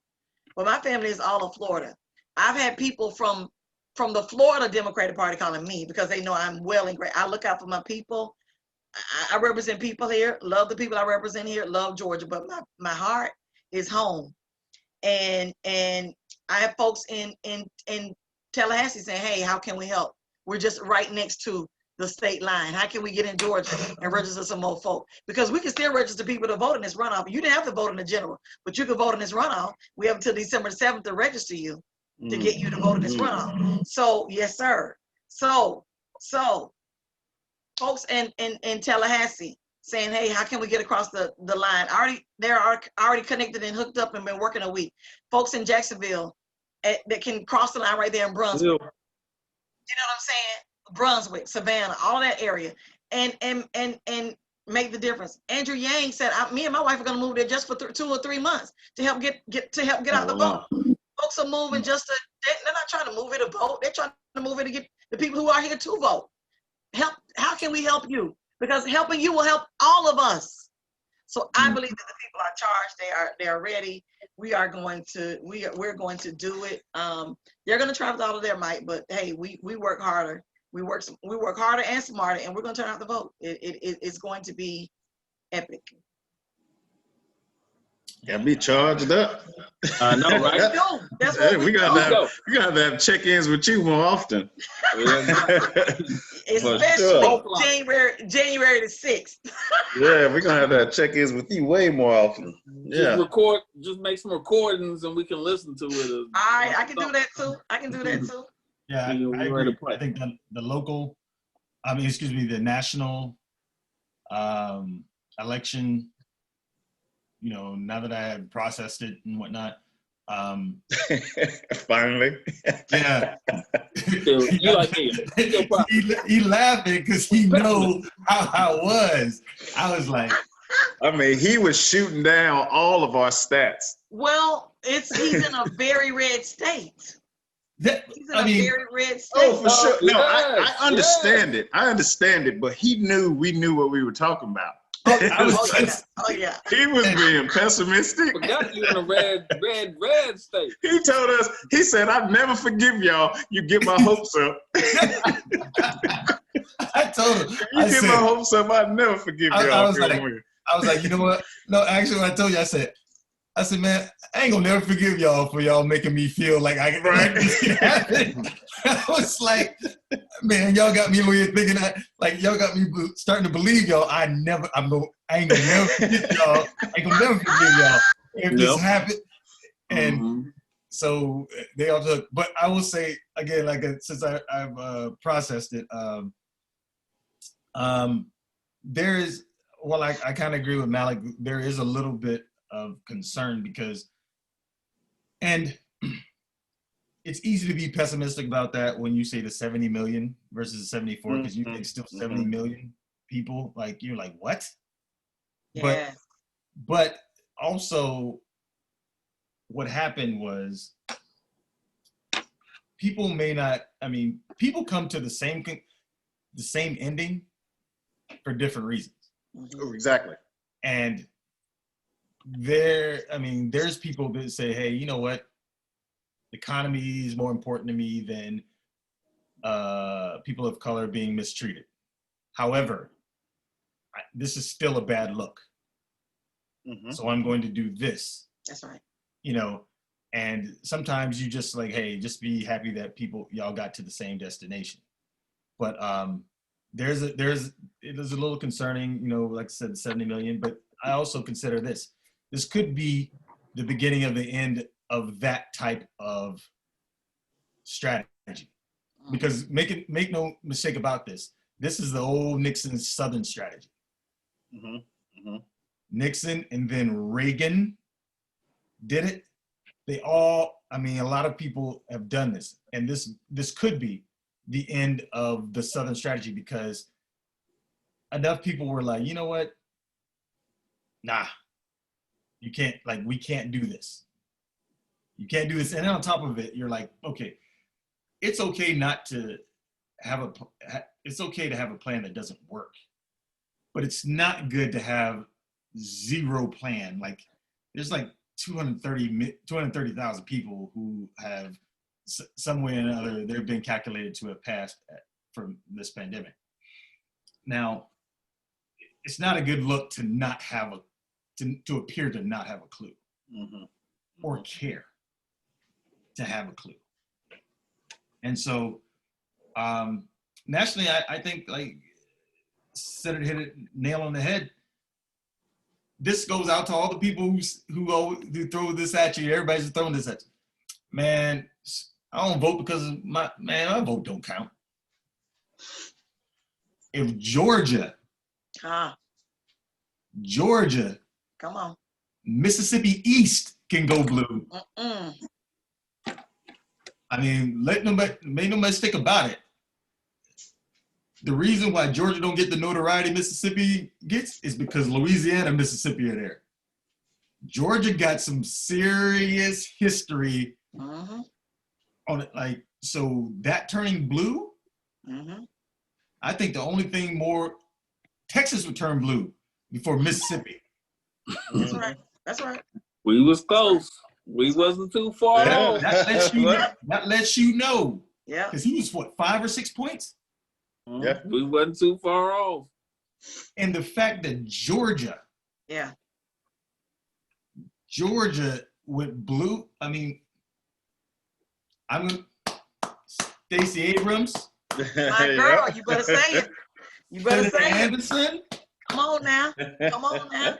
but my family is all of Florida. I've had people from the Florida Democratic Party calling me because they know I'm well and great. I look out for my people. I represent people here, love the people I represent here, love Georgia, but my heart is home. And I have folks in Tallahassee saying, hey, how can we help? We're just right next to the state line. How can we get in Georgia and register some more folk? Because we can still register people to vote in this runoff. You didn't have to vote in the general, but you can vote in this runoff. We have until December 7th to register you to get you to vote in this runoff. So yes, sir. So folks in Tallahassee saying, hey, how can we get across the line? They're already connected and hooked up and been working a week. Folks in Jacksonville that can cross the line right there in Brunswick. You know what I'm saying? Brunswick, Savannah, all that area, and make the difference. Andrew Yang said, me and my wife are going to move there just for 2 or 3 months to help get out the vote. Folks are moving they're not trying to move it to vote. They're trying to move it to get the people who are here to vote. How can we help you? Because helping you will help all of us. So I believe that the people are charged. They are ready. We're going to do it. They're going to try with all of their might, but hey, we work harder. We work harder and smarter, and we're going to turn out the vote. It's going to be epic. Got me charged up. I know, That's what right? we do. That's Hey, what we we do. got to have check-ins with you more often. Especially sure. January the 6th. Yeah, we're gonna have to have check-ins with you way more often. Yeah. Just make some recordings and we can listen to it. I can do that too. I can do that too. Yeah, I We're ready agree. to play. I think the local, the national election, now that I have processed it and whatnot, Finally. yeah. You like me. he laughing because he knows how I was. I was like, I mean, he was shooting down all of our stats. Well, he's in a very red state. He's in a very red state. Oh, for sure. No, Yes, I understand it. I understand it, but we knew what we were talking about. Oh yeah. He was being pessimistic. Forgot you in a red state. He told us, he said, "I'd never forgive y'all. You get my hopes up." I told him, You get my hopes up, I'd never forgive y'all. I was like, you know what? No, actually, when I told you, I said, man, I ain't gonna never forgive y'all for y'all making me feel like I can Right. I was like, man, y'all got me over here thinking y'all got me starting to believe y'all. I ain't gonna never forgive y'all. I ain't gonna never forgive y'all if this happened. And so they all took. But I will say again, since I've processed it, there is. Well, I kind of agree with Malik. There is a little bit of concern and it's easy to be pessimistic about that when you say the 70 million versus the 74, because you think still 70 million people, like you're like, what? Yeah. But also what happened was people come to the same ending for different reasons. Oh, exactly. And there's people that say, hey, you know what? The economy is more important to me than people of color being mistreated. However, this is still a bad look. So I'm going to do this. That's right. And sometimes you just like, hey, just be happy that y'all got to the same destination. But it is a little concerning, like I said, 70 million, but I also consider this could be the beginning of the end of that type of strategy. Because make no mistake about this. This is the old Nixon Southern strategy. Nixon and then Reagan did it. A lot of people have done this. And this could be the end of the Southern strategy, because enough people were like, you know what? Nah, you can't, we can't do this. You can't do this. And then on top of it, you're like, okay, it's okay not to have it's okay to have a plan that doesn't work, but it's not good to have zero plan. Like there's 230,000 people who have some way or another, they've been calculated to have passed from this pandemic. Now, it's not a good look to not have to appear to not have a clue or care to have a clue. And so nationally, I think Senator hit it nail on the head. This goes out to all the people who throw this at you. Everybody's throwing this at you. Man, I don't vote because of my vote don't count. If Georgia, come on, Mississippi East can go blue. Make no mistake about it. The reason why Georgia don't get the notoriety Mississippi gets is because Louisiana and Mississippi are there. Georgia got some serious history on it. So that turning blue, I think the only thing more, Texas would turn blue before Mississippi. That's right. That's right. We was close. We wasn't too far off. That lets you know. Yeah. Because he was 5 or 6 points. Yeah. We wasn't too far off. And the fact that Georgia Georgia with blue. I mean, I'm Stacey Abrams, My girl, you better say it. You better Senator say it. Anderson, Come on now. Come on now.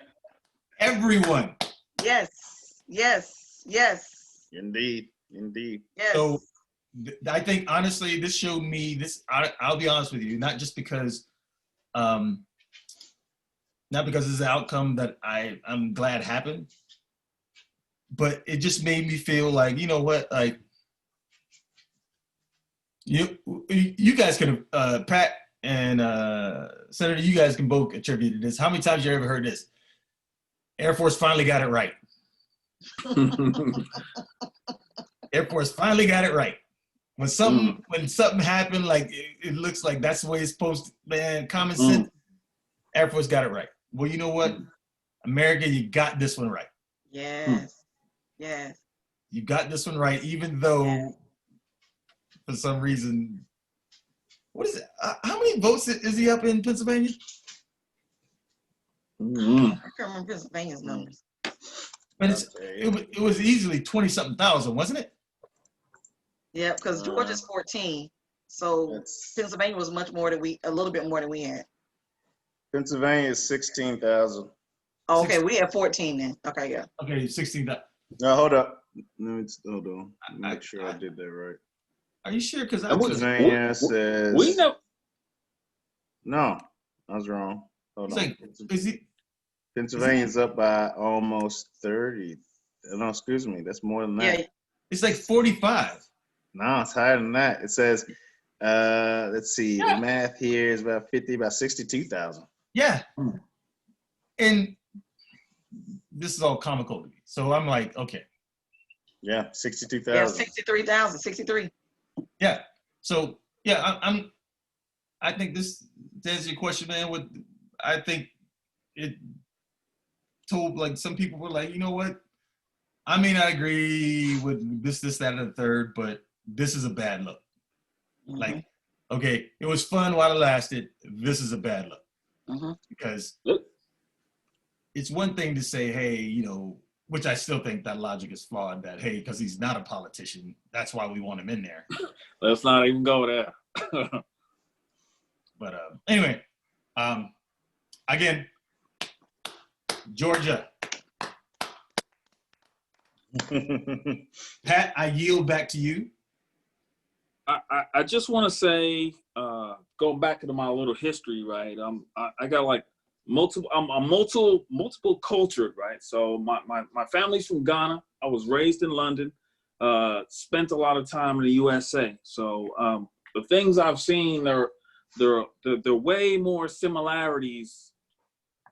everyone. Yes. Yes. Yes. Indeed. Indeed. Yes. So I think honestly, this showed me this. I'll be honest with you, not just because, not because it's an outcome that I'm glad happened, but it just made me feel like, you know what, like you guys can Pat and Senator, you guys can both attribute to this. How many times you ever heard this? Air Force finally got it right. Air Force finally got it right. When something happened, like it looks like that's the way it's supposed to, man, common sense, Air Force got it right. Well, you know what? America, you got this one right. Yes. Yes. You got this one right, even though Yes. for some reason, what is it? How many votes is he up in Pennsylvania? Mm. I can't remember Pennsylvania's numbers. But it was easily 20-something thousand, wasn't it? Yeah, because Georgia's 14. So That's, Pennsylvania was a little bit more than we had. Pennsylvania is 16,000. Oh, okay, we had 14 then. Okay, yeah. Okay, 16,000. No, hold up. Hold on. Make sure I did that right. Are you sure? Because Pennsylvania says We know. no. I was wrong. Hold it's on. like, is he? Pennsylvania's up by almost 30. No, excuse me. That's more than that. Yeah, It's like 45. No, it's higher than that. It says, let's see, Yeah. the math here is about 62,000. Yeah. And this is all comical to me. So I'm like, okay. Yeah, yeah, 62,000. 63,000, 63. Yeah. So yeah, I think this to answer your question, man, I think it told, like, some people were like, you know what? I may not agree with this, that, and the third, but this is a bad look. Like, okay, it was fun while it lasted. This is a bad look. Because it's one thing to say, hey, you know, which I still think that logic is flawed, that, hey, because he's not a politician, that's why we want him in there. Let's not even go there. But anyway, again, Georgia. Pat, I yield back to you. I just want to say, going back into my little history, right? I got like I'm multiple cultured, right? So my family's from Ghana. I was raised in London, spent a lot of time in the USA. So the things I've seen, there are way more similarities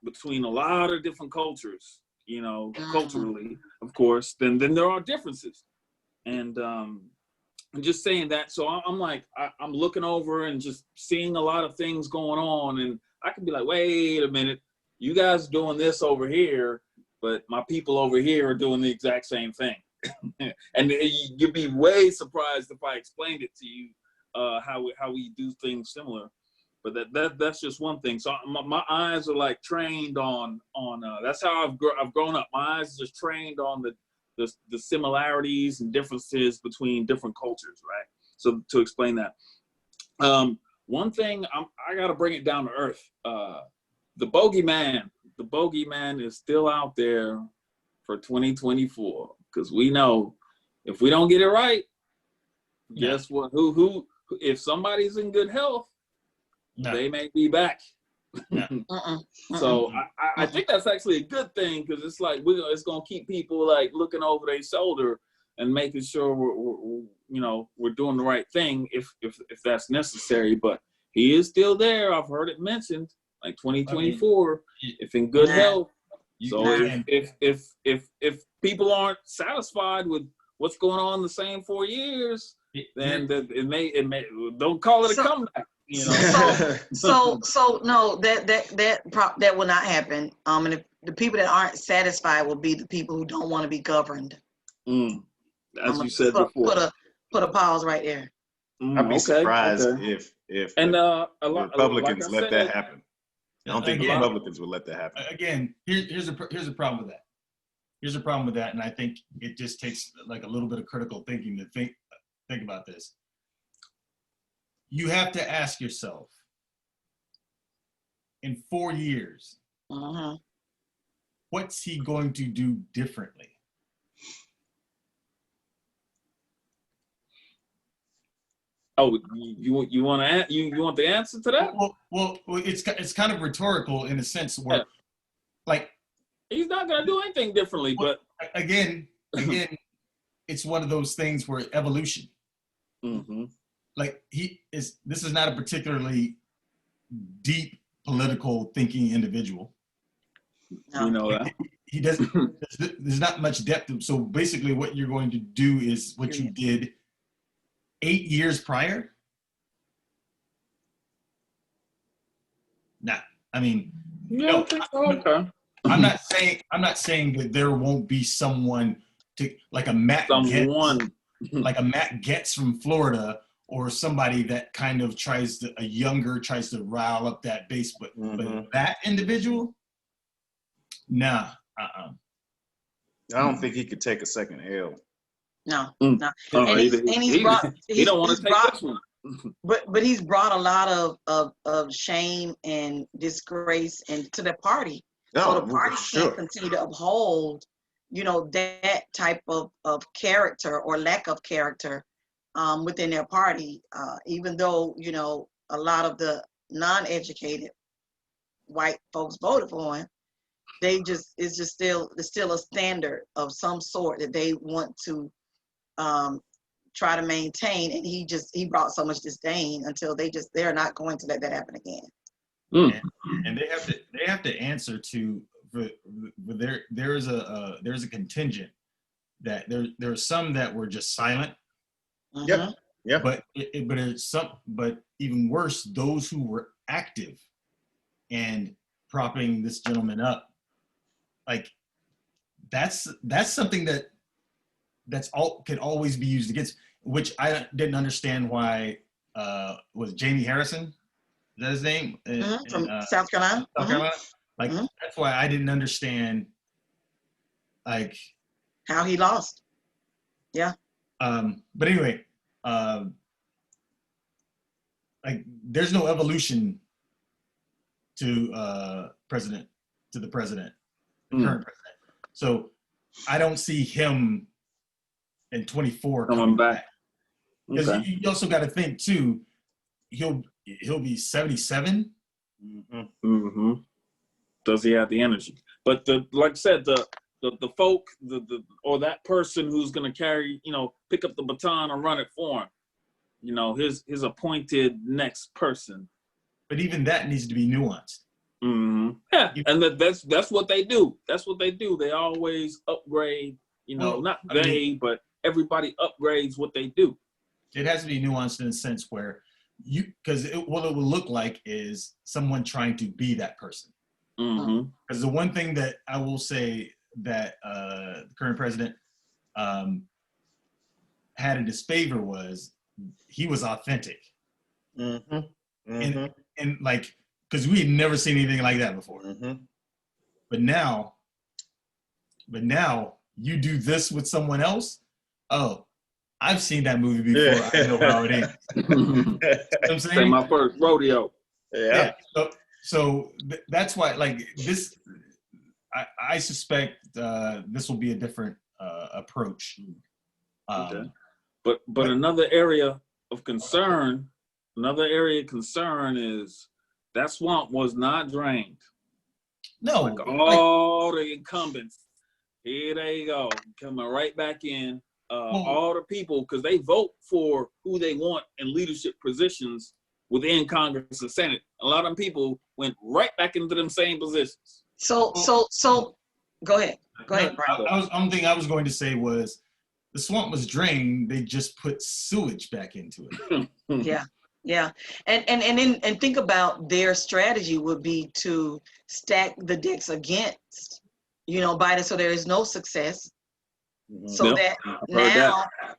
between a lot of different cultures, you know, culturally, of course, than there are differences. And I'm just saying that. So I'm like, I'm looking over and just seeing a lot of things going on. And I could be like, wait a minute, you guys doing this over here, but my people over here are doing the exact same thing. And you'd be way surprised if I explained it to you, how we do things similar. But that's just one thing. So my eyes are like trained on that's how I've grown up. My eyes are just trained on the similarities and differences between different cultures, right? So to explain that, one thing I got to bring it down to earth. The bogeyman is still out there for 2024, because we know if we don't get it right, guess what? Who if somebody's in good health, they may be back. So I think that's actually a good thing, because it's like it's gonna keep people like looking over their shoulder and making sure we're doing the right thing if that's necessary. But he is still there. I've heard it mentioned, like 2024, if in good health. So if people aren't satisfied with what's going on the same 4 years, then it may don't call it a comeback. You know? So no, that will not happen. And if the people that aren't satisfied will be the people who don't want to be governed. As you said before. Put a pause right there. I'd be surprised if and Republicans like let that happen. I don't think Again, Republicans would let that happen. Again, here's a problem with that. here's the problem with that, and I think it just takes like a little bit of critical thinking to think about this. You have to ask yourself, in 4 years, Uh-huh. what's he going to do differently? Oh, you want to you want the answer to that? Well, it's kind of rhetorical in a sense where, Yeah. like, He's not gonna do anything differently, but again, it's one of those things where evolution. Like this is not a particularly deep political thinking individual. you know that. He doesn't. There's not much depth. So basically, what you're going to do is what you did 8 years prior. Nah, I mean, Yeah, no, I think so. Okay. I'm not saying that there won't be someone to like a Matt Gaetz, like a Matt Gaetz from Florida, or somebody that kind of tries to rile up that base, but that individual, nah. I don't think he could take a second L. No, Mm. no. Oh, And he don't want to take this one. But he's brought a lot of shame and disgrace into the party. So the party can't continue to uphold, that type of character or lack of character within their party. Even though, a lot of the non-educated white folks voted for him, it's still a standard of some sort that they want to try to maintain, and he brought so much disdain until they're not going to let that happen again. And they have to answer to there is a contingent that there are some that were just silent. Mhm. Yeah. But even worse, those who were active and propping this gentleman up, like that's something could always be used against, which I didn't understand why was Jamie Harrison, is that his name? From South Carolina. South Carolina? Like that's why I didn't understand like How he lost. Yeah. But anyway, like there's no evolution to the president, the current president. So I don't see him in 24 coming back. Because Okay. you also got to think too, he'll be 77. Does he have the energy? But like I said, the folk, or that person who's gonna carry, pick up the baton and run it for him, his appointed next person. But even that needs to be nuanced. Yeah, and that's what they do. That's what they do. They always upgrade. But everybody upgrades what they do. It has to be nuanced in a sense where because what it will look like is someone trying to be that person. Because the one thing that I will say that the current president had in his favor was he was authentic. And like, because we had never seen anything like that before. But now you do this with someone else. Oh, I've seen that movie before. I know how it ends. You know what I'm saying? My first rodeo. Yeah. So that's why, like this, I suspect this will be a different approach. Okay. But another area of concern is that swamp was not drained. No, like all the incumbents, here they go, coming right back in. All the people, because they vote for who they want in leadership positions within Congress and Senate. A lot of them people went right back into them same positions. So go ahead, Brian. One thing I was going to say was the swamp was drained. They just put sewage back into it. Yeah. And think about their strategy would be to stack the decks against, Biden, so there is no success. So that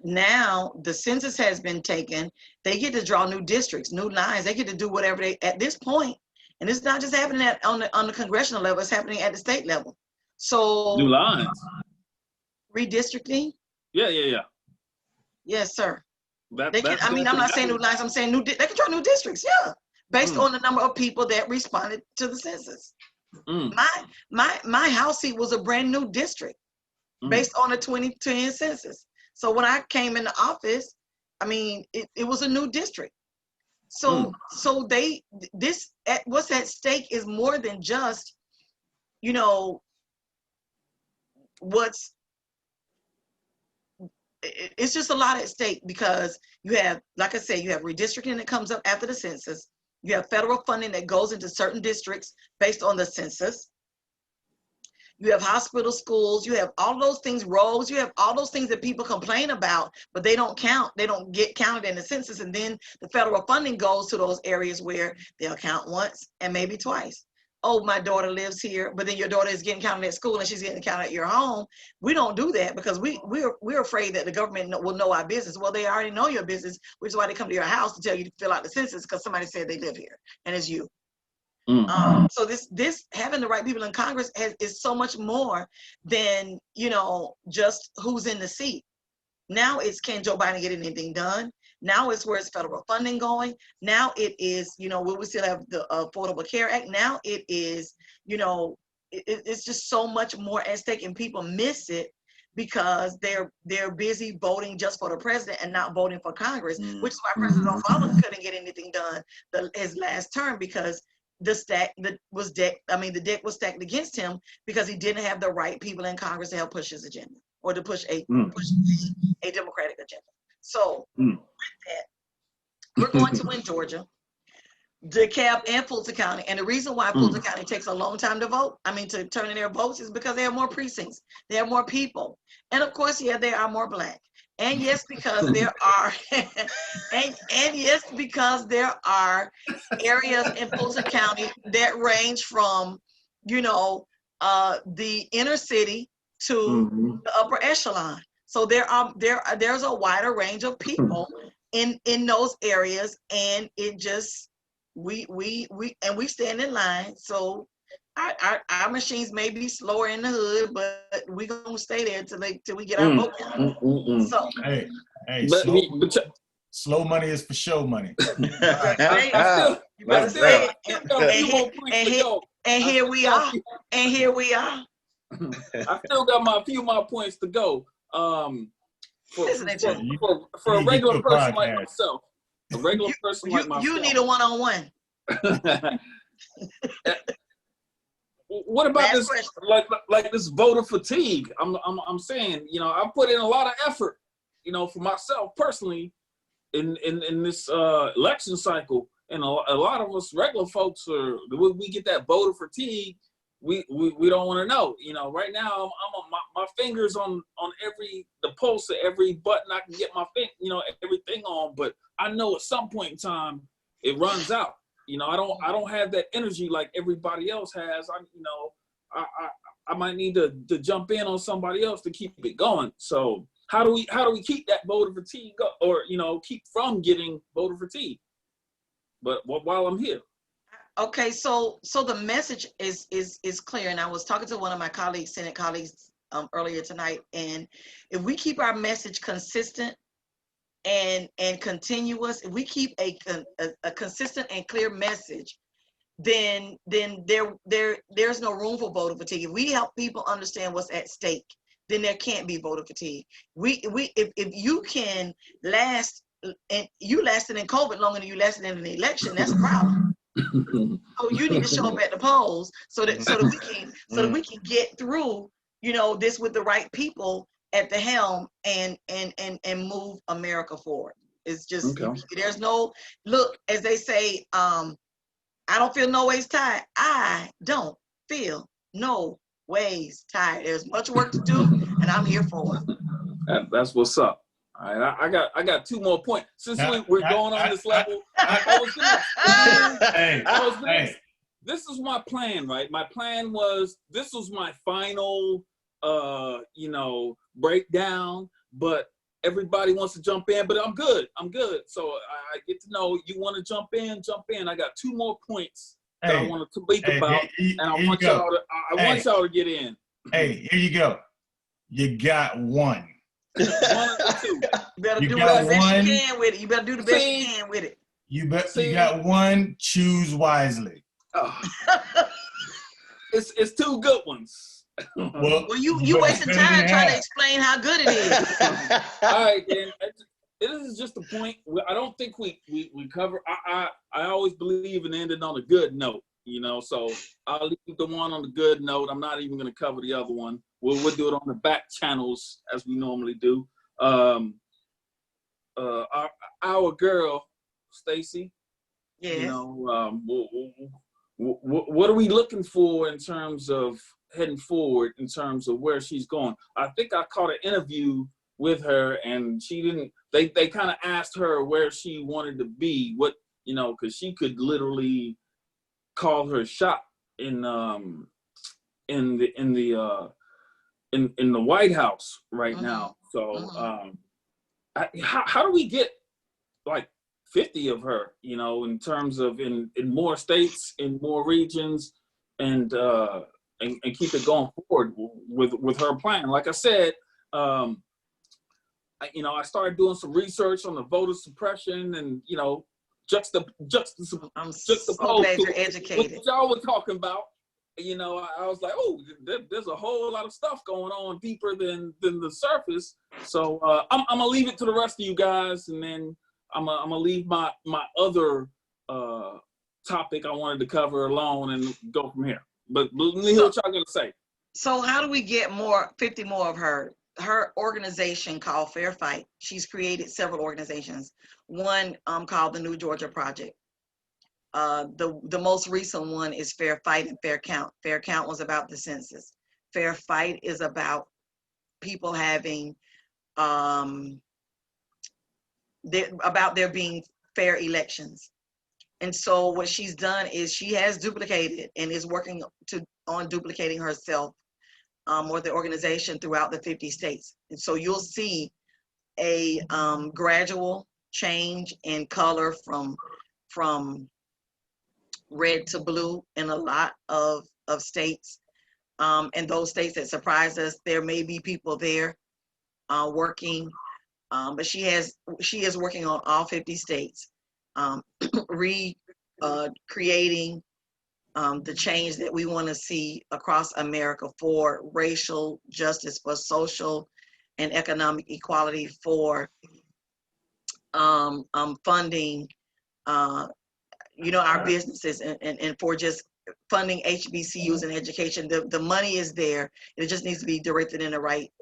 now the census has been taken. They get to draw new districts, new lines. They get to do whatever they at this point. And it's not just happening on the congressional level. It's happening at the state level. So new lines. Redistricting? Yeah. Yes, sir. That, They can, that's I mean, I'm not saying new definitely- lines, I'm saying they can try new districts, yeah. Based Mm. on the number of people that responded to the census. Mm, My house seat was a brand new district mm. based on the 2010 census. So when I came into office, I mean, it was a new district. So what's at stake is more than just, you know, it's just a lot at stake, because you have, like I said, you have redistricting that comes up after the census. You have federal funding that goes into certain districts based on the census. You have hospitals, schools, you have all those things, roads, you have all those things that people complain about, but they don't count. They don't get counted in the census. And then the federal funding goes to those areas where they'll count once and maybe twice. Oh, my daughter lives here, but then your daughter is getting counted at school and she's getting counted at your home. We don't do that because we're afraid that the government will know our business. Well, they already know your business, which is why they come to your house to tell you to fill out the census, because somebody said they live here and it's you. So this having the right people in Congress is so much more than, you know, just who's in the seat. Now it's, can Joe Biden get anything done? Now it's, where's federal funding going? Now it is, you know, will we still have the Affordable Care Act? Now it is, you know, it's just so much more at stake, and people miss it because they're busy voting just for the president and not voting for Congress, which is why President Obama couldn't get anything done his last term, because the deck was stacked against him, because he didn't have the right people in Congress to help push his agenda, or to push a Democratic agenda. So with that, we're going to win Georgia, DeKalb, and Fulton County. And the reason why Fulton County takes a long time to turn in their votes, is because they have more precincts, they have more people, and of course, yeah, they are more Black. And yes, because there are, and yes, because there are areas in Fulton County that range from, you know, the inner city to the upper echelon. So there's a wider range of people in those areas, and it just we stand in line. So our machines may be slower in the hood, but we gonna stay there till we get our vote count. So hey, But slow money is for show money. I you better still say got a few more points to go. and here we are. And here we are. I still got a few more points to go. For a you regular get person podcast. like myself, a regular person like myself. You need a one-on-one. What about Last this? question. Like this voter fatigue? I'm saying, you know, I put in a lot of effort, you know, for myself personally, in this election cycle, and a lot of us regular folks we get that voter fatigue. We don't want to know. You know, right now I'm on my fingers on the pulse of every button I can get my everything on. But I know at some point in time it runs out. You know, I don't have that energy like everybody else has. I might need to jump in on somebody else to keep it going. So how do we keep that voter fatigue or, you know, keep from getting voter fatigue? But while I'm here. Okay, so the message is clear, and I was talking to one of my colleagues, Senate colleagues, earlier tonight, and if we keep our message consistent and continuous, if we keep a consistent and clear message, then there's no room for voter fatigue. If we help people understand what's at stake, then there can't be voter fatigue. If you can last, and you lasted in COVID longer than you lasted in an election, that's a problem. So you need to show up at the polls so that we can get through, you know, this with the right people at the helm and move America forward. It's just there's no look, as they say, I don't feel no ways tired. I don't feel no ways tired. There's much work to do, and I'm here for it. That's what's up. All right, I got 2 more points. Since we're going on this level, this is my plan, right? My plan was, this was my final, you know, breakdown, but everybody wants to jump in, but I'm good. So I get to know, you want to jump in. I got 2 more points that I want to speak about, and I want y'all to get in. Hey, here you go. You got one. One or two. You better You do got the best one. you can with it. You better do the best you See? can with it. You See? got one. Choose wisely. It's two good ones. Well, Well, you but wasting better than time trying to half. explain how good it is. All right, then. This is just the point. I don't think we cover. I always believe in ending on a good note, you know. So I'll leave the one on the good note. I'm not even going to cover the other one. We'll do it on the back channels as we normally do. Our girl, Stacy. Yes. You know, what are we looking for in terms of heading forward in terms of where she's going? I think I caught an interview with her, and she didn't. They kind of asked her where she wanted to be, what, you know, because she could literally call her shot in the White House right now. So how do we get like 50 of her, you know, in terms of in more states, in more regions, and keep it going forward with her plan? Like I said, I started doing some research on the voter suppression and, you know, juxtaposed I'm so glad to you're educated. what y'all were talking about. You know, I was like, oh, there's a whole lot of stuff going on deeper than the surface. So I'm gonna leave it to the rest of you guys, and then I'm gonna leave my other topic I wanted to cover alone and go from here. But let me hear what y'all gonna say. So how do we get 50 more of her? Her organization called Fair Fight. She's created several organizations. One called the New Georgia Project. The most recent one is Fair Fight and Fair Count. Fair Count was about the census. Fair Fight is about people having about there being fair elections. And so what she's done is she has duplicated and is working on duplicating herself or the organization throughout the 50 states. And so you'll see a gradual change in color from red to blue in a lot of states. And those states that surprise us, there may be people there working, but she is working on all 50 states, creating the change that we want to see across America for racial justice, for social and economic equality, for funding, our businesses, and for just funding HBCUs and education. The money is there. It just needs to be directed in the right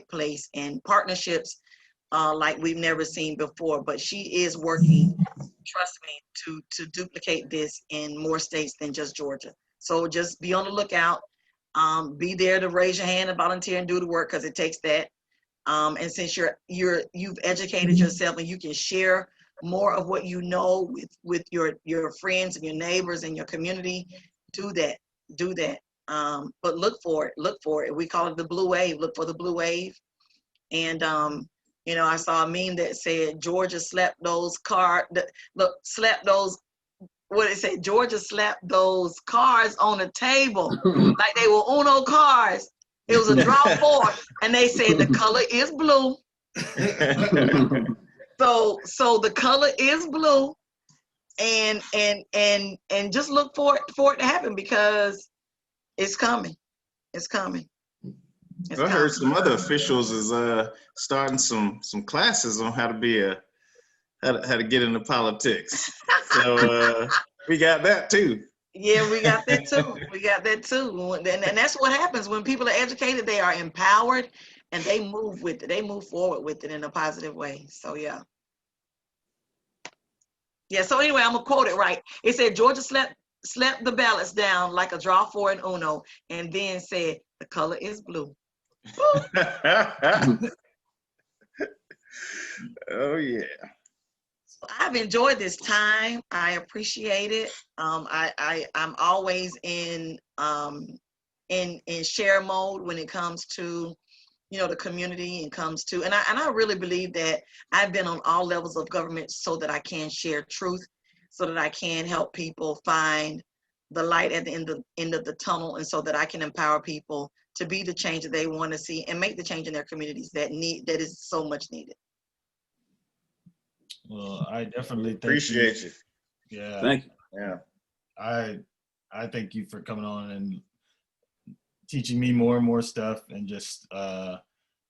place, and partnerships like we've never seen before. But she is working, trust me, to duplicate this in more states than just Georgia. So just be on the lookout. Be there to raise your hand and volunteer and do the work, because it takes that. And since you've educated yourself and you can share more of what you know with your friends and your neighbors and your community, do that. But look for it. We call it the blue wave. Look for the blue wave. And I saw a meme that said Georgia slapped those Georgia slapped those cards on the table like they were Uno cards. It was a draw four, and they said the color is blue. So the color is blue, and just look for it to happen, because it's coming. It's coming. I heard some other officials is starting some classes on how to how to get into politics. So we got that too. Yeah, we got that too. And that's what happens when people are educated. They are empowered, and they move with it. They move forward with it in a positive way. So yeah. So anyway, I'm gonna quote it right. It said Georgia slept the ballots down like a draw four in Uno, and then said the color is blue. Oh yeah. I've enjoyed this time. I appreciate it. I'm always in share mode when it comes to the community, and comes to, and I really believe that I've been on all levels of government so that I can share truth, so that I can help people find the light at the end of the tunnel, and so that I can empower people to be the change that they want to see and make the change in their communities that is so much needed. Well, I definitely thank Appreciate you. Yeah, Thank you. Yeah. I thank you for coming on and teaching me more and more stuff, and just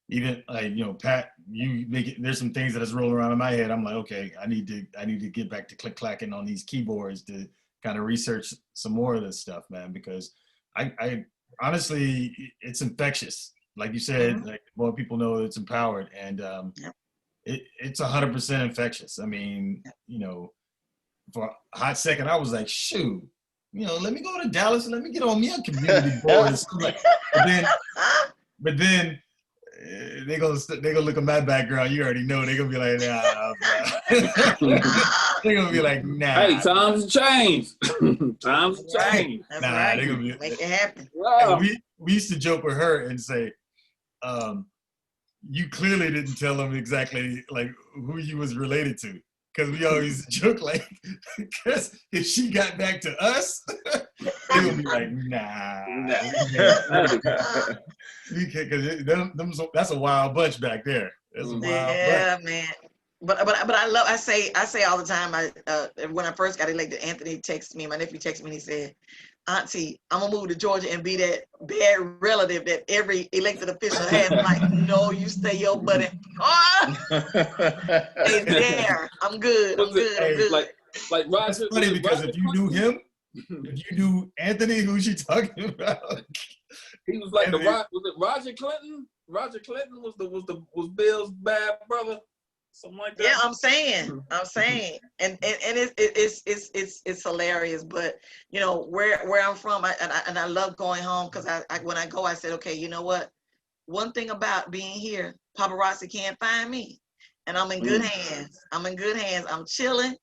even like, you know, Pat, you make it. There's some things that is rolling around in my head. I'm like, okay, I need to get back to click clacking on these keyboards to kind of research some more of this stuff, man, because I honestly, it's infectious. Like you said, like more people know it's empowered, and it's 100% infectious. I mean, you know, for a hot second, I was like, shoot, you know, let me go to Dallas and let me get on me a community board or something. Like, but then they gonna look at my background. You already know they're gonna be like, nah. They're gonna be like, nah. Hey, times change. Times change. That's Nah, right. they're gonna be. Make it happen. Wow. We used to joke with her and say, you clearly didn't tell them exactly like who you was related to. Because we always joke like, because if she got back to us, they would be like, nah. Because that's a wild bunch back there. That's a wild bunch. Man. But I say all the time. When I first got elected, Anthony texted me. My nephew texted me and he said, "Auntie, I'm gonna move to Georgia and be that bad relative that every elected official has." I'm like, no, you stay your butt in. Stay there. I'm good. I'm good. Like Roger. It's funny because if you knew him, if you knew Anthony, who's she talking about? He was like was it Roger Clinton? Roger Clinton was Bill's bad brother. Something like that. Yeah, I'm saying, and it's hilarious. But you know where I'm from, I love going home because when I go, I said, okay, you know what? One thing about being here, paparazzi can't find me, and I'm in good hands. I'm in good hands. I'm chilling,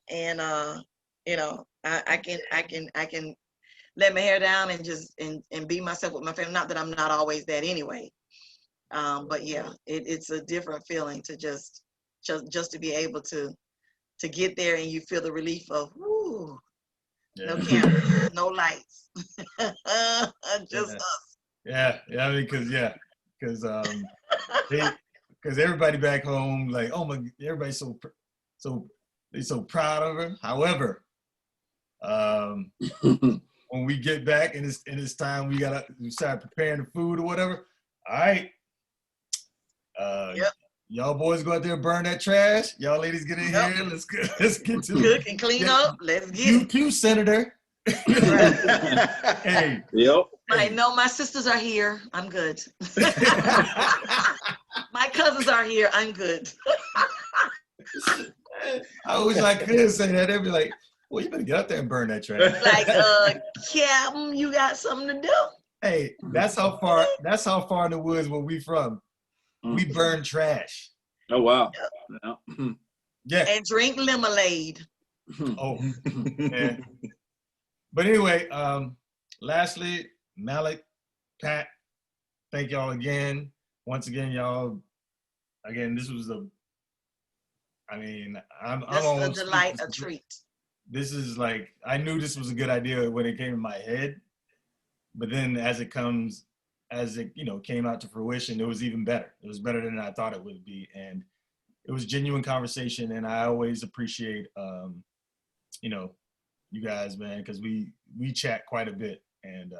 and you know, I can let my hair down and just and be myself with my family. Not that I'm not always that anyway. But yeah, it's a different feeling to just to be able to get there and you feel the relief of, whoo, no cameras, no lights, just us. Yeah, because everybody back home, like, oh my, everybody's so proud of her. However, when we get back and it's time, we start preparing the food or whatever. All right. Y'all boys go out there and burn that trash. Y'all ladies get in here. Let's get to cook and clean up. Let's get it. You, Senator. Hey. Yep. I know my sisters are here. I'm good. My cousins are here. I'm good. I wish I could say that. They'd be like, well, you better get out there and burn that trash. Like, Captain, you got something to do? Hey, that's how far in the woods where we from. We burn trash. Oh, wow. Yeah. And drink lemonade. Oh, yeah. But anyway, lastly, Malik, Pat, thank y'all again. Once again, y'all, this was I'm a delight, a treat. This is like, I knew this was a good idea when it came in my head, but then as it came out to fruition, it was even better. It was better than I thought it would be. And it was genuine conversation. And I always appreciate, you guys, man, because we chat quite a bit, and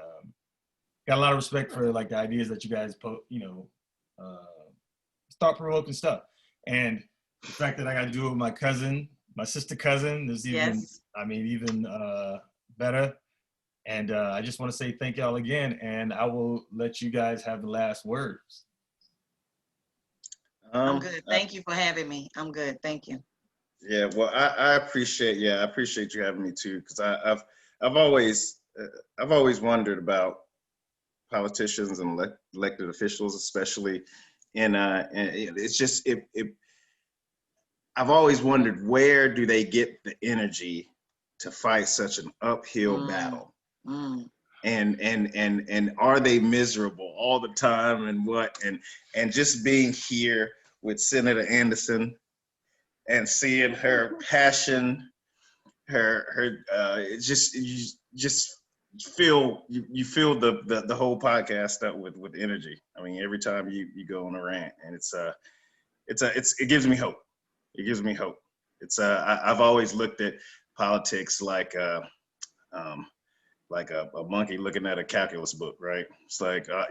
got a lot of respect for like the ideas that you guys thought provoking stuff. And the fact that I got to do it with my sister cousin is even better. And I just want to say thank y'all again, and I will let you guys have the last words. I'm good. Thank you for having me. I'm good. Thank you. Yeah, well, I appreciate you having me too, because I've always wondered about politicians and elected officials, especially, and it's just I've always wondered, where do they get the energy to fight such an uphill battle? And are they miserable all the time, and just being here with Senator Anderson and seeing her passion, her just you fill the whole podcast up with energy. I mean, every time you go on a rant, and it gives me hope. It gives me hope. I've always looked at politics like a monkey looking at a calculus book, right? It's like, I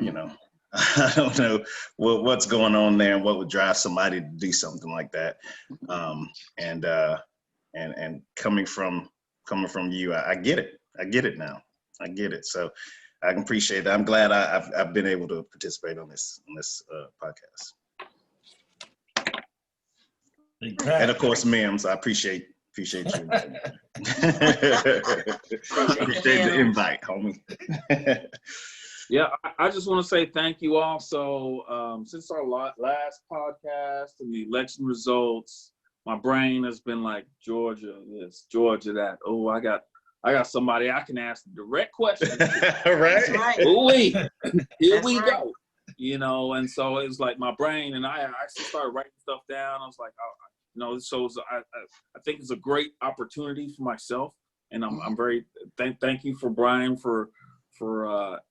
don't know what's going on there and what would drive somebody to do something like that. And coming from you, I get it. I get it now. I get it. So I can appreciate that. I'm glad I've been able to participate on this podcast. And of course, Mims, I appreciate you. Appreciate the invite, homie. Yeah, I just want to say thank you all. So since our last podcast and the election results, my brain has been like, Georgia this, Georgia that. Oh, I got somebody I can ask direct questions. Right. Ooh, here That's we right. go. And so it's like my brain, and I actually started writing stuff down. I was like, so I think it's a great opportunity for myself, and I'm very thank you for Brian for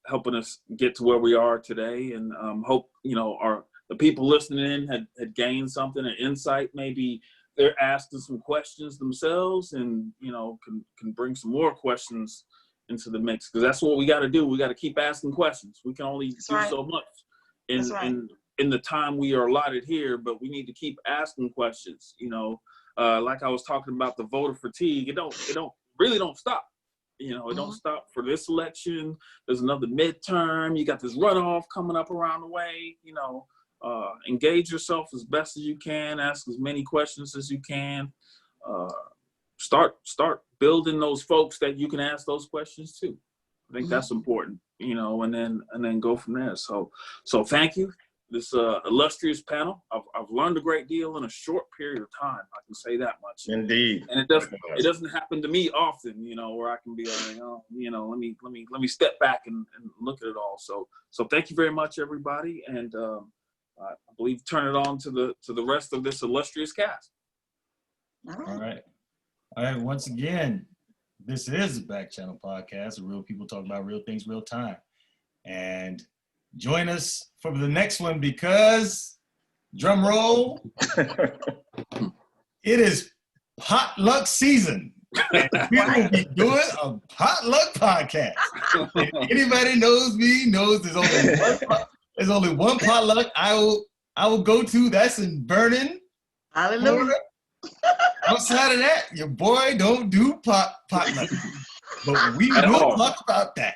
helping us get to where we are today, and hope the people listening in had gained something, an insight. Maybe they're asking some questions themselves, and can bring some more questions into the mix, because that's what we got to do. We got to keep asking questions. We can only do so much in the time we are allotted here, but we need to keep asking questions. Like I was talking about the voter fatigue, it don't stop. It don't stop for this election. There's another midterm. You got this runoff coming up around the way. Engage yourself as best as you can. Ask as many questions as you can. Start building those folks that you can ask those questions to. I think that's important. And then go from there. So thank you. This illustrious panel. I've learned a great deal in a short period of time. I can say that much. Indeed. And it doesn't happen to me often, where I can be like, let me step back and look at it all. So thank you very much, everybody. And I believe turn it on to the rest of this illustrious cast. All right. Once again, this is the Back Channel Podcast, where real people talk about real things, real time. And join us for the next one, because, drum roll, it is potluck season. And we will be doing a potluck podcast. If anybody knows me, knows there's only one potluck I will go to. That's in Vernon. Hallelujah. Outside of that, your boy don't do potluck. But we will talk about that.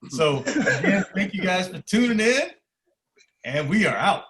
So again, thank you guys for tuning in, and we are out.